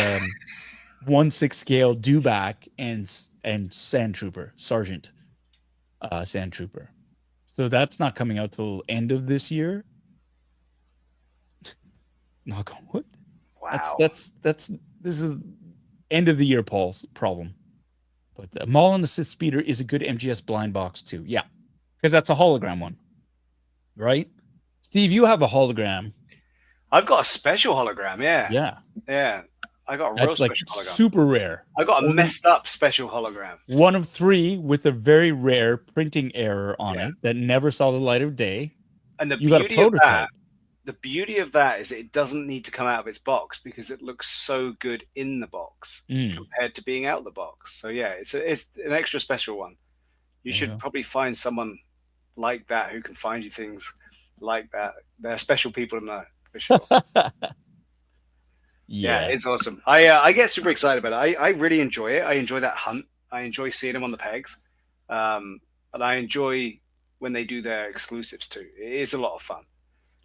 1/6 scale Dewback and Sand Trooper, Sergeant Sand Trooper. So that's not coming out till end of this year. Knock on wood. Wow. This is end of the year Paul's problem. But Maul and the Sith Speeder is a good MGS blind box too. Yeah. Because that's a hologram one. Right? Steve, you have a hologram. I've got a special hologram, yeah. Yeah. Yeah. I got a real special hologram. Super rare. I got a messed up special hologram. One of 3 with a very rare printing error on it that never saw the light of day. And you got a prototype. The beauty of that is it doesn't need to come out of its box because it looks so good in the box compared to being out of the box. So yeah, it's an extra special one. You should probably find someone like that who can find you things like that. There are special people in there for sure. Yeah, it's awesome. I get super excited about it. I really enjoy it. I enjoy that hunt. I enjoy seeing them on the pegs. And I enjoy when they do their exclusives too. It is a lot of fun.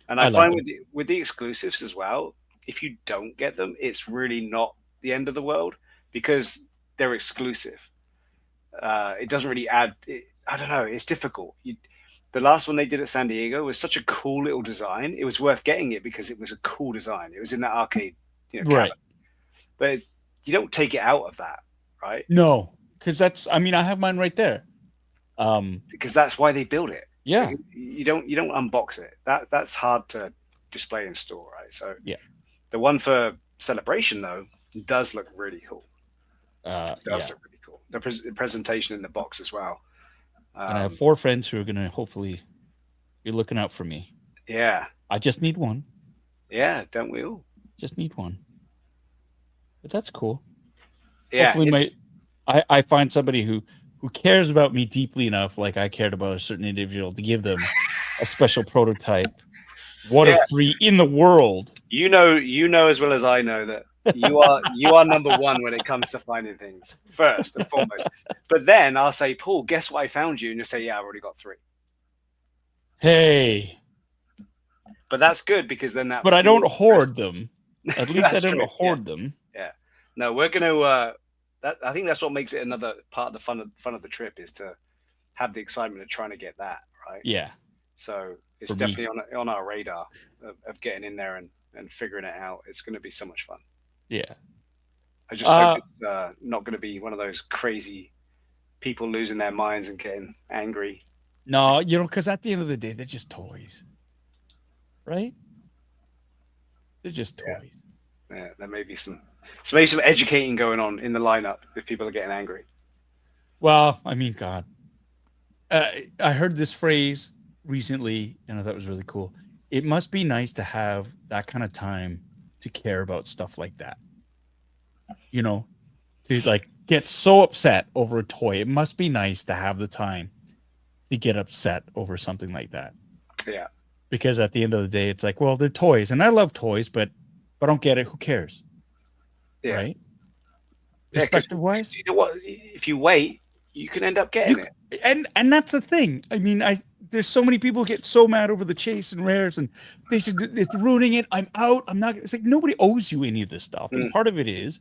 And I find with the exclusives as well, if you don't get them, it's really not the end of the world because they're exclusive. It doesn't really add. I don't know. It's difficult. The last one they did at San Diego was such a cool little design. It was worth getting it because it was a cool design. It was in that arcade, right. But you don't take it out of that, right? No, because that's, I mean, I have mine right there. Because that's why they build it. Yeah. You don't unbox it. That's hard to display in store, right? So yeah, the one for Celebration though does look really cool. yeah. Look really cool. The presentation in the box as well. And I have 4 friends who are gonna hopefully be looking out for me. Yeah. I just need one. Yeah, don't we all? Just need one. But that's cool. Yeah. Hopefully I find somebody who cares about me deeply enough, like I cared about a certain individual, to give them a special prototype. One of 3 in the world. You know as well as I know that you are number one when it comes to finding things first and foremost. But then I'll say, Paul, guess what I found you? And you'll say, yeah, I've already got 3. Hey. But that's good because then that. But I don't hoard them. At least I don't true. hoard them. Yeah. No, we're gonna. I think that's what makes it another part of the fun of the trip is to have the excitement of trying to get that right. Yeah. So it's definitely on our radar of getting in there and figuring it out. It's going to be so much fun. Yeah. I just hope it's not going to be one of those crazy people losing their minds and getting angry. No, because at the end of the day, they're just toys, right? They're just toys. Yeah, there may be some educating going on in the lineup if people are getting angry. Well, I mean, God, I heard this phrase recently, and I thought it was really cool. It must be nice to have that kind of time to care about stuff like that. To like get so upset over a toy. It must be nice to have the time to get upset over something like that. Yeah. Because at the end of the day, it's like, well, they're toys, and I love toys, but if I don't get it, who cares? Yeah. Right? Perspective wise, you know what? If you wait, you can end up getting it. And that's the thing. I mean, there's so many people get so mad over the chase and rares, and it's ruining it. I'm out. I'm not. It's like nobody owes you any of this stuff. And part of it is,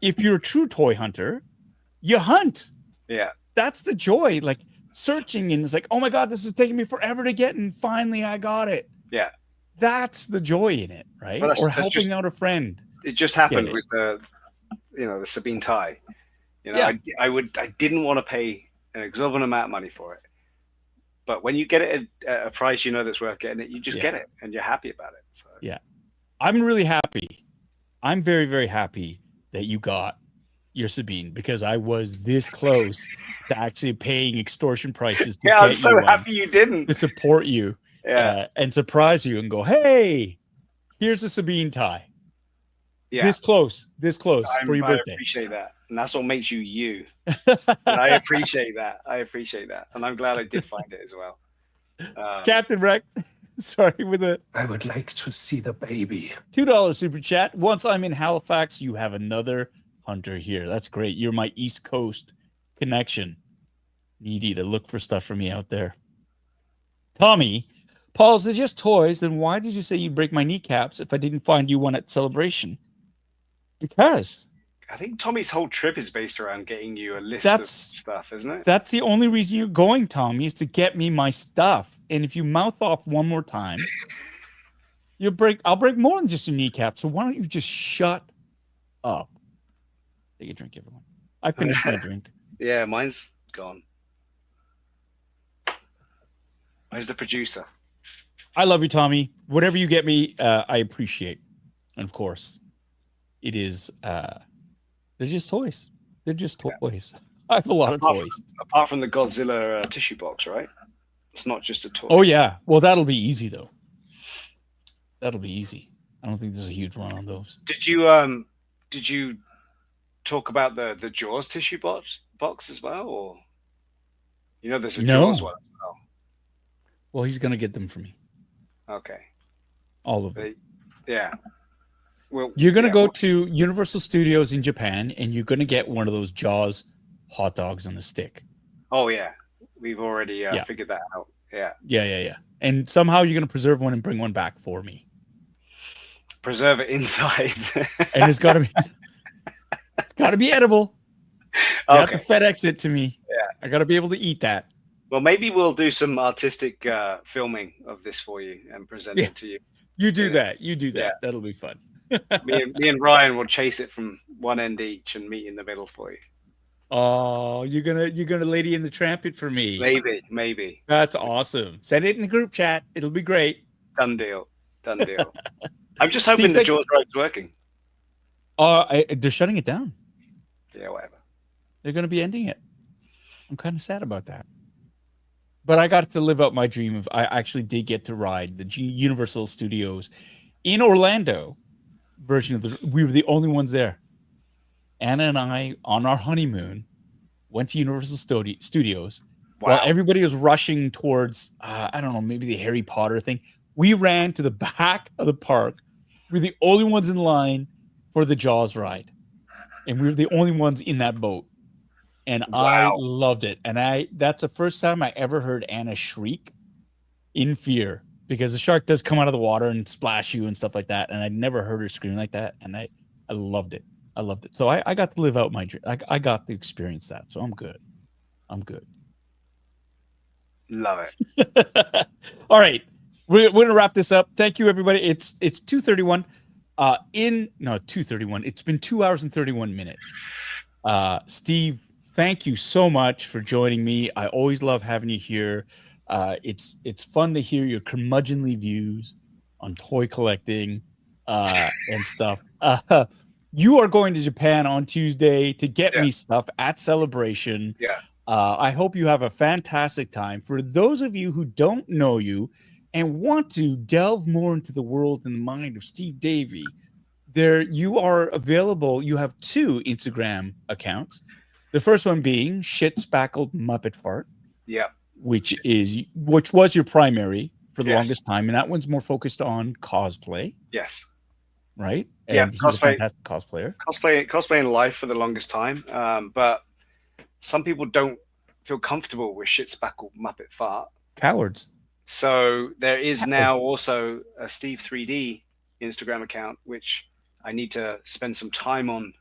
if you're a true toy hunter, you hunt. Yeah, that's the joy. Like searching, and it's like, oh my God, this is taking me forever to get, and finally I got it. Yeah, that's the joy in it, right? Well, or helping out a friend. It just happened with the Sabine tie. I didn't want to pay an exorbitant amount of money for it, but when you get it at a price that's worth getting it, you just get it, and you're happy about it. So yeah, I'm really happy. I'm very, very happy that you got your Sabine, because I was this close to actually paying extortion prices. To I'm so happy you didn't. To support you, and surprise you, and go, hey, here's a Sabine tie. Yeah, this close for your birthday. I appreciate that, and that's what makes you. I appreciate that. And I'm glad I did find it as well. Captain Rex, sorry with it. I would like to see the baby. $2 super chat. Once I'm in Halifax, you have another hunter here. That's great. You're my East Coast connection. Needy to look for stuff for me out there. Tommy, Paul, if they're just toys, then why did you say you'd break my kneecaps if I didn't find you one at Celebration? Because I think Tommy's whole trip is based around getting you a list of stuff, isn't it? That's the only reason you're going, Tommy, is to get me my stuff. And if you mouth off one more time, I'll break more than just your kneecap. So why don't you just shut up? Take a drink, everyone. I finished my drink. Yeah, mine's gone. Where's the producer? I love you, Tommy. Whatever you get me, I appreciate. And of course, it is they're just toys. They're just toys. I have a lot of toys. Apart from the Godzilla tissue box, right? It's not just a toy. Oh yeah. Well, that'll be easy though. That'll be easy. I don't think there's a huge run on those. Did you talk about the Jaws tissue box as well, or there's a Jaws one as well? Well, he's gonna get them for me. Okay. All of them. Yeah. Well, you're going to go to Universal Studios in Japan, and you're going to get one of those Jaws hot dogs on a stick. Oh, yeah. We've already figured that out. Yeah. Yeah. And somehow you're going to preserve one and bring one back for me. Preserve it inside. And it's got to be edible. You have to FedEx it to me. Yeah. I got to be able to eat that. Well, maybe we'll do some artistic filming of this for you and present it to you. You do that. You do that. Yeah. That'll be fun. Me and Ryan will chase it from one end each and meet in the middle for you. Oh, you're gonna Lady in the Tramp it for me. Maybe. That's awesome. Send it in the group chat. It'll be great. Done deal. I'm just hoping the Jaws ride's working. They're shutting it down. Yeah, whatever. They're gonna be ending it. I'm kind of sad about that. But I got to live out my dream of I actually did get to ride the Universal Studios in Orlando version of we were the only ones there. Anna and I, on our honeymoon, went to Universal Studios while everybody was rushing towards, I don't know, maybe the Harry Potter thing. We ran to the back of the park. We were the only ones in line for the Jaws ride. And we were the only ones in that boat. And I loved it. And that's the first time I ever heard Anna shriek in fear, because the shark does come out of the water and splash you and stuff like that. And I'd never heard her scream like that. And I loved it. I loved it. So I got to live out my dream. I got to experience that. So I'm good. Love it. All right. We're going to wrap this up. Thank you, everybody. It's 2:31. 2:31. It's been 2 hours and 31 minutes. Steve, thank you so much for joining me. I always love having you here. It's fun to hear your curmudgeonly views on toy collecting and stuff. You are going to Japan on Tuesday to get me stuff at Celebration. Yeah. I hope you have a fantastic time. For those of you who don't know you and want to delve more into the world and the mind of Steve Davey, there you are available. You have 2 Instagram accounts. The first one being Shit Spackled Muppet Fart. Yeah. Which was your primary for the longest time, and that one's more focused on cosplay. Yes. Right? And he's a fantastic cosplayer. Cosplay in life for the longest time. But some people don't feel comfortable with Shit Spackled Muppet Fart. Cowards. So there is now also a Steve 3D Instagram account, which I need to spend some time on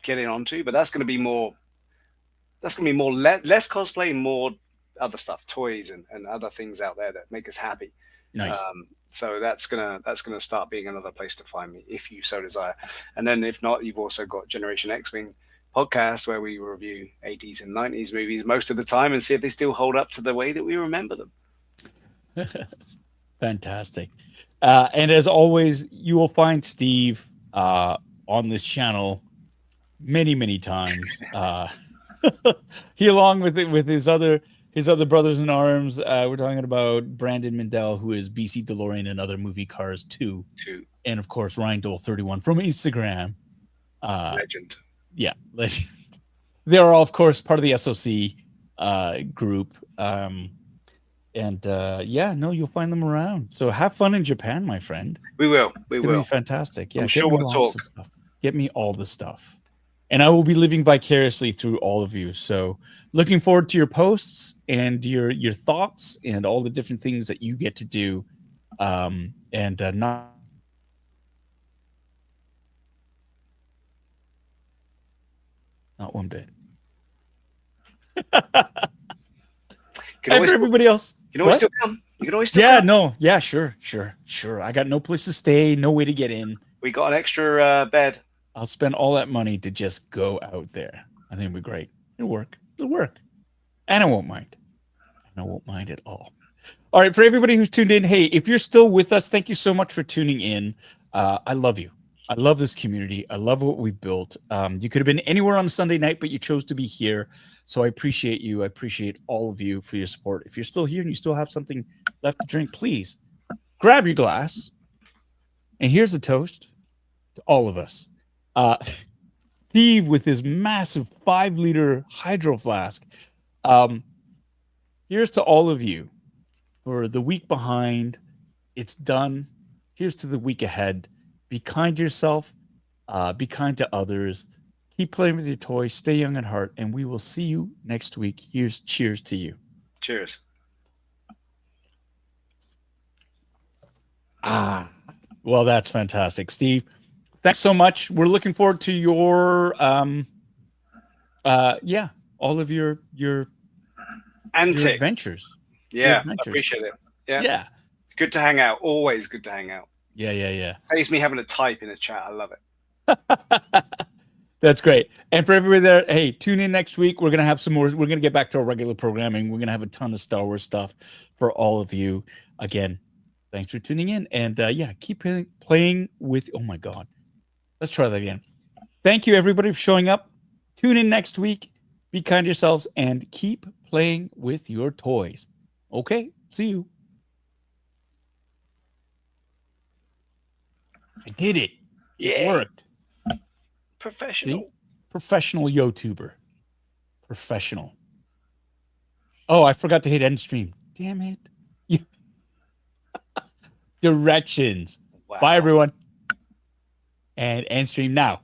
getting onto, but that's going to be more less cosplay and more other stuff, toys and other things out there that make us happy. Nice. So that's gonna start being another place to find me if you so desire. And then if not, you've also got Generation X-Wing podcast, where we review 80s and 90s movies most of the time and see if they still hold up to the way that we remember them. Fantastic. And as always, you will find Steve on this channel many times. He, along with his other brothers in arms, we're talking about Brandon Mindell, who is BC DeLorean and Other Movie Cars 2. And of course, Ryan Dole 31 from Instagram. Legend. Yeah, legend. They are all, of course, part of the SOC group. You'll find them around. So have fun in Japan, my friend. We will. It's gonna be fantastic. Yeah, I'm sure we'll talk. Get me all the stuff. And I will be living vicariously through all of you. So looking forward to your posts and your thoughts and all the different things that you get to do. Not one bit. Everybody else. You can always still come. You can always still come. Yeah, sure. I got no place to stay, no way to get in. We got an extra bed. I'll spend all that money to just go out there. I think it'll be great. It'll work. And I won't mind. I won't mind at all. All right, for everybody who's tuned in, hey, if you're still with us, thank you so much for tuning in. I love you. I love this community. I love what we've built. You could have been anywhere on a Sunday night, but you chose to be here. So I appreciate you. I appreciate all of you for your support. If you're still here and you still have something left to drink, please grab your glass. And here's a toast to all of us. Steve with his massive 5-liter hydro flask. Here's to all of you for the week behind. It's done. Here's to the week ahead. Be kind to yourself. Be kind to others. Keep playing with your toys. Stay young at heart. And we will see you next week. Here's cheers to you. Cheers. Well, that's fantastic. Steve, thanks so much. We're looking forward to your all of your antics, adventures. Yeah, I appreciate it. Yeah. Yeah. Good to hang out. Always good to hang out. Yeah. Saves me having to type in a chat. I love it. That's great. And for everybody there, hey, tune in next week. We're going to have some more. We're going to get back to our regular programming. We're going to have a ton of Star Wars stuff for all of you. Again, thanks for tuning in. And yeah, keep playing with. Oh my God. Let's try that again. Thank you, everybody, for showing up. Tune in next week. Be kind to yourselves and keep playing with your toys. Okay. See you. I did it. It worked. Professional. See? Professional YouTuber. Professional. Oh, I forgot to hit end stream. Damn it. Directions. Wow. Bye, everyone. And end stream now.